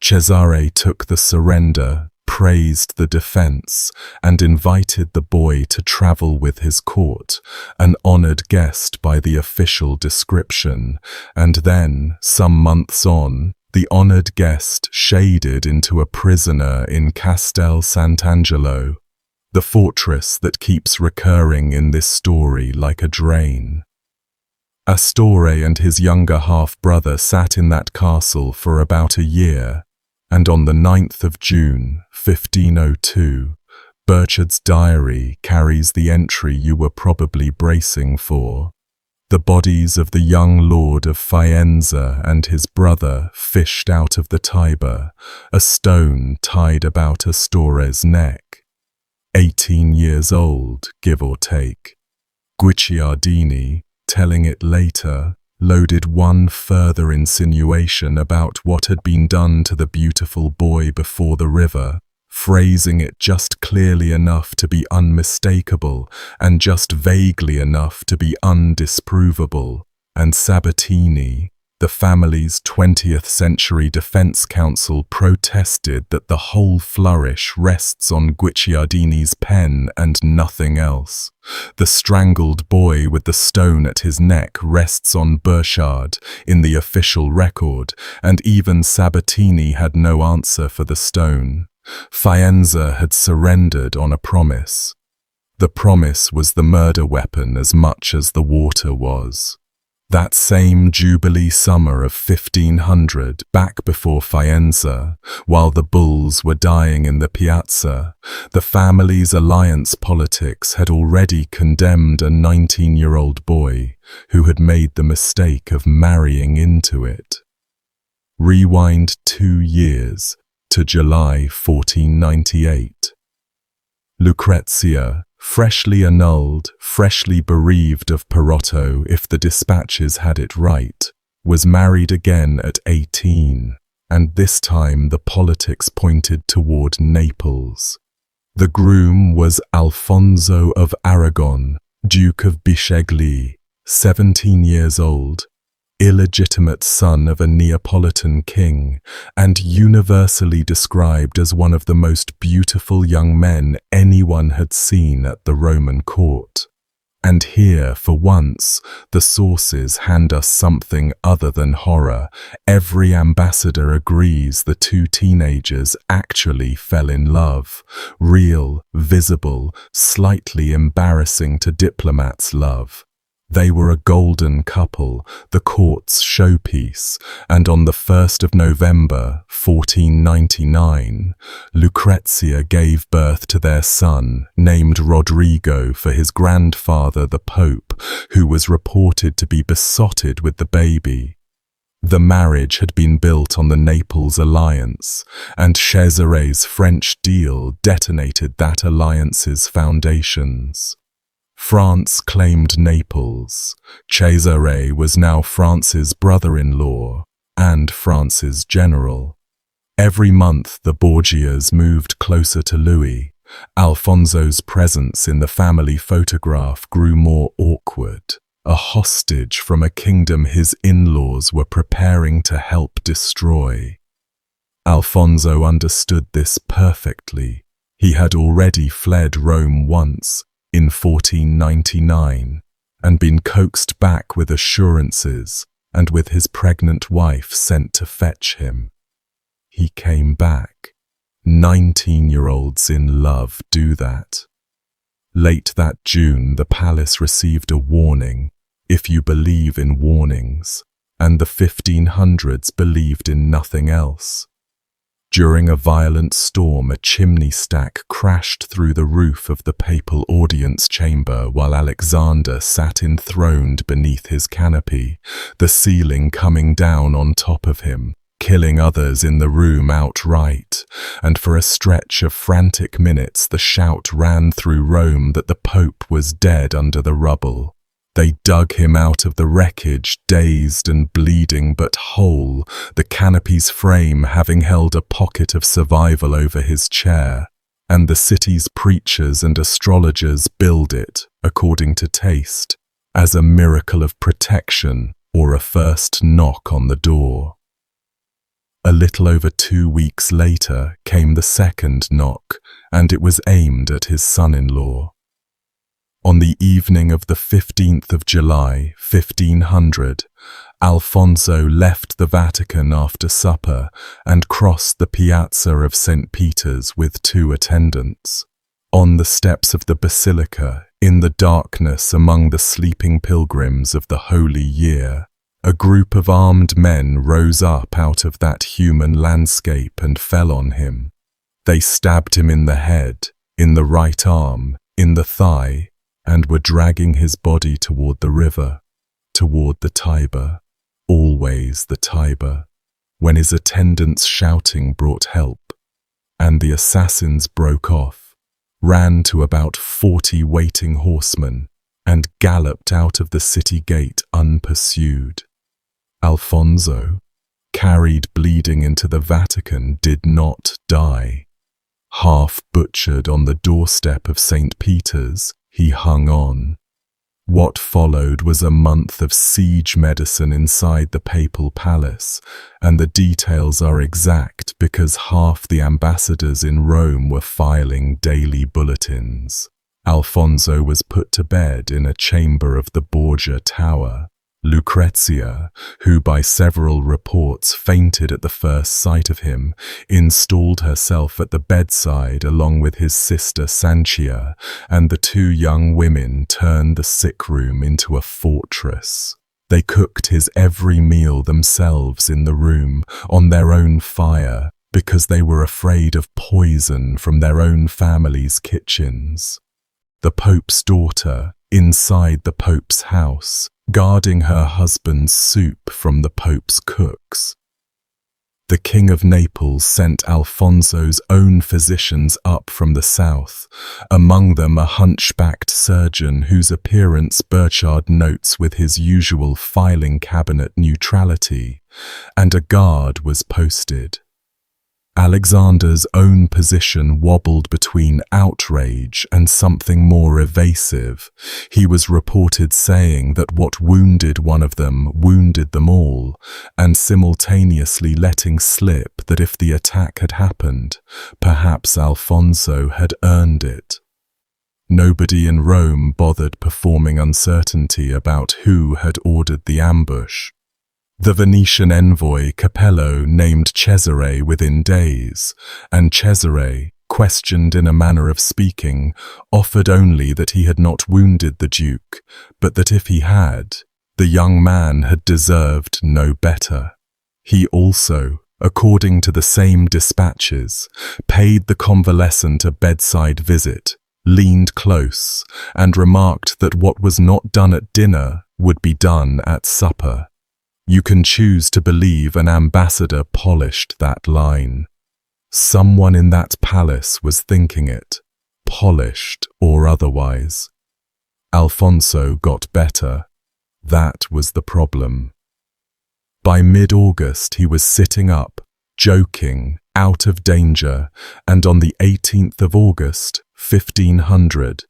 Cesare took the surrender, praised the defence, and invited the boy to travel with his court, an honoured guest by the official description, and then, some months on, the honoured guest shaded into a prisoner in Castel Sant'Angelo, the fortress that keeps recurring in this story like a drain. Astore and his younger half-brother sat in that castle for about a year, and on the 9th of June, 1502, Burchard's diary carries the entry you were probably bracing for. The bodies of the young lord of Faenza and his brother fished out of the Tiber, a stone tied about Astore's neck. 18 years old, give or take. Guicciardini, telling it later, loaded one further insinuation about what had been done to the beautiful boy before the river, phrasing it just clearly enough to be unmistakable and just vaguely enough to be undisprovable, and Sabatini, the family's 20th century defense counsel, protested that the whole flourish rests on Guicciardini's pen and nothing else. The strangled boy with the stone at his neck rests on Burchard in the official record, and even Sabatini had no answer for the stone. Faenza had surrendered on a promise. The promise was the murder weapon as much as the water was. That same Jubilee summer of 1500, back before Faenza, while the bulls were dying in the piazza, the family's alliance politics had already condemned a 19-year-old boy who had made the mistake of marrying into it. Rewind 2 years to July 1498. Lucrezia, freshly annulled, freshly bereaved of Perotto if the dispatches had it right, was married again at 18, and this time the politics pointed toward Naples. The groom was Alfonso of Aragon, Duke of Bisceglie, 17 years old, illegitimate son of a Neapolitan king, and universally described as one of the most beautiful young men anyone had seen at the Roman court. And here, for once, the sources hand us something other than horror. Every ambassador agrees the two teenagers actually fell in love. Real, visible, slightly embarrassing to diplomats' love. They were a golden couple, the court's showpiece, and on the 1st of November, 1499, Lucrezia gave birth to their son, named Rodrigo for his grandfather the Pope, who was reported to be besotted with the baby. The marriage had been built on the Naples alliance, and Cesare's French deal detonated that alliance's foundations. France claimed Naples. Cesare was now France's brother-in-law and France's general. Every month the Borgias moved closer to Louis. Alfonso's presence in the family photograph grew more awkward, a hostage from a kingdom his in-laws were preparing to help destroy. Alfonso understood this perfectly. He had already fled Rome once, in 1499, and been coaxed back with assurances and with his pregnant wife sent to fetch him. He came back. 19-year-olds in love do that. Late that June, the palace received a warning, if you believe in warnings, and the 1500s believed in nothing else. During a violent storm, a chimney stack crashed through the roof of the papal audience chamber while Alexander sat enthroned beneath his canopy, the ceiling coming down on top of him, killing others in the room outright, and for a stretch of frantic minutes the shout ran through Rome that the Pope was dead under the rubble. They dug him out of the wreckage, dazed and bleeding but whole, the canopy's frame having held a pocket of survival over his chair, and the city's preachers and astrologers billed it, according to taste, as a miracle of protection or a first knock on the door. A little over 2 weeks later came the second knock, and it was aimed at his son-in-law. On the evening of the 15th of July, 1500, Alfonso left the Vatican after supper and crossed the piazza of St. Peter's with 2 attendants. On the steps of the basilica, in the darkness among the sleeping pilgrims of the Holy Year, a group of armed men rose up out of that human landscape and fell on him. They stabbed him in the head, in the right arm, in the thigh, and were dragging his body toward the river, toward the Tiber, always the Tiber, when his attendants shouting brought help, and the assassins broke off, ran to about 40 waiting horsemen, and galloped out of the city gate unpursued. Alfonso, carried bleeding into the Vatican, did not die. Half butchered on the doorstep of St. Peter's, he hung on. What followed was a month of siege medicine inside the papal palace, and the details are exact because half the ambassadors in Rome were filing daily bulletins. Alfonso was put to bed in a chamber of the Borgia Tower. Lucrezia, who by several reports fainted at the first sight of him, installed herself at the bedside along with his sister Sanchia, and the 2 young women turned the sick room into a fortress. They cooked his every meal themselves in the room, on their own fire, because they were afraid of poison from their own family's kitchens. The Pope's daughter, inside the Pope's house, guarding her husband's soup from the Pope's cooks. The King of Naples sent Alfonso's own physicians up from the south, among them a hunchbacked surgeon whose appearance Burchard notes with his usual filing cabinet neutrality, and a guard was posted. Alexander's own position wobbled between outrage and something more evasive. He was reported saying that what wounded one of them wounded them all, and simultaneously letting slip that if the attack had happened, perhaps Alfonso had earned it. Nobody in Rome bothered performing uncertainty about who had ordered the ambush. The Venetian envoy Capello named Cesare within days, and Cesare, questioned in a manner of speaking, offered only that he had not wounded the Duke, but that if he had, the young man had deserved no better. He also, according to the same dispatches, paid the convalescent a bedside visit, leaned close, and remarked that what was not done at dinner would be done at supper. You can choose to believe an ambassador polished that line. Someone in that palace was thinking it, polished or otherwise. Alfonso got better. That was the problem. By mid-August he was sitting up, joking, out of danger, and on the 18th of August, 1500,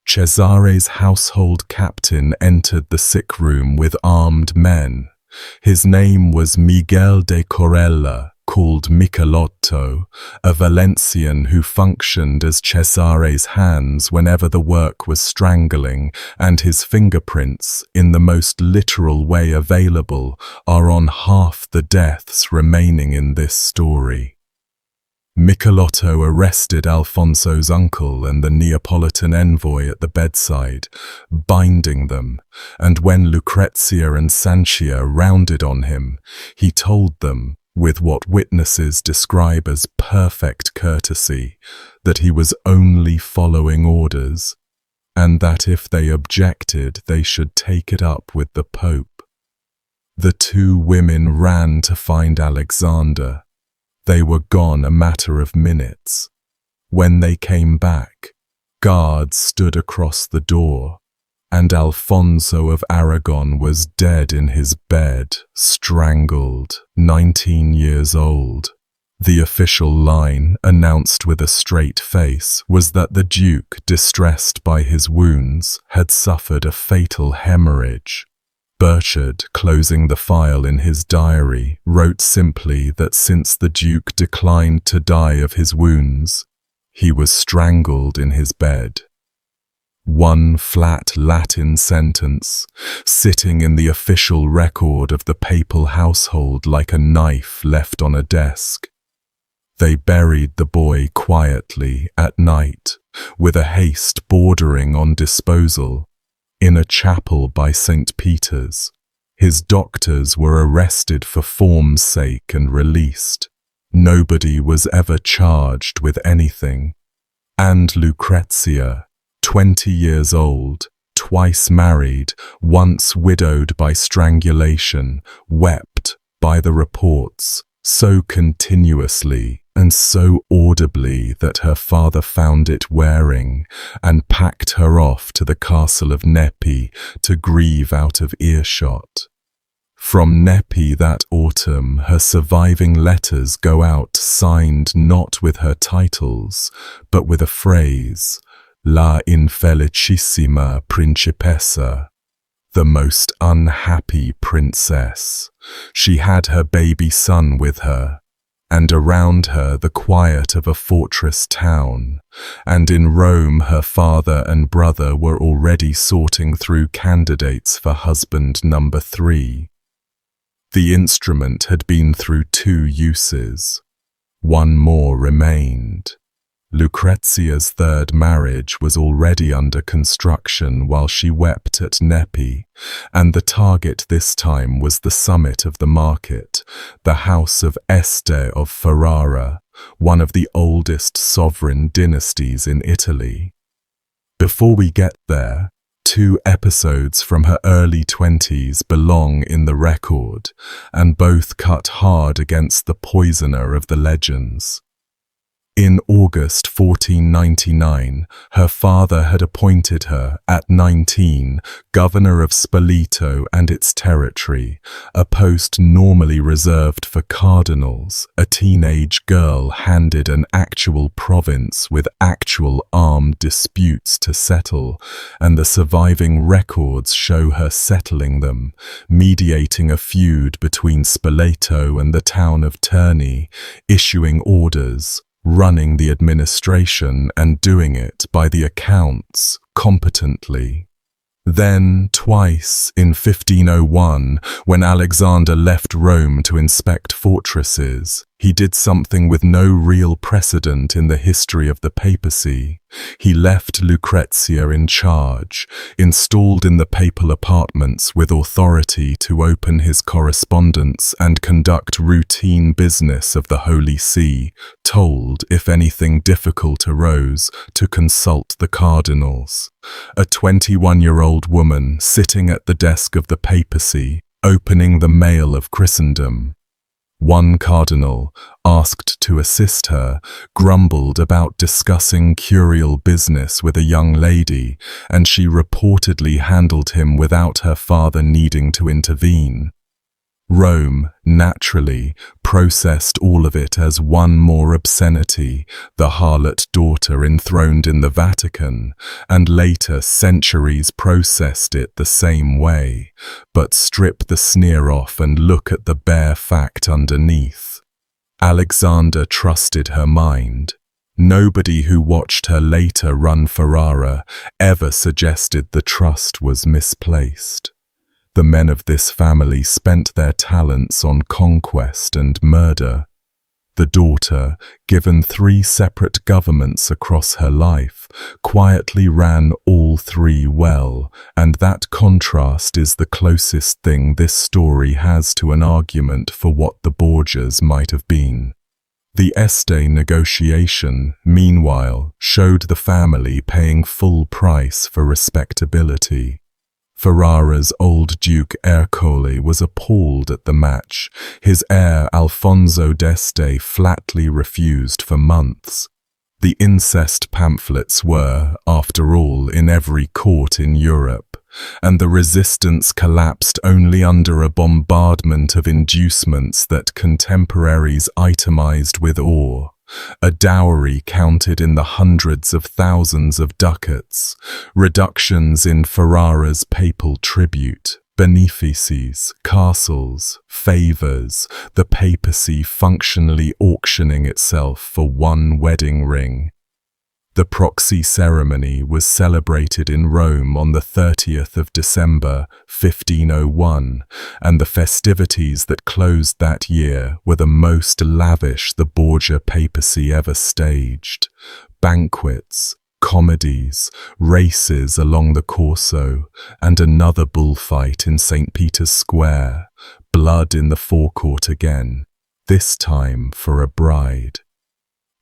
Cesare's household captain entered the sick room with armed men. His name was Miguel de Corella, called Michelotto, a Valencian who functioned as Cesare's hands whenever the work was strangling, and his fingerprints, in the most literal way available, are on half the deaths remaining in this story. Michelotto arrested Alfonso's uncle and the Neapolitan envoy at the bedside, binding them, and when Lucrezia and Sanchia rounded on him, he told them, with what witnesses describe as perfect courtesy, that he was only following orders, and that if they objected they should take it up with the Pope. The two women ran to find Alexander. They were gone a matter of minutes. When they came back, guards stood across the door, and Alfonso of Aragon was dead in his bed, strangled, 19 years old. The official line, announced with a straight face, was that the Duke, distressed by his wounds, had suffered a fatal hemorrhage. Burchard, closing the file in his diary, wrote simply that since the Duke declined to die of his wounds, he was strangled in his bed. One flat Latin sentence, sitting in the official record of the papal household like a knife left on a desk. They buried the boy quietly at night, with a haste bordering on disposal, in a chapel by St. Peter's. His doctors were arrested for form's sake and released. Nobody was ever charged with anything. And Lucrezia, 20 years old, twice married, once widowed by strangulation, wept, by the reports, so continuously and so audibly that her father found it wearing, and packed her off to the castle of Nepi to grieve out of earshot. From Nepi that autumn her surviving letters go out signed not with her titles, but with a phrase, La infelicissima principessa, the most unhappy princess. She had her baby son with her, and around her the quiet of a fortress town, and in Rome her father and brother were already sorting through candidates for husband number 3. The instrument had been through 2 uses. One more remained. Lucrezia's third marriage was already under construction while she wept at Nepi, and the target this time was the summit of the market, the house of Este of Ferrara, one of the oldest sovereign dynasties in Italy. Before we get there, 2 episodes from her early 20s belong in the record, and both cut hard against the poisoner of the legends. In August 1499, her father had appointed her, at 19, governor of Spoleto and its territory, a post normally reserved for cardinals. A teenage girl handed an actual province with actual armed disputes to settle, and the surviving records show her settling them, mediating a feud between Spoleto and the town of Terni, issuing orders, running the administration, and doing it, by the accounts, competently. Then, twice, in 1501, when Alexander left Rome to inspect fortresses, he did something with no real precedent in the history of the papacy. He left Lucrezia in charge, installed in the papal apartments with authority to open his correspondence and conduct routine business of the Holy See, told, if anything difficult arose, to consult the cardinals. A 21-year-old woman sitting at the desk of the papacy, opening the mail of Christendom. One cardinal, asked to assist her, grumbled about discussing curial business with a young lady, and she reportedly handled him without her father needing to intervene. Rome, naturally, processed all of it as one more obscenity, the harlot daughter enthroned in the Vatican, and later centuries processed it the same way, but strip the sneer off and look at the bare fact underneath. Alexander trusted her mind. Nobody who watched her later run Ferrara ever suggested the trust was misplaced. The men of this family spent their talents on conquest and murder. The daughter, given 3 separate governments across her life, quietly ran all 3 well, and that contrast is the closest thing this story has to an argument for what the Borgias might have been. The Este negotiation, meanwhile, showed the family paying full price for respectability. Ferrara's old Duke Ercole was appalled at the match. His heir Alfonso d'Este flatly refused for months. The incest pamphlets were, after all, in every court in Europe, and the resistance collapsed only under a bombardment of inducements that contemporaries itemized with awe. A dowry counted in the hundreds of thousands of ducats, reductions in Ferrara's papal tribute, benefices, castles, favors, the papacy functionally auctioning itself for one wedding ring. The proxy ceremony was celebrated in Rome on the 30th of December, 1501, and the festivities that closed that year were the most lavish the Borgia papacy ever staged. Banquets, comedies, races along the Corso, and another bullfight in St. Peter's Square, blood in the forecourt again, this time for a bride.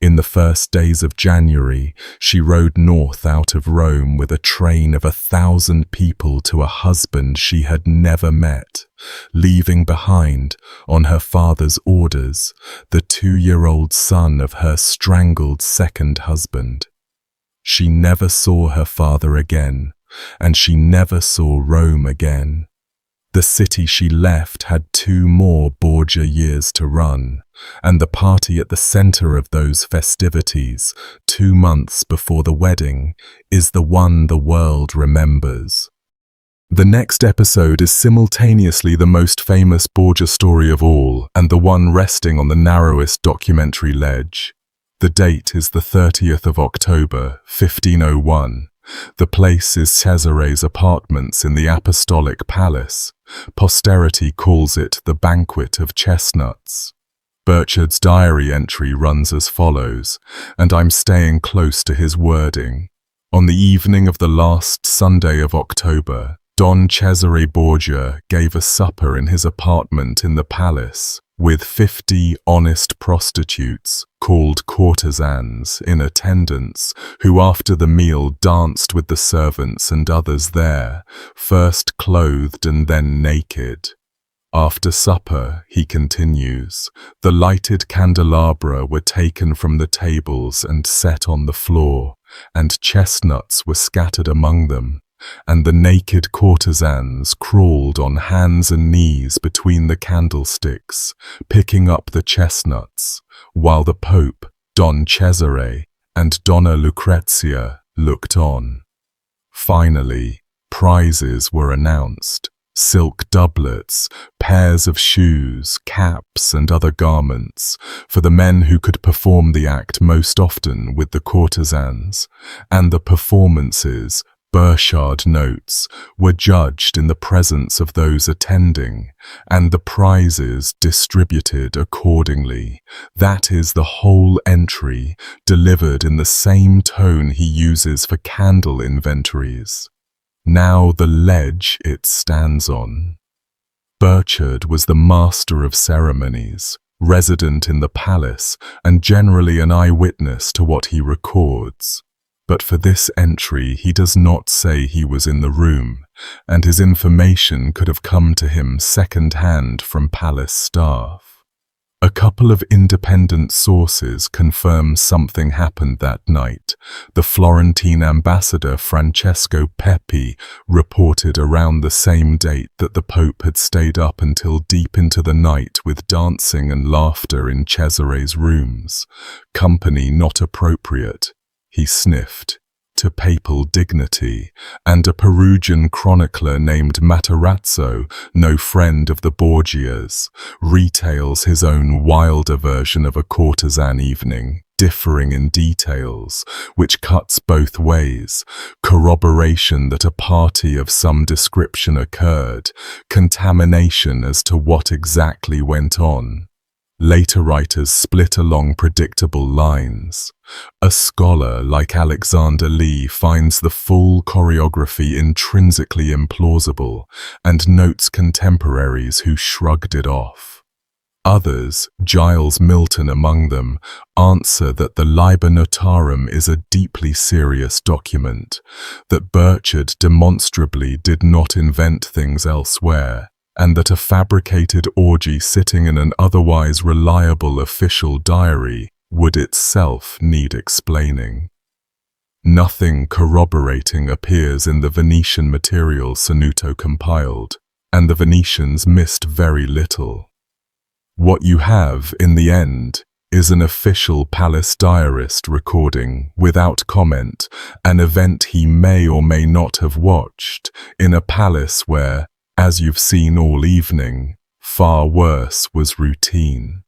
In the first days of January, she rode north out of Rome with a train of 1,000 people to a husband she had never met, leaving behind, on her father's orders, the 2-year-old son of her strangled second husband. She never saw her father again, and she never saw Rome again. The city she left had 2 more Borgia years to run, and the party at the center of those festivities, 2 months before the wedding, is the one the world remembers. The next episode is simultaneously the most famous Borgia story of all, and the one resting on the narrowest documentary ledge. The date is the 30th of October, 1501. The place is Cesare's apartments in the Apostolic Palace. Posterity calls it the Banquet of Chestnuts. Burchard's diary entry runs as follows, and I'm staying close to his wording. On the evening of the last Sunday of October, Don Cesare Borgia gave a supper in his apartment in the palace, with 50 honest prostitutes, called courtesans, in attendance, who after the meal danced with the servants and others there, first clothed and then naked. After supper, he continues, the lighted candelabra were taken from the tables and set on the floor, and chestnuts were scattered among them, and the naked courtesans crawled on hands and knees between the candlesticks, picking up the chestnuts, while the Pope, Don Cesare, and Donna Lucrezia looked on. Finally, prizes were announced. Silk doublets, pairs of shoes, caps and other garments for the men who could perform the act most often with the courtesans, and the performances, Burchard notes, were judged in the presence of those attending, and the prizes distributed accordingly. That is the whole entry, delivered in the same tone he uses for candle inventories. Now the ledge it stands on. Burchard was the master of ceremonies, resident in the palace, and generally an eyewitness to what he records. But for this entry he does not say he was in the room, and his information could have come to him second-hand from palace staff. A couple of independent sources confirm something happened that night. The Florentine ambassador Francesco Peppi reported around the same date that the Pope had stayed up until deep into the night with dancing and laughter in Cesare's rooms. Company not appropriate, he sniffed, to papal dignity, and a Perugian chronicler named Matarazzo, no friend of the Borgias, retails his own wilder version of a courtesan evening, differing in details, which cuts both ways: corroboration that a party of some description occurred, contamination as to what exactly went on. Later writers split along predictable lines. A scholar like Alexander Lee finds the full choreography intrinsically implausible and notes contemporaries who shrugged it off. Others, Giles Milton among them, answer that the Liber Notarum is a deeply serious document, that Burchard demonstrably did not invent things elsewhere, and that a fabricated orgy sitting in an otherwise reliable official diary would itself need explaining. Nothing corroborating appears in the Venetian material Sanuto compiled, and the Venetians missed very little. What you have, in the end, is an official palace diarist recording, without comment, an event he may or may not have watched, in a palace where, as you've seen all evening, far worse was routine.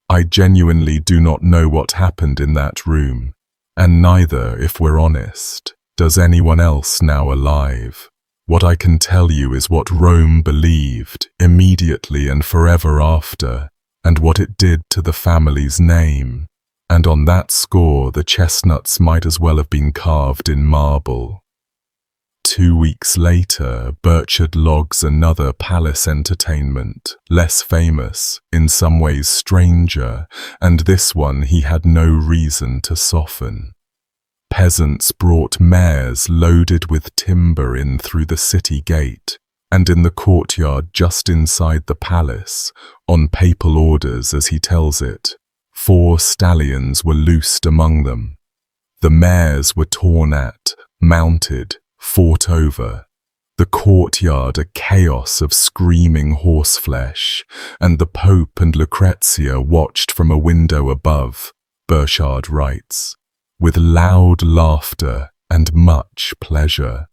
I genuinely do not know what happened in that room, and neither, if we're honest, does anyone else now alive. What I can tell you is what Rome believed, immediately and forever after, and what it did to the family's name, and on that score the chestnuts might as well have been carved in marble. 2 weeks later, Burchard logs another palace entertainment, less famous, in some ways stranger, and this one he had no reason to soften. Peasants brought mares loaded with timber in through the city gate, and in the courtyard just inside the palace, on papal orders as he tells it, 4 stallions were loosed among them. The mares were torn at, mounted, fought over, the courtyard a chaos of screaming horseflesh, and the Pope and Lucrezia watched from a window above, Burchard writes, with loud laughter and much pleasure.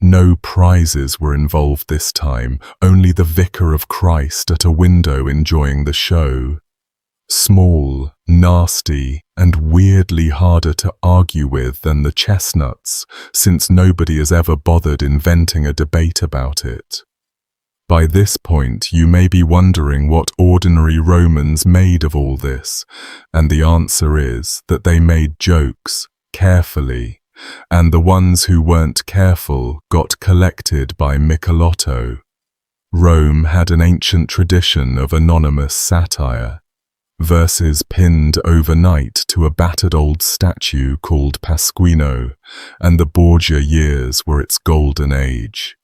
No prizes were involved this time, only the Vicar of Christ at a window enjoying the show. Small, nasty, and weirdly harder to argue with than the chestnuts, since nobody has ever bothered inventing a debate about it. By this point, you may be wondering what ordinary Romans made of all this, and the answer is that they made jokes, carefully, and the ones who weren't careful got collected by Michelotto. Rome had an ancient tradition of anonymous satire, verses pinned overnight to a battered old statue called Pasquino, and the Borgia years were its golden age.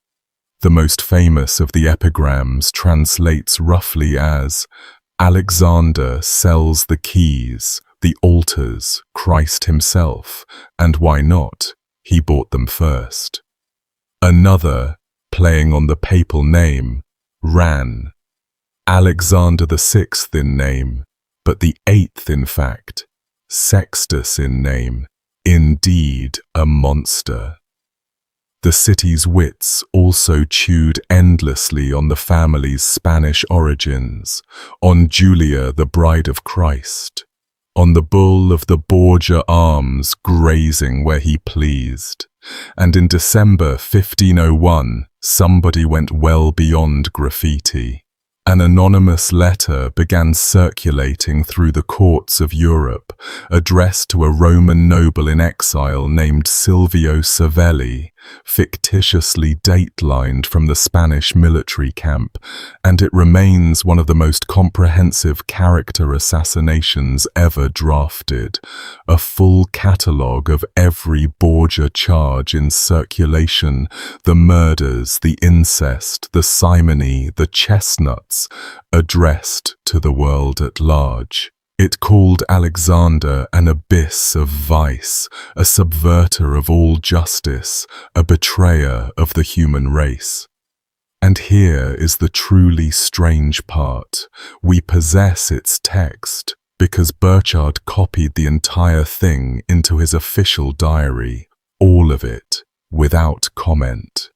The most famous of the epigrams translates roughly as, Alexander sells the keys, the altars, Christ himself, and why not? He bought them first. Another, playing on the papal name, ran, Alexander VI in name, but the 8th in fact, Sextus in name, indeed a monster. The city's wits also chewed endlessly on the family's Spanish origins, on Julia the Bride of Christ, on the bull of the Borgia arms grazing where he pleased, and in December 1501 somebody went well beyond graffiti. An anonymous letter began circulating through the courts of Europe, addressed to a Roman noble in exile named Silvio Savelli, fictitiously datelined from the Spanish military camp, and it remains one of the most comprehensive character assassinations ever drafted, a full catalogue of every Borgia charge in circulation, the murders, the incest, the simony, the chestnuts, addressed to the world at large. It called Alexander an abyss of vice, a subverter of all justice, a betrayer of the human race. And here is the truly strange part. We possess its text because Burchard copied the entire thing into his official diary, all of it, without comment.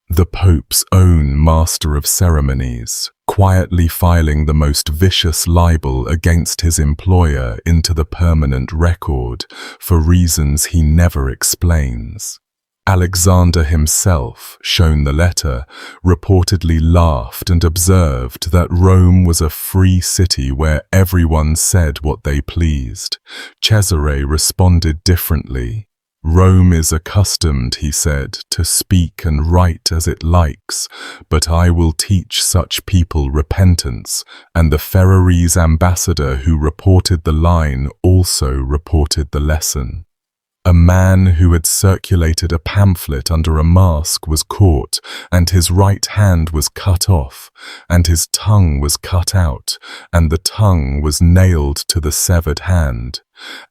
The Pope's own master of ceremonies, quietly filing the most vicious libel against his employer into the permanent record for reasons he never explains. Alexander himself, shown the letter, reportedly laughed and observed that Rome was a free city where everyone said what they pleased. Cesare responded differently. Rome is accustomed, he said, to speak and write as it likes, but I will teach such people repentance, and the Ferrarese ambassador who reported the line also reported the lesson. A man who had circulated a pamphlet under a mask was caught, and his right hand was cut off, and his tongue was cut out, and the tongue was nailed to the severed hand,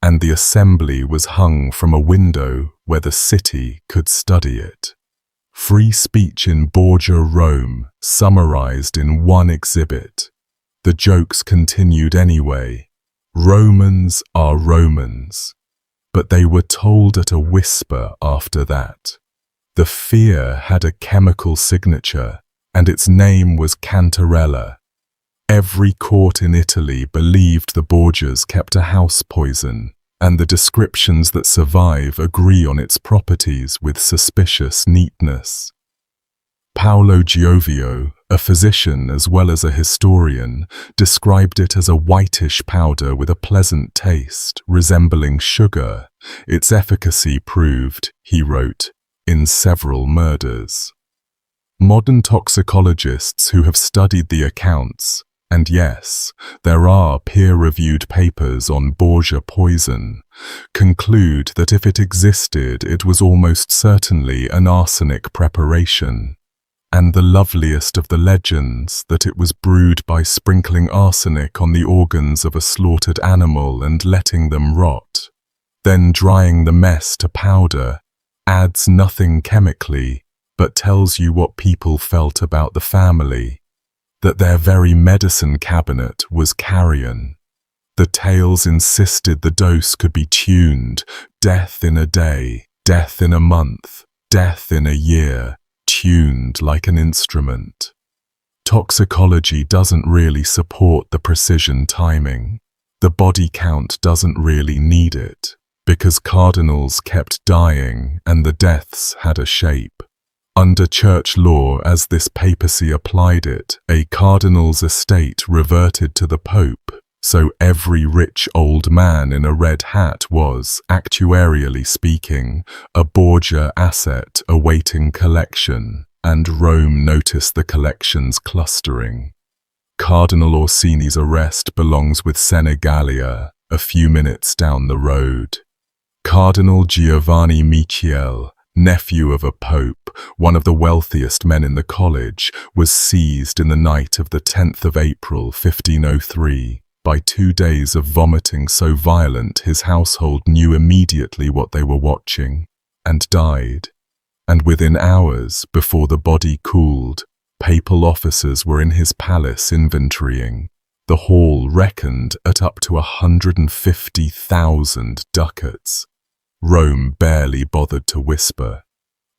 and the assembly was hung from a window where the city could study it. Free speech in Borgia Rome, summarized in one exhibit. The jokes continued anyway. Romans are Romans. But they were told at a whisper after that. The fear had a chemical signature, and its name was Cantarella. Every court in Italy believed the Borgias kept a house poison, and the descriptions that survive agree on its properties with suspicious neatness. Paolo Giovio, a physician as well as a historian, described it as a whitish powder with a pleasant taste, resembling sugar. Its efficacy proved, he wrote, in several murders. Modern toxicologists who have studied the accounts, and yes, there are peer-reviewed papers on Borgia poison, conclude that if it existed, it was almost certainly an arsenic preparation. And the loveliest of the legends, that it was brewed by sprinkling arsenic on the organs of a slaughtered animal and letting them rot, then drying the mess to powder, adds nothing chemically, but tells you what people felt about the family, that their very medicine cabinet was carrion. The tales insisted the dose could be tuned, death in a day, death in a month, death in a year, tuned like an instrument. Toxicology doesn't really support the precision timing. The body count doesn't really need it, because cardinals kept dying and the deaths had a shape. Under church law, as this papacy applied it, a cardinal's estate reverted to the Pope, so every rich old man in a red hat was, actuarially speaking, a Borgia asset awaiting collection, and Rome noticed the collections clustering. Cardinal Orsini's arrest belongs with Senegalia, a few minutes down the road. Cardinal Giovanni Michiel, nephew of a pope, one of the wealthiest men in the college, was seized in the night of the 10th of April 1503 by 2 days of vomiting so violent his household knew immediately what they were watching, and died. And within hours, before the body cooled, papal officers were in his palace inventorying. The hall reckoned at up to 150,000 ducats. Rome barely bothered to whisper.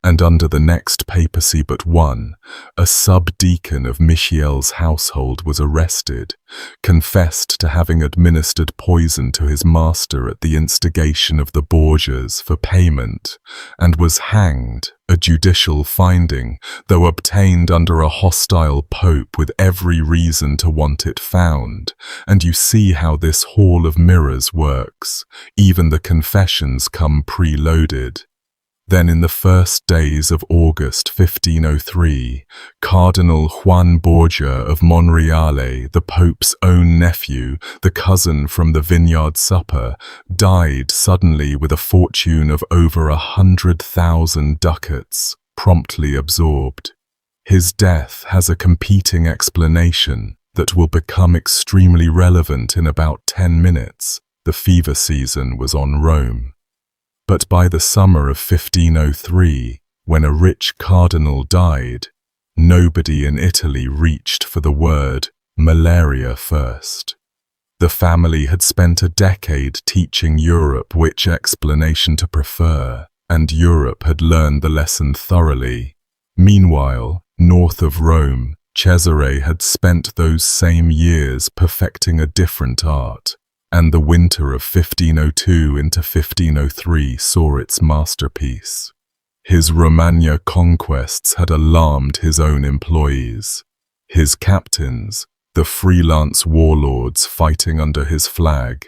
And under the next papacy but one, a sub-deacon of Michiel's household was arrested, confessed to having administered poison to his master at the instigation of the Borgias for payment, and was hanged, a judicial finding, though obtained under a hostile pope with every reason to want it found. And you see how this hall of mirrors works. Even the confessions come preloaded. Then in the first days of August 1503, Cardinal Juan Borgia of Monreale, the Pope's own nephew, the cousin from the vineyard supper, died suddenly with a fortune of over 100,000 ducats, promptly absorbed. His death has a competing explanation that will become extremely relevant in about 10 minutes. The fever season was on Rome. But by the summer of 1503, when a rich cardinal died, nobody in Italy reached for the word malaria first. The family had spent a decade teaching Europe which explanation to prefer, and Europe had learned the lesson thoroughly. Meanwhile, north of Rome, Cesare had spent those same years perfecting a different art. And the winter of 1502 into 1503 saw its masterpiece. His Romagna conquests had alarmed his own employees. His captains, the freelance warlords fighting under his flag,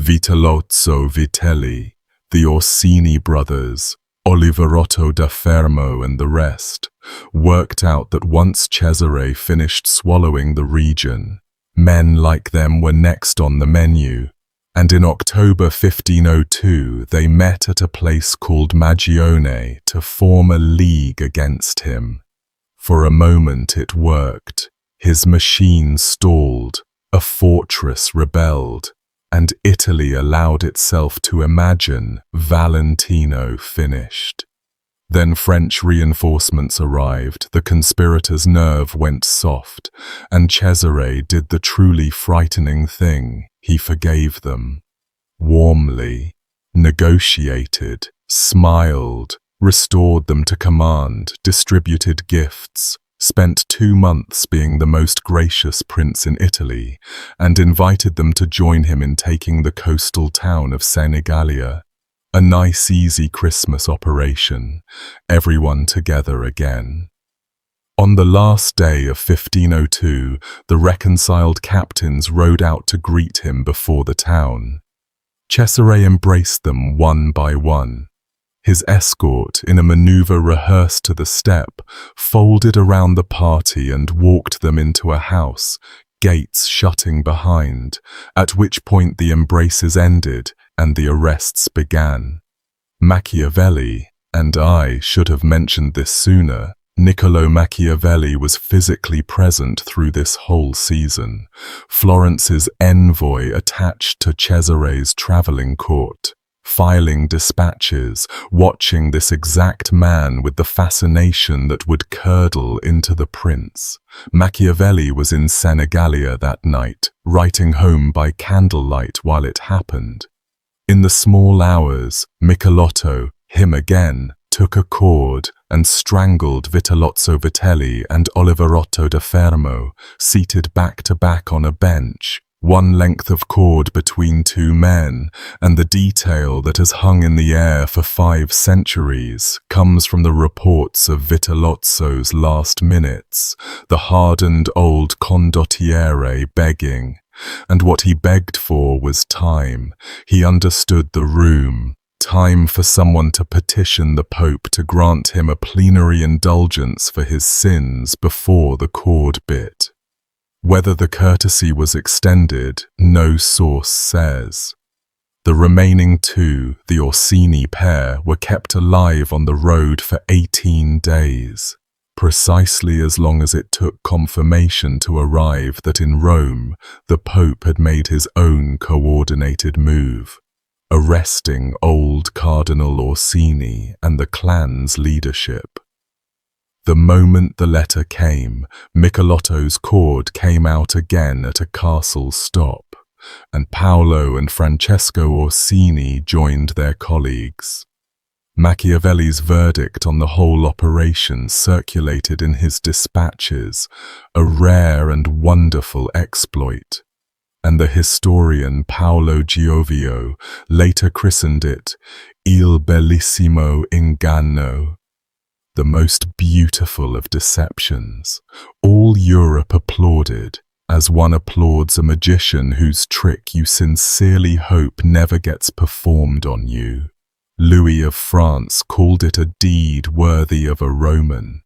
Vitellozzo Vitelli, the Orsini brothers, Oliverotto da Fermo and the rest, worked out that once Cesare finished swallowing the region, men like them were next on the menu, and in October 1502 they met at a place called Magione to form a league against him. For a moment it worked. His machine stalled, a fortress rebelled, and Italy allowed itself to imagine Valentino finished. Then French reinforcements arrived, the conspirators' nerve went soft, and Cesare did the truly frightening thing. He forgave them. Warmly, negotiated, smiled, restored them to command, distributed gifts, spent 2 months being the most gracious prince in Italy, and invited them to join him in taking the coastal town of Senegalia. A nice, easy Christmas operation, everyone together again. On the last day of 1502, the reconciled captains rode out to greet him before the town. Cesare embraced them one by one. His escort, in a maneuver rehearsed to the step, folded around the party and walked them into a house, gates shutting behind, at which point the embraces ended and the arrests began. Machiavelli, and I should have mentioned this sooner, Niccolo Machiavelli was physically present through this whole season, Florence's envoy attached to Cesare's travelling court, filing dispatches, watching this exact man with the fascination that would curdle into the prince. Machiavelli was in Senegalia that night, writing home by candlelight while it happened. In the small hours, Michelotto, him again, took a cord and strangled Vitellozzo Vitelli and Oliverotto da Fermo, seated back to back on a bench, one length of cord between two men, and the detail that has hung in the air for 5 centuries comes from the reports of Vitellozzo's last minutes, the hardened old condottiere begging. And what he begged for was time. He understood the room. Time for someone to petition the Pope to grant him a plenary indulgence for his sins before the cord bit. Whether the courtesy was extended, no source says. The remaining 2, the Orsini pair, were kept alive on the road for 18 days, precisely as long as it took confirmation to arrive that in Rome the Pope had made his own coordinated move, arresting old Cardinal Orsini and the clan's leadership. The moment the letter came, Michelotto's cord came out again at a castle stop, and Paolo and Francesco Orsini joined their colleagues. Machiavelli's verdict on the whole operation circulated in his dispatches, a rare and wonderful exploit, and the historian Paolo Giovio later christened it Il Bellissimo Inganno, the most beautiful of deceptions. All Europe applauded, as one applauds a magician whose trick you sincerely hope never gets performed on you. Louis of France called it a deed worthy of a Roman.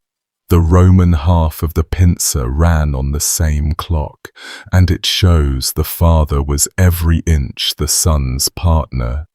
The Roman half of the pincer ran on the same clock, and it shows the father was every inch the son's partner.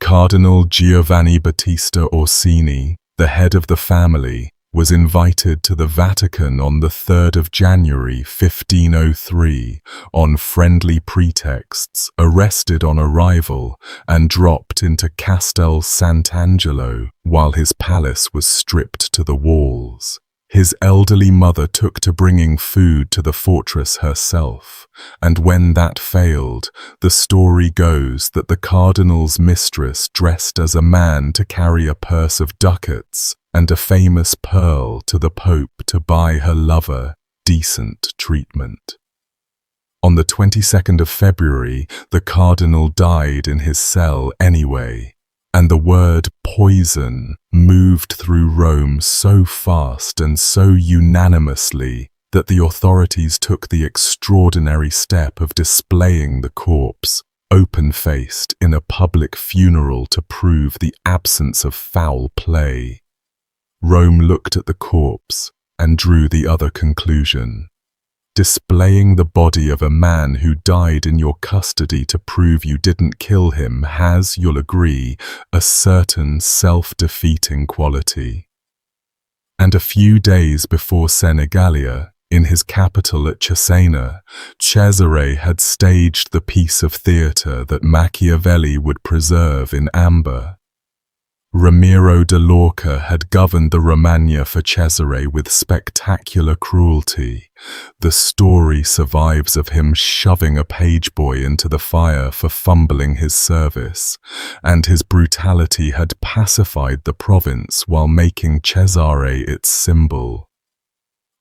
Cardinal Giovanni Battista Orsini, the head of the family, was invited to the Vatican on the 3rd of January 1503 on friendly pretexts, arrested on arrival, and dropped into Castel Sant'Angelo while his palace was stripped to the walls. His elderly mother took to bringing food to the fortress herself, and when that failed, the story goes that the cardinal's mistress dressed as a man to carry a purse of ducats and a famous pearl to the Pope to buy her lover decent treatment. On the 22nd of February, the cardinal died in his cell anyway, and the word poison moved through Rome so fast and so unanimously that the authorities took the extraordinary step of displaying the corpse, open-faced, in a public funeral to prove the absence of foul play. Rome looked at the corpse and drew the other conclusion. Displaying the body of a man who died in your custody to prove you didn't kill him has, you'll agree, a certain self-defeating quality. And a few days before Senigallia, in his capital at Cesena, Cesare had staged the piece of theatre that Machiavelli would preserve in amber. Ramiro de Lorca had governed the Romagna for Cesare with spectacular cruelty. The story survives of him shoving a page boy into the fire for fumbling his service, and his brutality had pacified the province while making Cesare its symbol.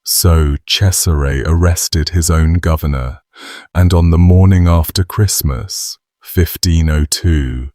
So Cesare arrested his own governor, and on the morning after Christmas, 1502,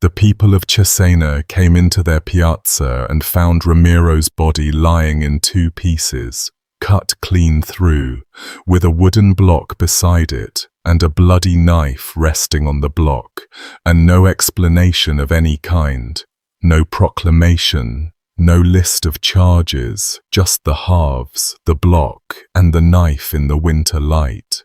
the people of Cesena came into their piazza and found Ramiro's body lying in 2 pieces, cut clean through, with a wooden block beside it and a bloody knife resting on the block, and no explanation of any kind, no proclamation, no list of charges, just the halves, the block, and the knife in the winter light.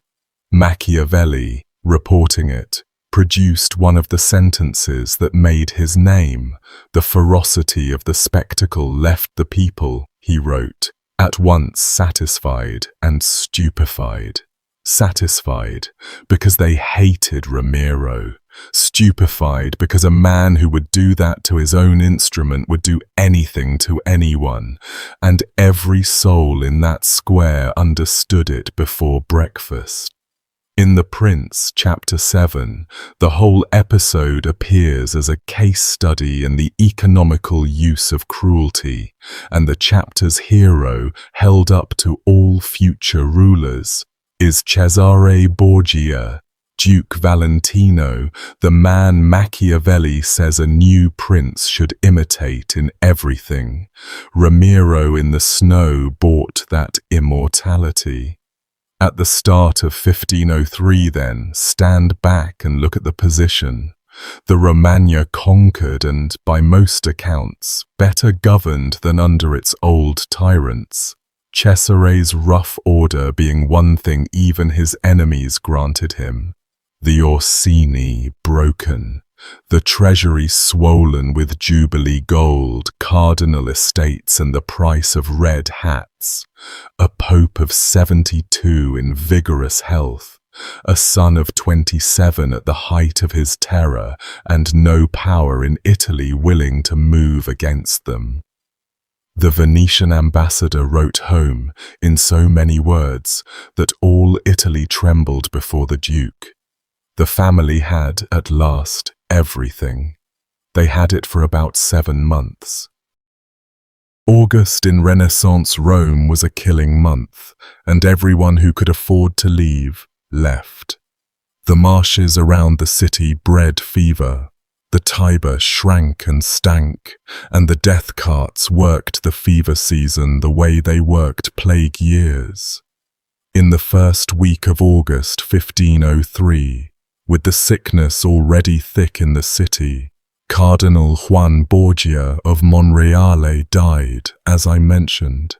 Machiavelli, reporting it, produced one of the sentences that made his name. The ferocity of the spectacle left the people, he wrote, at once satisfied and stupefied. Satisfied because they hated Ramiro. Stupefied because a man who would do that to his own instrument would do anything to anyone, and every soul in that square understood it before breakfast. In The Prince, Chapter 7, the whole episode appears as a case study in the economical use of cruelty, and the chapter's hero held up to all future rulers, is Cesare Borgia, Duke Valentino, the man Machiavelli says a new prince should imitate in everything. Ramiro in the snow bought that immortality. At the start of 1503 then, stand back and look at the position. The Romagna conquered and, by most accounts, better governed than under its old tyrants. Cesare's rough order being one thing even his enemies granted him. The Orsini broken, the treasury swollen with Jubilee gold, cardinal estates and the price of red hats, a pope of 72 in vigorous health, a son of 27 at the height of his terror, and no power in Italy willing to move against them. The Venetian ambassador wrote home, in so many words, that all Italy trembled before the Duke. The family had, at last, everything. They had it for about 7 months. August in Renaissance Rome was a killing month, and everyone who could afford to leave, left. The marshes around the city bred fever. The Tiber shrank and stank, and the death carts worked the fever season the way they worked plague years. In the first week of August 1503, with the sickness already thick in the city, Cardinal Juan Borgia of Monreale died, as I mentioned,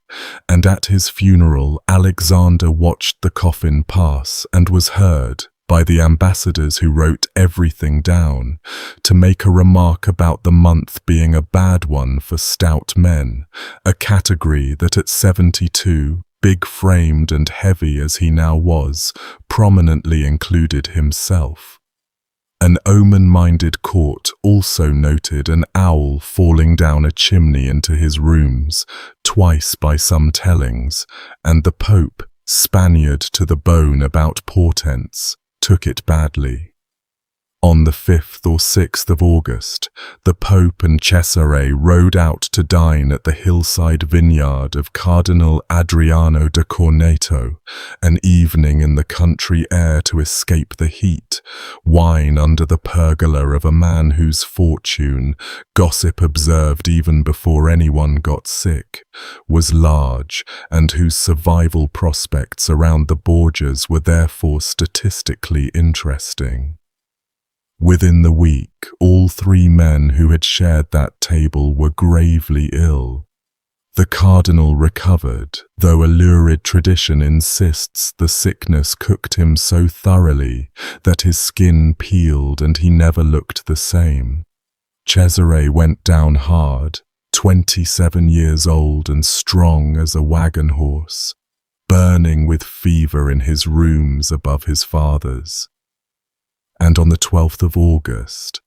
and at his funeral Alexander watched the coffin pass and was heard, by the ambassadors who wrote everything down, to make a remark about the month being a bad one for stout men, a category that at 72, big-framed and heavy as he now was, prominently included himself. An omen-minded court also noted an owl falling down a chimney into his rooms, twice by some tellings, and the Pope, Spaniard to the bone about portents, took it badly. On the 5th or 6th of August, the Pope and Cesare rode out to dine at the hillside vineyard of Cardinal Adriano da Corneto, an evening in the country air to escape the heat, wine under the pergola of a man whose fortune, gossip observed even before anyone got sick, was large, and whose survival prospects around the Borgias were therefore statistically interesting. Within the week, all 3 men who had shared that table were gravely ill. The cardinal recovered, though a lurid tradition insists the sickness cooked him so thoroughly that his skin peeled and he never looked the same. Cesare went down hard, 27 years old and strong as a wagon horse, burning with fever in his rooms above his father's. And on the 12th of August,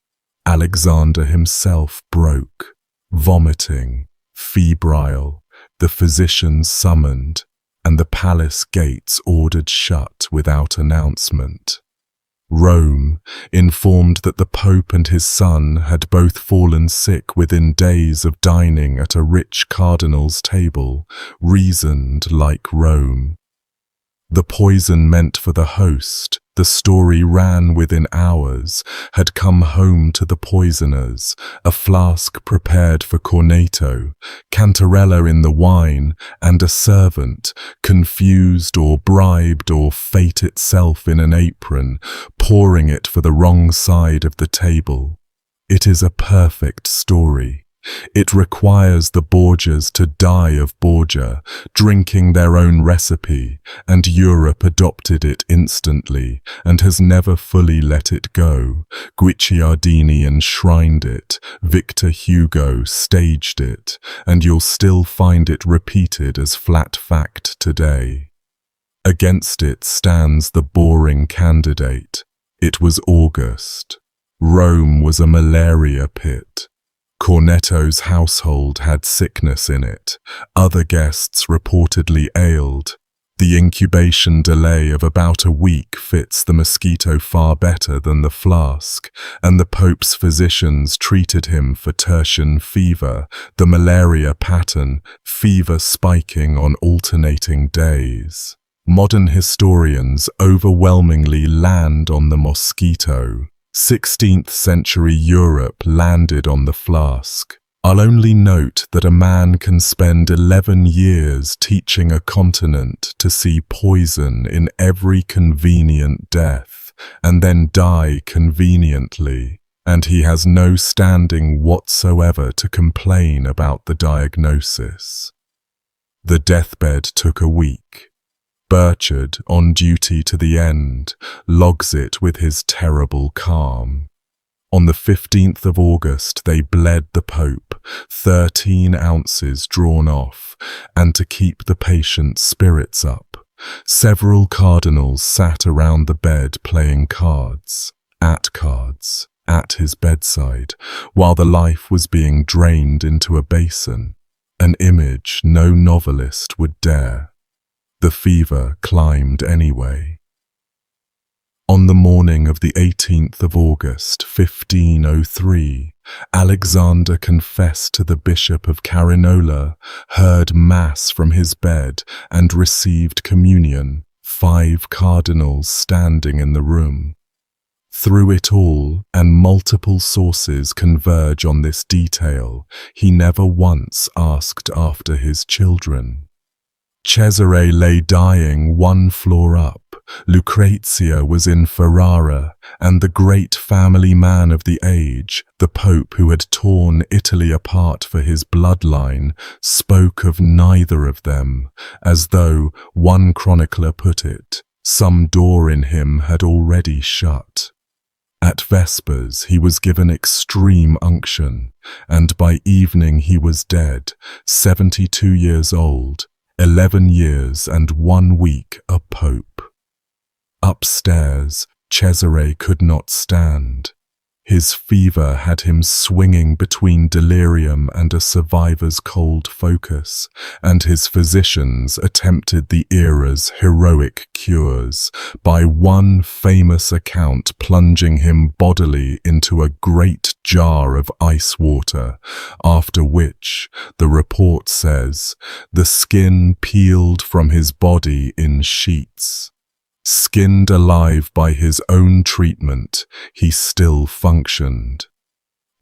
Alexander himself broke, vomiting, febrile, the physicians summoned, and the palace gates ordered shut without announcement. Rome, informed that the Pope and his son had both fallen sick within days of dining at a rich cardinal's table, reasoned like Rome. The poison meant for the host, the story ran within hours, had come home to the poisoners, a flask prepared for Corneto, cantarella in the wine, and a servant, confused or bribed or fate itself in an apron, pouring it for the wrong side of the table. It is a perfect story. It requires the Borgias to die of Borgia, drinking their own recipe, and Europe adopted it instantly, and has never fully let it go. Guicciardini enshrined it, Victor Hugo staged it, and you'll still find it repeated as flat fact today. Against it stands the boring candidate. It was August. Rome was a malaria pit. Cornetto's household had sickness in it. Other guests reportedly ailed. The incubation delay of about a week fits the mosquito far better than the flask, and the Pope's physicians treated him for tertian fever, the malaria pattern, fever spiking on alternating days. Modern historians overwhelmingly land on the mosquito. 16th century Europe landed on the flask. I'll only note that a man can spend 11 years teaching a continent to see poison in every convenient death, and then die conveniently, and he has no standing whatsoever to complain about the diagnosis. The deathbed took a week. Burchard, on duty to the end, logs it with his terrible calm. On the 15th of August they bled the Pope, 13 ounces drawn off, and to keep the patient's spirits up, several cardinals sat around the bed playing cards at his bedside, while the life was being drained into a basin, an image no novelist would dare. The fever climbed anyway. On the morning of the 18th of August, 1503, Alexander confessed to the Bishop of Carinola, heard Mass from his bed, and received communion, 5 cardinals standing in the room. Through it all, and multiple sources converge on this detail, he never once asked after his children. Cesare lay dying 1 floor up, Lucrezia was in Ferrara, and the great family man of the age, the Pope who had torn Italy apart for his bloodline, spoke of neither of them, as though, one chronicler put it, some door in him had already shut. At Vespers he was given extreme unction, and by evening he was dead, 72 years old, 11 years and 1 week a pope. Upstairs, Cesare could not stand. His fever had him swinging between delirium and a survivor's cold focus, and his physicians attempted the era's heroic cures, by one famous account plunging him bodily into a great jar of ice water, after which, the report says, the skin peeled from his body in sheets. Skinned alive by his own treatment, he still functioned.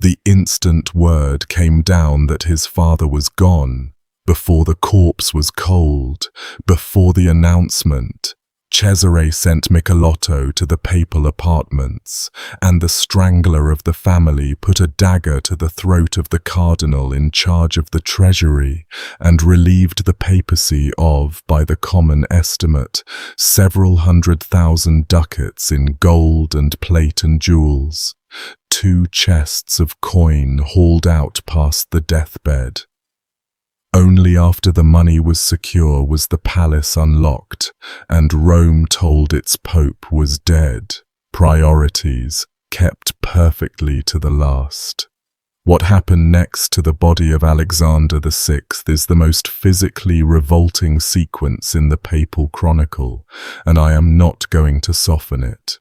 The instant word came down that his father was gone, before the corpse was cold, before the announcement, Cesare sent Michelotto to the papal apartments, and the strangler of the family put a dagger to the throat of the cardinal in charge of the treasury, and relieved the papacy of, by the common estimate, several 100,000 ducats in gold and plate and jewels, 2 chests of coin hauled out past the deathbed. Only after the money was secure was the palace unlocked, and Rome told its pope was dead. Priorities kept perfectly to the last. What happened next to the body of Alexander VI is the most physically revolting sequence in the papal chronicle, and I am not going to soften it.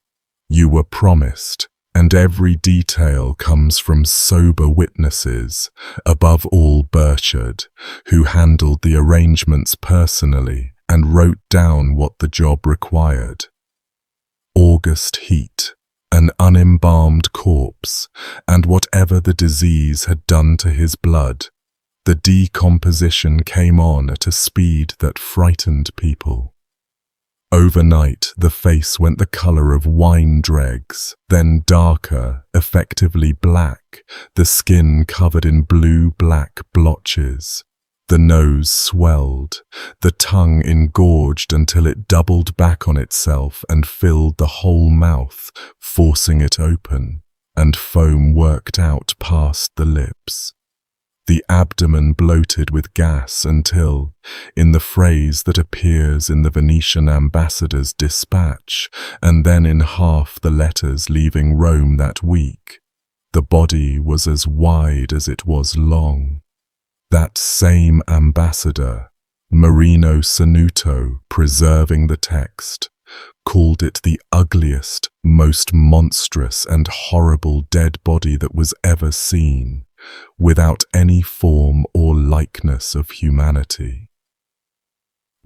You were promised, and every detail comes from sober witnesses, above all Burchard, who handled the arrangements personally and wrote down what the job required. August heat, an unembalmed corpse, and whatever the disease had done to his blood, the decomposition came on at a speed that frightened people. Overnight, the face went the color of wine dregs, then darker, effectively black, the skin covered in blue-black blotches. The nose swelled, the tongue engorged until it doubled back on itself and filled the whole mouth, forcing it open, and foam worked out past the lips. The abdomen bloated with gas until, in the phrase that appears in the Venetian ambassador's dispatch, and then in half the letters leaving Rome that week, the body was as wide as it was long. That same ambassador, Marino Sanuto, preserving the text, called it the ugliest, most monstrous and horrible dead body that was ever seen, without any form or likeness of humanity.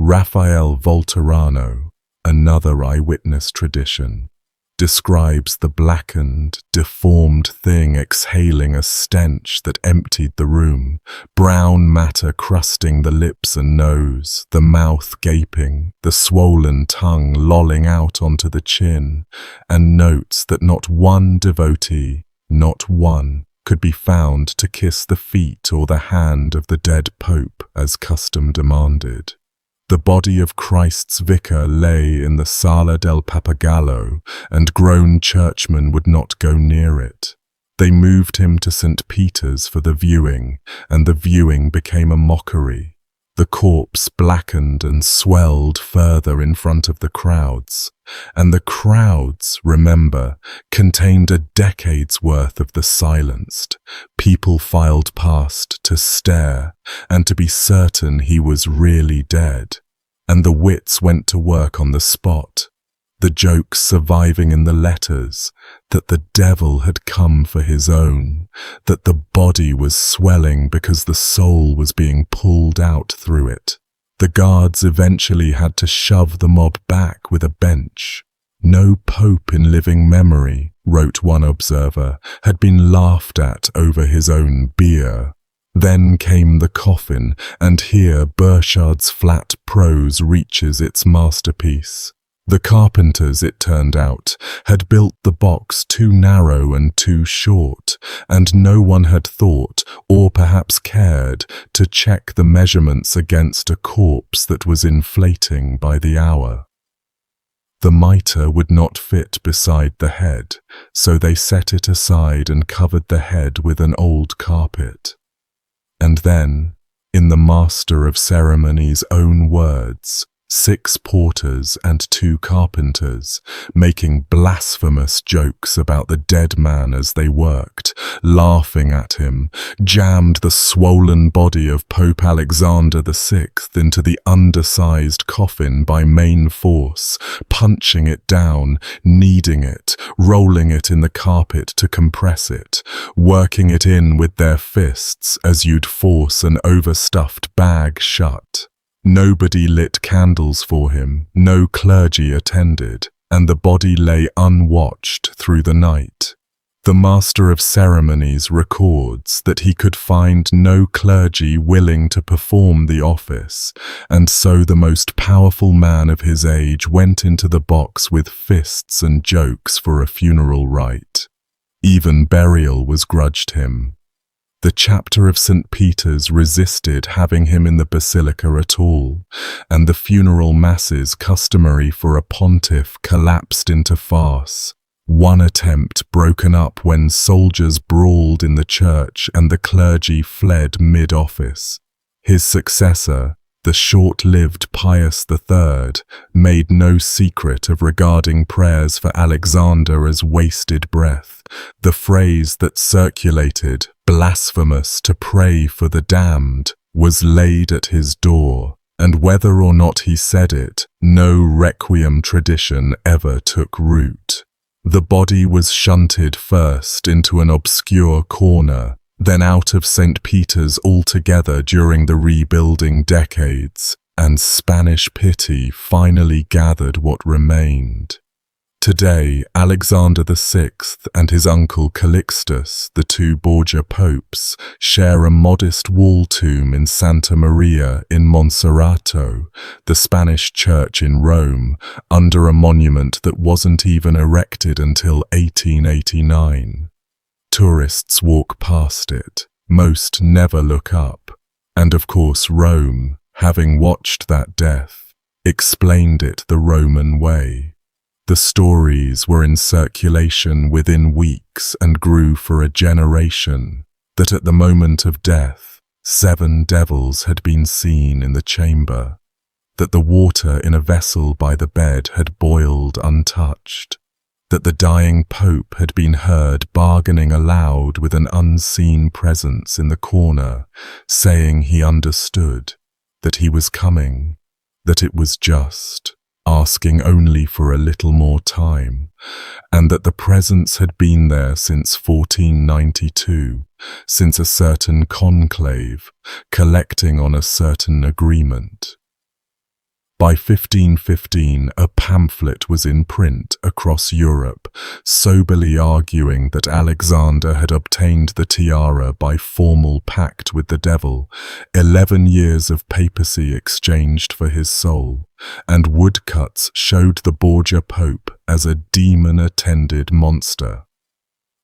Raphael Volterrano, another eyewitness tradition, describes the blackened, deformed thing exhaling a stench that emptied the room, brown matter crusting the lips and nose, the mouth gaping, the swollen tongue lolling out onto the chin, and notes that not one devotee, not one, could be found to kiss the feet or the hand of the dead Pope as custom demanded. The body of Christ's vicar lay in the Sala del Pappagallo, and grown churchmen would not go near it. They moved him to St. Peter's for the viewing, and the viewing became a mockery. The corpse blackened and swelled further in front of the crowds, and the crowds, remember, contained a decade's worth of the silenced. People filed past to stare and to be certain he was really dead, and the wits went to work on the spot. The jokes surviving in the letters, that the devil had come for his own, that the body was swelling because the soul was being pulled out through it. The guards eventually had to shove the mob back with a bench. No pope in living memory, wrote one observer, had been laughed at over his own beer. Then came the coffin, and here Burchard's flat prose reaches its masterpiece. The carpenters, it turned out, had built the box too narrow and too short, and no one had thought, or perhaps cared, to check the measurements against a corpse that was inflating by the hour. The mitre would not fit beside the head, so they set it aside and covered the head with an old carpet. And then, in the master of ceremonies' own words, 6 porters and 2 carpenters, making blasphemous jokes about the dead man as they worked, laughing at him, jammed the swollen body of Pope Alexander VI into the undersized coffin by main force, punching it down, kneading it, rolling it in the carpet to compress it, working it in with their fists as you'd force an overstuffed bag shut. Nobody lit candles for him, no clergy attended, and the body lay unwatched through the night. The master of ceremonies records that he could find no clergy willing to perform the office, and so the most powerful man of his age went into the box with fists and jokes for a funeral rite. Even burial was grudged him. The chapter of St. Peter's resisted having him in the basilica at all, and the funeral masses customary for a pontiff collapsed into farce. One attempt broken up when soldiers brawled in the church and the clergy fled mid-office. His successor, the short-lived Pius III, made no secret of regarding prayers for Alexander as wasted breath. The phrase that circulated, "blasphemous to pray for the damned," was laid at his door, and whether or not he said it, no requiem tradition ever took root. The body was shunted first into an obscure corner, then out of St. Peter's altogether during the rebuilding decades, and Spanish pity finally gathered what remained. Today, Alexander VI and his uncle Calixtus, the 2 Borgia popes, share a modest wall tomb in Santa Maria in Monserrato, the Spanish church in Rome, under a monument that wasn't even erected until 1889. Tourists walk past it, most never look up, and of course Rome, having watched that death, explained it the Roman way. The stories were in circulation within weeks and grew for a generation, that at the moment of death, 7 devils had been seen in the chamber, that the water in a vessel by the bed had boiled untouched, that the dying pope had been heard bargaining aloud with an unseen presence in the corner, saying he understood, that he was coming, that it was just, asking only for a little more time, and that the presence had been there since 1492, since a certain conclave, collecting on a certain agreement. By 1515, a pamphlet was in print across Europe, soberly arguing that Alexander had obtained the tiara by formal pact with the devil, 11 years of papacy exchanged for his soul, and woodcuts showed the Borgia Pope as a demon-attended monster.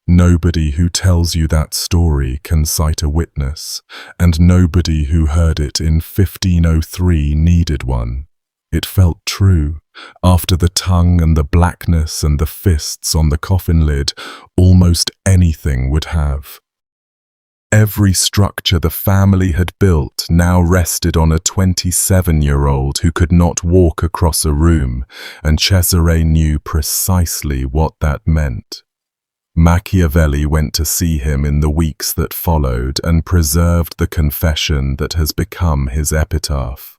Nobody who tells you that story can cite a witness, and nobody who heard it in 1503 needed one. It felt true. After the tongue and the blackness and the fists on the coffin lid, almost anything would have. Every structure the family had built now rested on a 27-year-old who could not walk across a room, and Cesare knew precisely what that meant. Machiavelli went to see him in the weeks that followed and preserved the confession that has become his epitaph.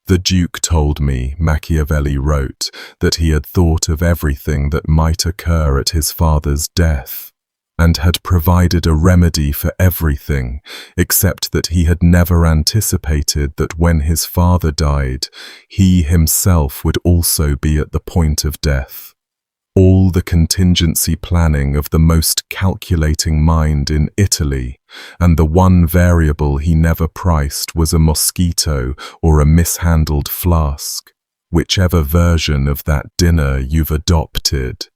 The Duke told me, Machiavelli wrote, that he had thought of everything that might occur at his father's death, and had provided a remedy for everything, except that he had never anticipated that when his father died, he himself would also be at the point of death. All the contingency planning of the most calculating mind in Italy, and the one variable he never priced was a mosquito or a mishandled flask, whichever version of that dinner you've adopted.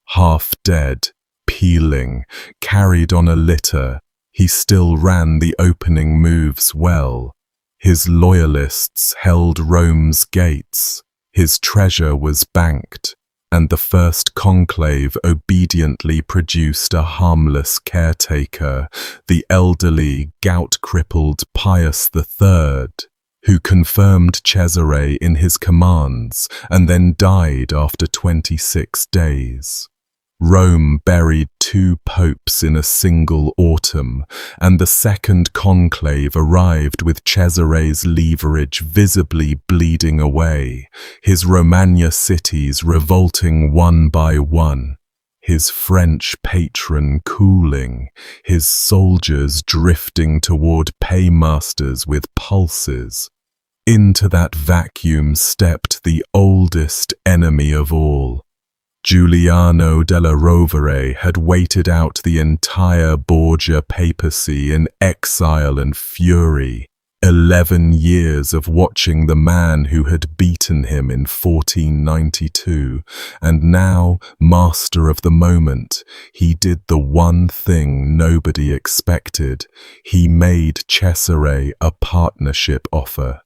Half dead, peeling, carried on a litter, he still ran the opening moves well. His loyalists held Rome's gates, his treasure was banked, and the first conclave obediently produced a harmless caretaker, the elderly, gout-crippled Pius III, who confirmed Cesare in his commands and then died after 26 days. Rome buried 2 popes in a single autumn, and the second conclave arrived with Cesare's leverage visibly bleeding away, his Romagna cities revolting one by one, his French patron cooling, his soldiers drifting toward paymasters with pulses. Into that vacuum stepped the oldest enemy of all. Giuliano della Rovere had waited out the entire Borgia papacy in exile and fury, 11 years of watching the man who had beaten him in 1492, and now, master of the moment, he did the one thing nobody expected. He made Cesare a partnership offer.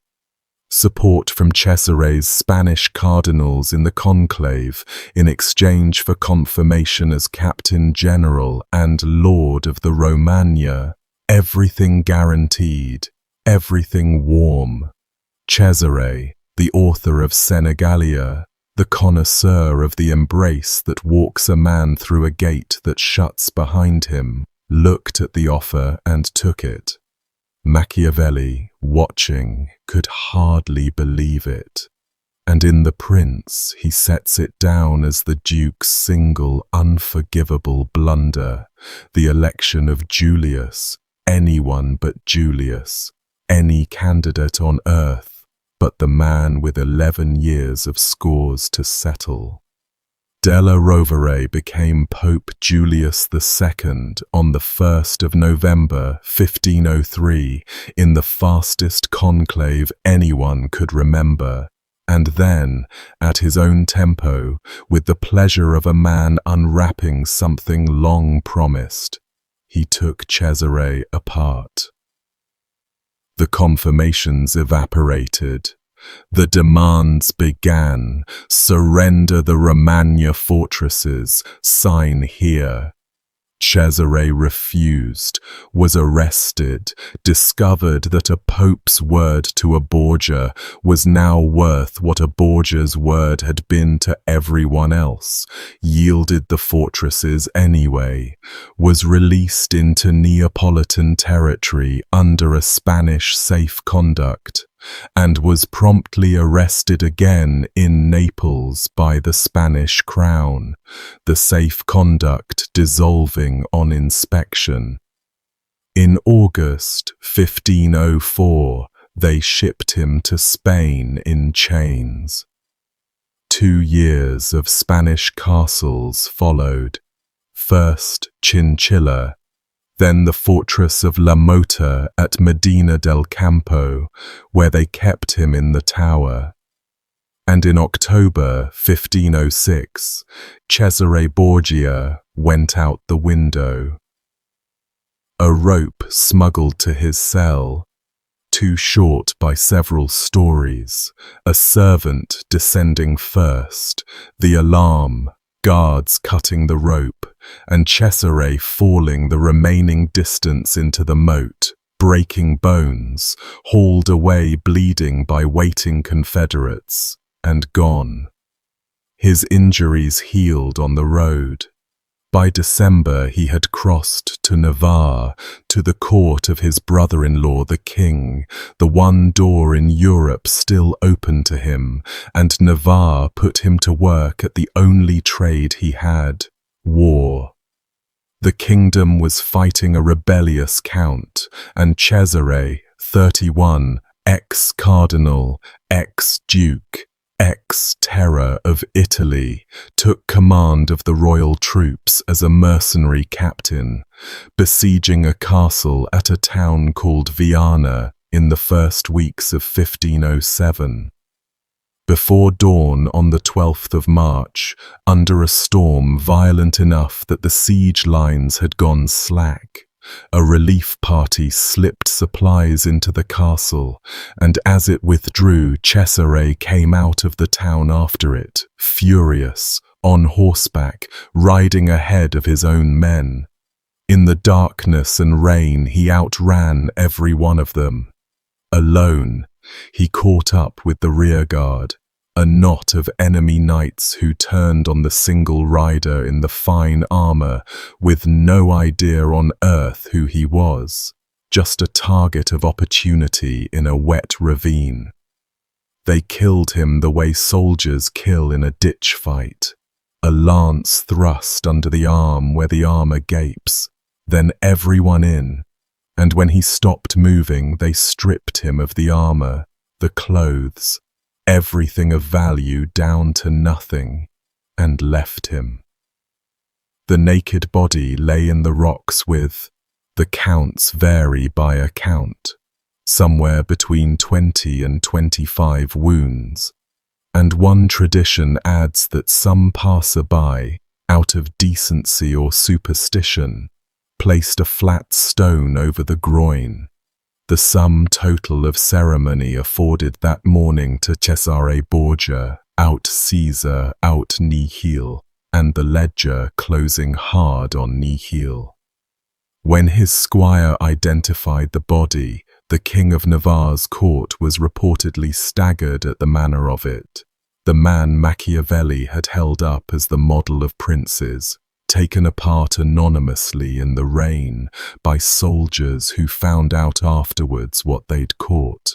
Support from Cesare's Spanish cardinals in the conclave in exchange for confirmation as Captain General and Lord of the Romagna. Everything guaranteed, everything warm. Cesare, the author of Senegalia, the connoisseur of the embrace that walks a man through a gate that shuts behind him, looked at the offer and took it. Machiavelli, watching, could hardly believe it, and in The Prince he sets it down as the Duke's single unforgivable blunder, the election of Julius, anyone but Julius, any candidate on earth, but the man with 11 years of scores to settle. Della Rovere became Pope Julius II on the 1st of November 1503 in the fastest conclave anyone could remember, and then, at his own tempo, with the pleasure of a man unwrapping something long promised, he took Cesare apart. The confirmations evaporated. The demands began. Surrender the Romagna fortresses. Sign here. Cesare refused, was arrested, discovered that a pope's word to a Borgia was now worth what a Borgia's word had been to everyone else, yielded the fortresses anyway, was released into Neapolitan territory under a Spanish safe conduct, and was promptly arrested again in Naples by the Spanish crown, the safe conduct dissolving on inspection. In August 1504, They shipped him to Spain in chains. 2 years of Spanish castles followed, first Chinchilla, then the fortress of La Mota at Medina del Campo, where they kept him in the tower. And in October 1506, Cesare Borgia went out the window. A rope smuggled to his cell, too short by several stories, a servant descending first, the alarm, guards cutting the rope, and Cesare falling the remaining distance into the moat, breaking bones, hauled away bleeding by waiting Confederates, and gone. His injuries healed on the road. By December he had crossed to Navarre, to the court of his brother-in-law the king, the one door in Europe still open to him, and Navarre put him to work at the only trade he had, war. The kingdom was fighting a rebellious count, and Cesare, 31, ex-cardinal, ex-duke, ex-terror of Italy, took command of the royal troops as a mercenary captain, besieging a castle at a town called Viana in the first weeks of 1507. Before dawn on the 12th of March, under a storm violent enough that the siege lines had gone slack, a relief party slipped supplies into the castle, and as it withdrew, Cesare came out of the town after it, furious, on horseback, riding ahead of his own men. In the darkness and rain he outran every one of them. Alone, he caught up with the rearguard, a knot of enemy knights who turned on the single rider in the fine armor with no idea on earth who he was, just a target of opportunity in a wet ravine. They killed him the way soldiers kill in a ditch fight, a lance thrust under the arm where the armor gapes, then everyone in, and when he stopped moving they stripped him of the armor, the clothes, everything of value down to nothing, and left him. The naked body lay in the rocks with, the counts vary by account, somewhere between 20 and 25 wounds, and one tradition adds that some passer-by, out of decency or superstition, placed a flat stone over the groin, the sum total of ceremony afforded that morning to Cesare Borgia, aut Caesar, aut nihil, and the ledger closing hard on nihil. When his squire identified the body, the King of Navarre's court was reportedly staggered at the manner of it. The man Machiavelli had held up as the model of princes, taken apart anonymously in the rain by soldiers who found out afterwards what they'd caught.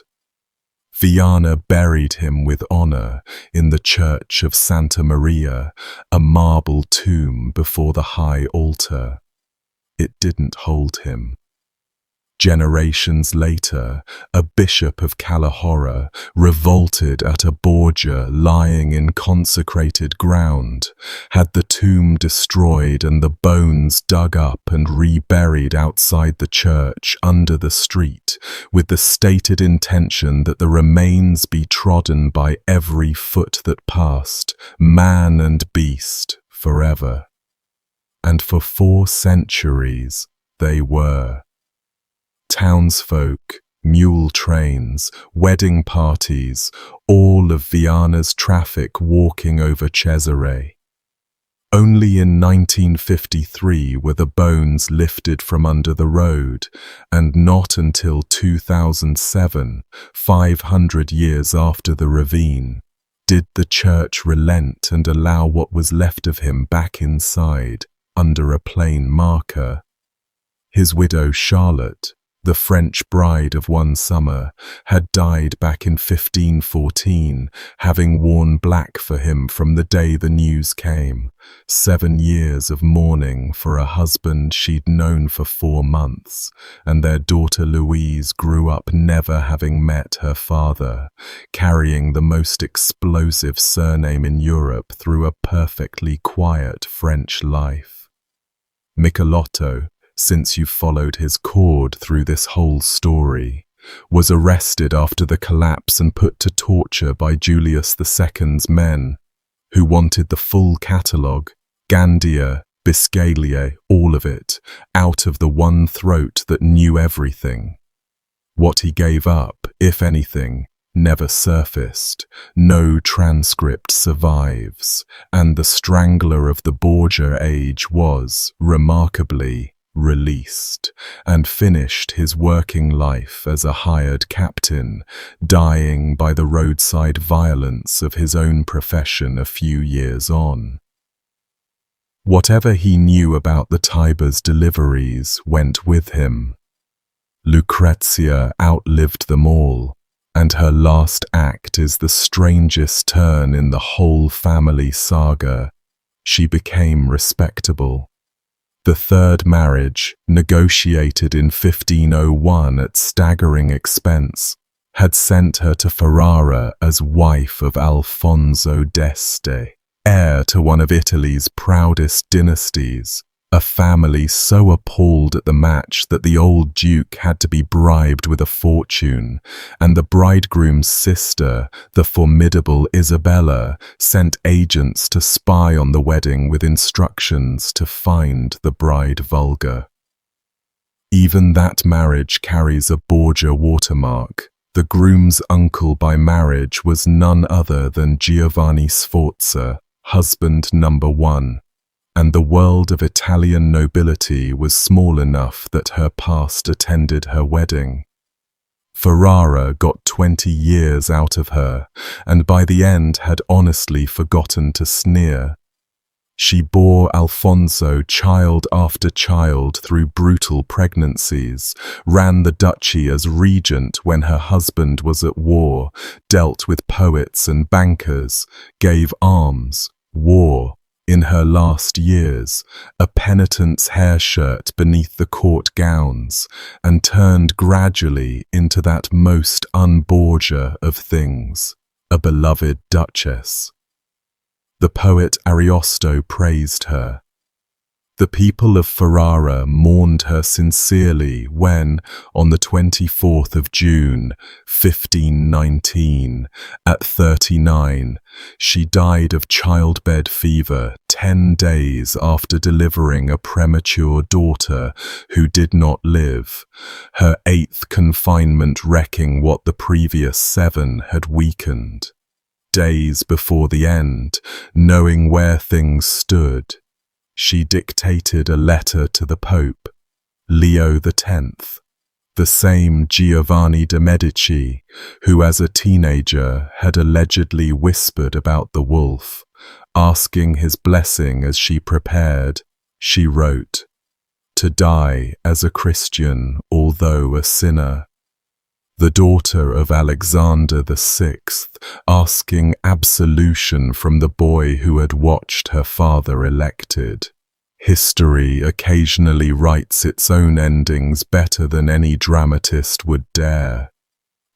Viana buried him with honor in the church of Santa Maria, a marble tomb before the high altar. It didn't hold him. Generations later, a bishop of Calahorra revolted at a Borgia lying in consecrated ground, had the tomb destroyed and the bones dug up and reburied outside the church under the street, with the stated intention that the remains be trodden by every foot that passed, man and beast, forever. And for 4 centuries they were. Townsfolk, mule trains, wedding parties, all of Viana's traffic walking over Cesare. Only in 1953 were the bones lifted from under the road, and not until 2007, 500 years after the ravine, did the church relent and allow what was left of him back inside, under a plain marker. His widow Charlotte, the French bride of one summer, had died back in 1514, having worn black for him from the day the news came. 7 years of mourning for a husband she'd known for 4 months, and their daughter Louise grew up never having met her father, carrying the most explosive surname in Europe through a perfectly quiet French life. Michelotto, since you've followed his cord through this whole story, was arrested after the collapse and put to torture by Julius II's men, who wanted the full catalogue, Gandia, Biscaglia, all of it, out of the one throat that knew everything. What he gave up, if anything, never surfaced. No transcript survives, and the strangler of the Borgia age was, remarkably, released, and finished his working life as a hired captain, dying by the roadside violence of his own profession a few years on. Whatever he knew about the Tiber's deliveries went with him. Lucrezia outlived them all, and her last act is the strangest turn in the whole family saga. She became respectable. The third marriage, negotiated in 1501 at staggering expense, had sent her to Ferrara as wife of Alfonso d'Este, heir to one of Italy's proudest dynasties, a family so appalled at the match that the old duke had to be bribed with a fortune, and the bridegroom's sister, the formidable Isabella, sent agents to spy on the wedding with instructions to find the bride vulgar. Even that marriage carries a Borgia watermark. The groom's uncle by marriage was none other than Giovanni Sforza, husband number 1. And the world of Italian nobility was small enough that her past attended her wedding. Ferrara got 20 years out of her, and by the end had honestly forgotten to sneer. She bore Alfonso child after child through brutal pregnancies, ran the duchy as regent when her husband was at war, dealt with poets and bankers, gave alms, wore, in her last years, a penitent's hair shirt beneath the court gowns, and turned gradually into that most un-Borgia of things, a beloved duchess. The poet Ariosto praised her. The people of Ferrara mourned her sincerely when, on the 24th of June, 1519, at 39, she died of childbed fever 10 days after delivering a premature daughter who did not live, her 8th confinement wrecking what the previous 7 had weakened. Days before the end, knowing where things stood, she dictated a letter to the Pope, Leo X, the same Giovanni de' Medici, who as a teenager had allegedly whispered about the wolf. Asking his blessing as she prepared, she wrote, "To die as a Christian, although a sinner." The daughter of Alexander VI, asking absolution from the boy who had watched her father elected. History occasionally writes its own endings better than any dramatist would dare.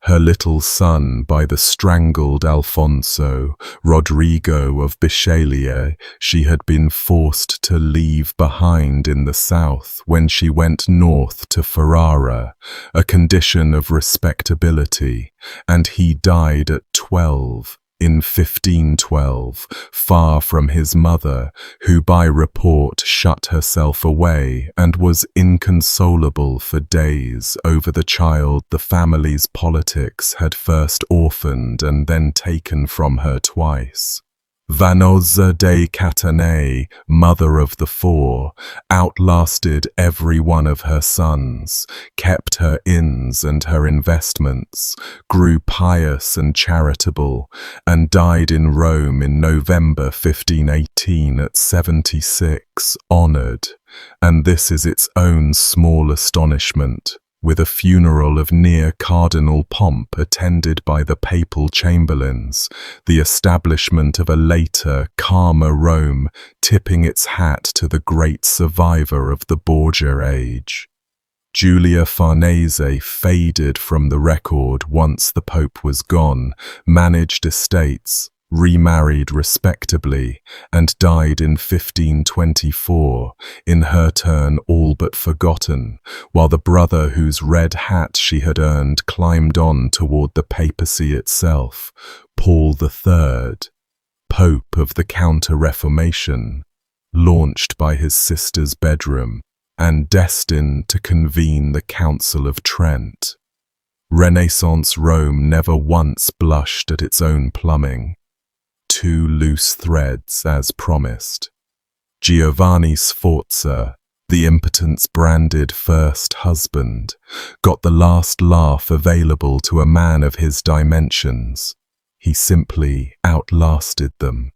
Her little son by the strangled Alfonso, Rodrigo of Biscaglia, she had been forced to leave behind in the south when she went north to Ferrara, a condition of respectability, and he died at 12. In 1512, far from his mother, who by report shut herself away and was inconsolable for days over the child the family's politics had first orphaned and then taken from her twice. Vannozza dei Catanei, mother of the 4, outlasted every one of her sons, kept her inns and her investments, grew pious and charitable, and died in Rome in November 1518 at 76, honoured, and this is its own small astonishment, with a funeral of near cardinal pomp attended by the papal chamberlains, the establishment of a later, calmer Rome tipping its hat to the great survivor of the Borgia age. Giulia Farnese faded from the record once the Pope was gone, managed estates, remarried respectably, and died in 1524, in her turn all but forgotten, while the brother whose red hat she had earned climbed on toward the papacy itself, Paul III, Pope of the Counter-Reformation, launched by his sister's bedroom, and destined to convene the Council of Trent. Renaissance Rome never once blushed at its own plumbing. Two loose threads, as promised. Giovanni Sforza, the impotence branded first husband, got the last laugh available to a man of his dimensions. He simply outlasted them.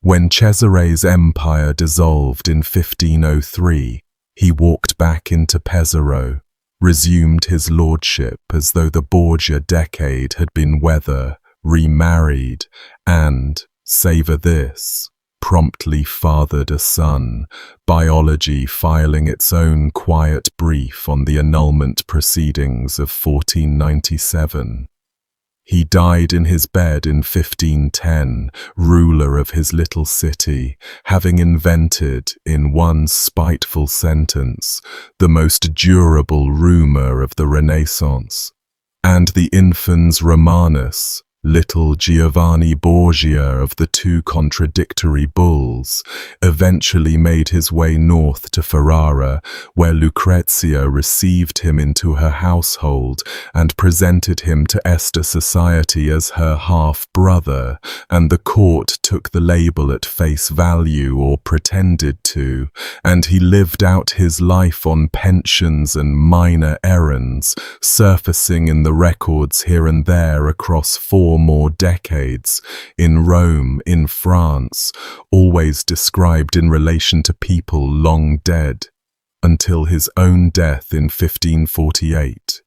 When Cesare's empire dissolved in 1503, he walked back into Pesaro, resumed his lordship as though the Borgia decade had been weather, remarried, and, savor this, promptly fathered a son, biology filing its own quiet brief on the annulment proceedings of 1497. He died in his bed in 1510, ruler of his little city, having invented, in one spiteful sentence, the most durable rumour of the Renaissance. And the infans Romanus, little Giovanni Borgia of the two contradictory bulls, eventually made his way north to Ferrara, where Lucrezia received him into her household and presented him to Este society as her half-brother, and the court took the label at face value, or pretended to, and he lived out his life on pensions and minor errands, surfacing in the records here and there across 4 more decades, in Rome, in France, always described in relation to people long dead, until his own death in 1548.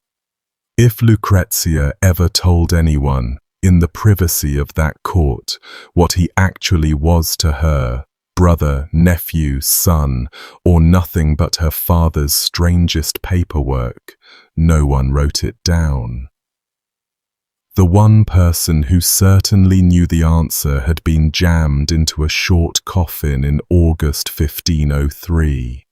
If Lucrezia ever told anyone, in the privacy of that court, what he actually was to her, brother, nephew, son, or nothing but her father's strangest paperwork, no one wrote it down. The one person who certainly knew the answer had been jammed into a short coffin in August 1503.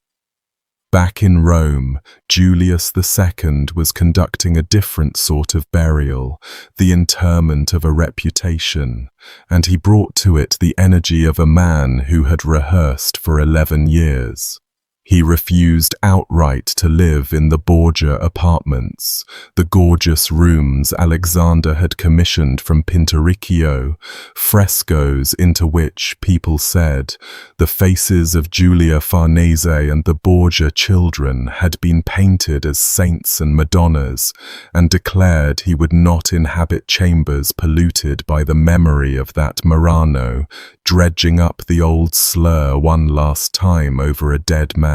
Back in Rome, Julius II was conducting a different sort of burial, the interment of a reputation, and he brought to it the energy of a man who had rehearsed for 11 years. He refused outright to live in the Borgia apartments, the gorgeous rooms Alexander had commissioned from Pinturicchio, frescoes into which, people said, the faces of Giulia Farnese and the Borgia children had been painted as saints and Madonnas, and declared he would not inhabit chambers polluted by the memory of that Murano, dredging up the old slur one last time over a dead man.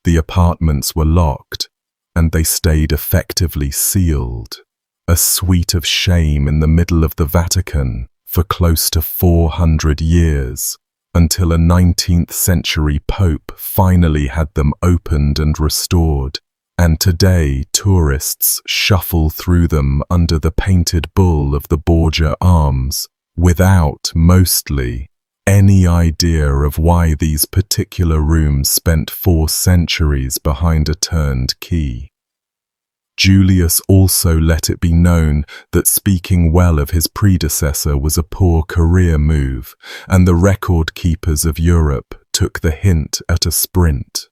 The apartments were locked, and they stayed effectively sealed, a suite of shame in the middle of the Vatican for close to 400 years, until a 19th century pope finally had them opened and restored, and today tourists shuffle through them under the painted bull of the Borgia arms, without, mostly, any idea of why these particular rooms spent 4 centuries behind a turned key. Julius also let it be known that speaking well of his predecessor was a poor career move, and the record keepers of Europe took the hint at a sprint.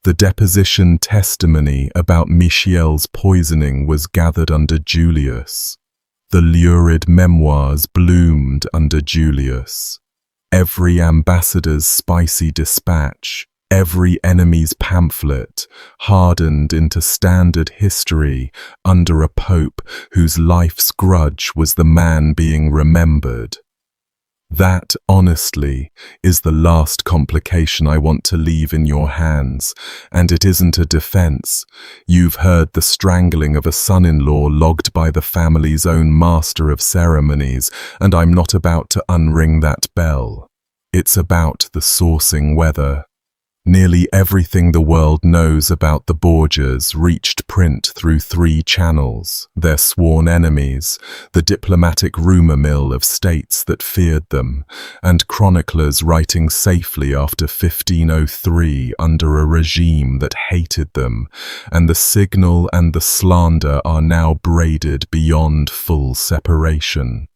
The deposition testimony about Michiel's poisoning was gathered under Julius. The lurid memoirs bloomed under Julius. Every ambassador's spicy dispatch, every enemy's pamphlet, hardened into standard history under a pope whose life's grudge was the man being remembered. That, honestly, is the last complication I want to leave in your hands, and it isn't a defense. You've heard the strangling of a son-in-law logged by the family's own master of ceremonies, and I'm not about to unring that bell. It's about the sourcing weather. Nearly everything the world knows about the Borgias reached print through 3 channels: their sworn enemies, the diplomatic rumor mill of states that feared them, and chroniclers writing safely after 1503 under a regime that hated them, and the signal and the slander are now braided beyond full separation.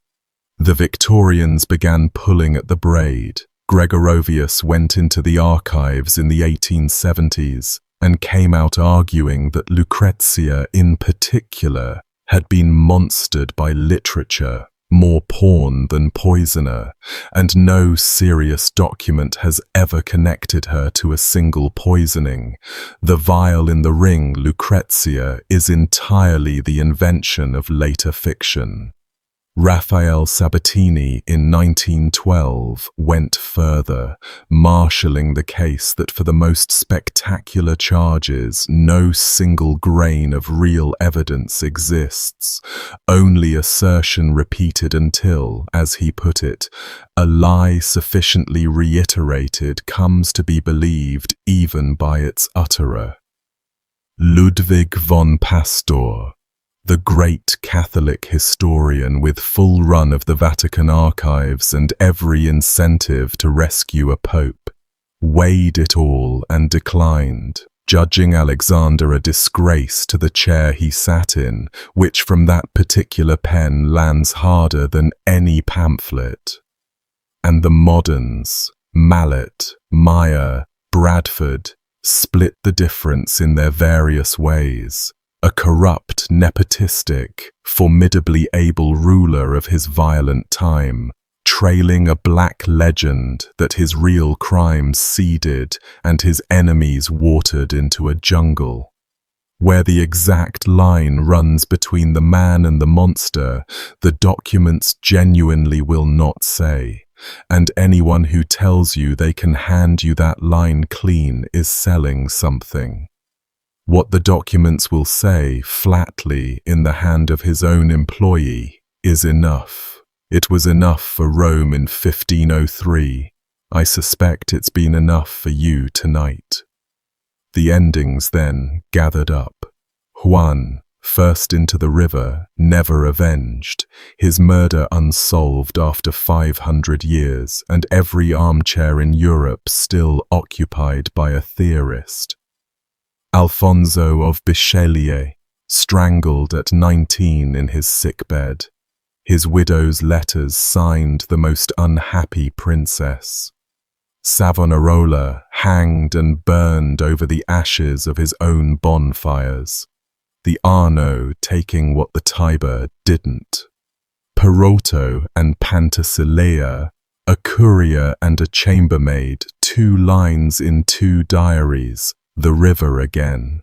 The Victorians began pulling at the braid. Gregorovius went into the archives in the 1870s and came out arguing that Lucrezia in particular had been monstered by literature, more porn than poisoner, and no serious document has ever connected her to a single poisoning. The vial in the ring, Lucrezia, is entirely the invention of later fiction. Raphael Sabatini in 1912 went further, marshalling the case that for the most spectacular charges, no single grain of real evidence exists, only assertion repeated until, as he put it, a lie sufficiently reiterated comes to be believed even by its utterer. Ludwig von Pastor, the great Catholic historian with full run of the Vatican archives and every incentive to rescue a pope, weighed it all and declined, judging Alexander a disgrace to the chair he sat in, which from that particular pen lands harder than any pamphlet. And the moderns, Mallet, Meyer, Bradford, split the difference in their various ways. A corrupt, nepotistic, formidably able ruler of his violent time, trailing a black legend that his real crimes seeded and his enemies watered into a jungle. Where the exact line runs between the man and the monster, the documents genuinely will not say, and anyone who tells you they can hand you that line clean is selling something. What the documents will say, flatly, in the hand of his own employee, is enough. It was enough for Rome in 1503. I suspect it's been enough for you tonight. The endings then gathered up. Juan, first into the river, never avenged, his murder unsolved after 500 years, and every armchair in Europe still occupied by a theorist. Alfonso of Bisceglie, strangled at 19 in his sickbed. His widow's letters signed the most unhappy princess. Savonarola, hanged and burned over the ashes of his own bonfires. The Arno taking what the Tiber didn't. Perotto and Pantasilea, a courier and a chambermaid, 2 lines in 2 diaries. The river again.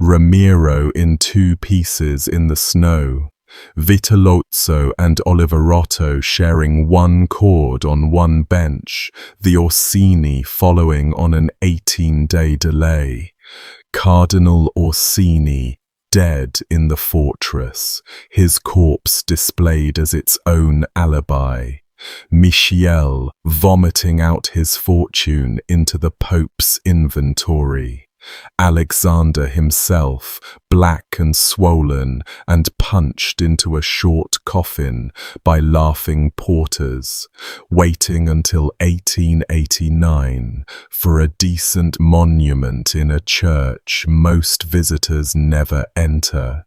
Ramiro in 2 pieces in the snow. Vitellozzo and Oliverotto sharing 1 cord on 1 bench. The Orsini following on an 18-day delay. Cardinal Orsini dead in the fortress, his corpse displayed as its own alibi. Michiel vomiting out his fortune into the Pope's inventory. Alexander himself, black and swollen and punched into a short coffin by laughing porters, waiting until 1889 for a decent monument in a church most visitors never enter.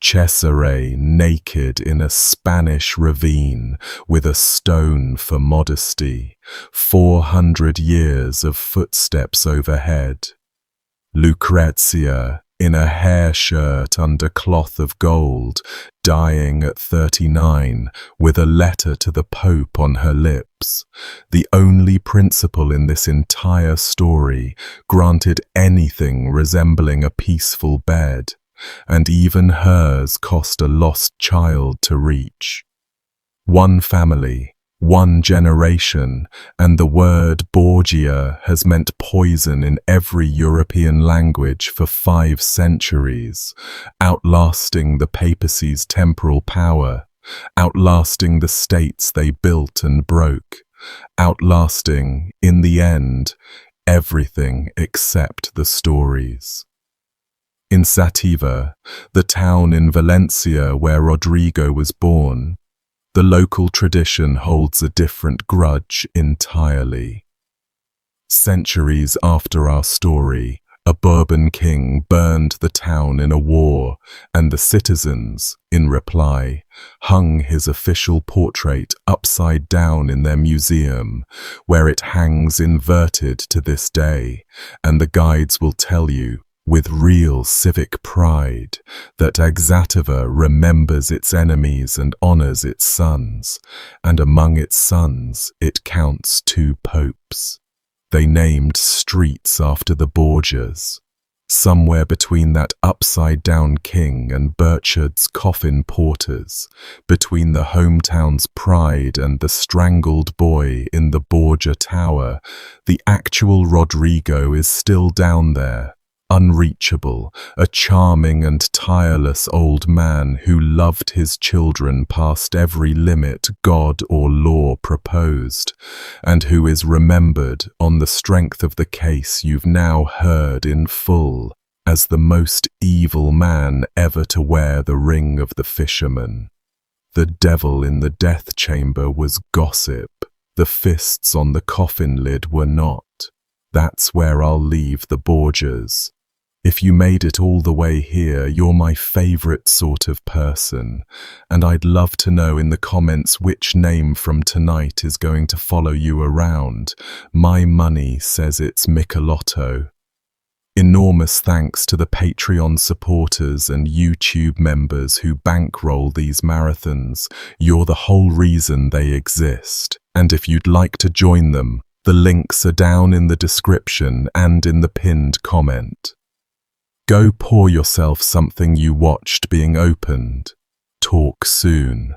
Cesare naked in a Spanish ravine with a stone for modesty, 400 years of footsteps overhead. Lucrezia, in a hair shirt under cloth of gold, dying at 39, with a letter to the Pope on her lips. The only principle in this entire story granted anything resembling a peaceful bed, and even hers cost a lost child to reach. One family, One generation, and the word Borgia has meant poison in every European language for 5 centuries, outlasting the papacy's temporal power, outlasting the states they built and broke, outlasting, in the end, everything except the stories. In Sativa, the town in Valencia where Rodrigo was born, the local tradition holds a different grudge entirely. Centuries after our story, a Bourbon king burned the town in a war, and the citizens, in reply, hung his official portrait upside down in their museum, where it hangs inverted to this day, and the guides will tell you, with real civic pride, that Axativa remembers its enemies and honors its sons, and among its sons it counts 2 popes. They named streets after the Borgias, somewhere between that upside-down king and Burchard's coffin porters, between the hometown's pride and the strangled boy in the Borgia Tower, the actual Rodrigo is still down there, unreachable, a charming and tireless old man who loved his children past every limit God or law proposed, and who is remembered on the strength of the case you've now heard in full as the most evil man ever to wear the ring of the fisherman. The devil in the death chamber was gossip. The fists on the coffin lid were not. That's where I'll leave the Borgias. If you made it all the way here, you're my favorite sort of person, and I'd love to know in the comments which name from tonight is going to follow you around. My money says it's Michelotto. Enormous thanks to the Patreon supporters and YouTube members who bankroll these marathons. You're the whole reason they exist. And if you'd like to join them, the links are down in the description and in the pinned comment. Go pour yourself something you watched being opened. Talk soon.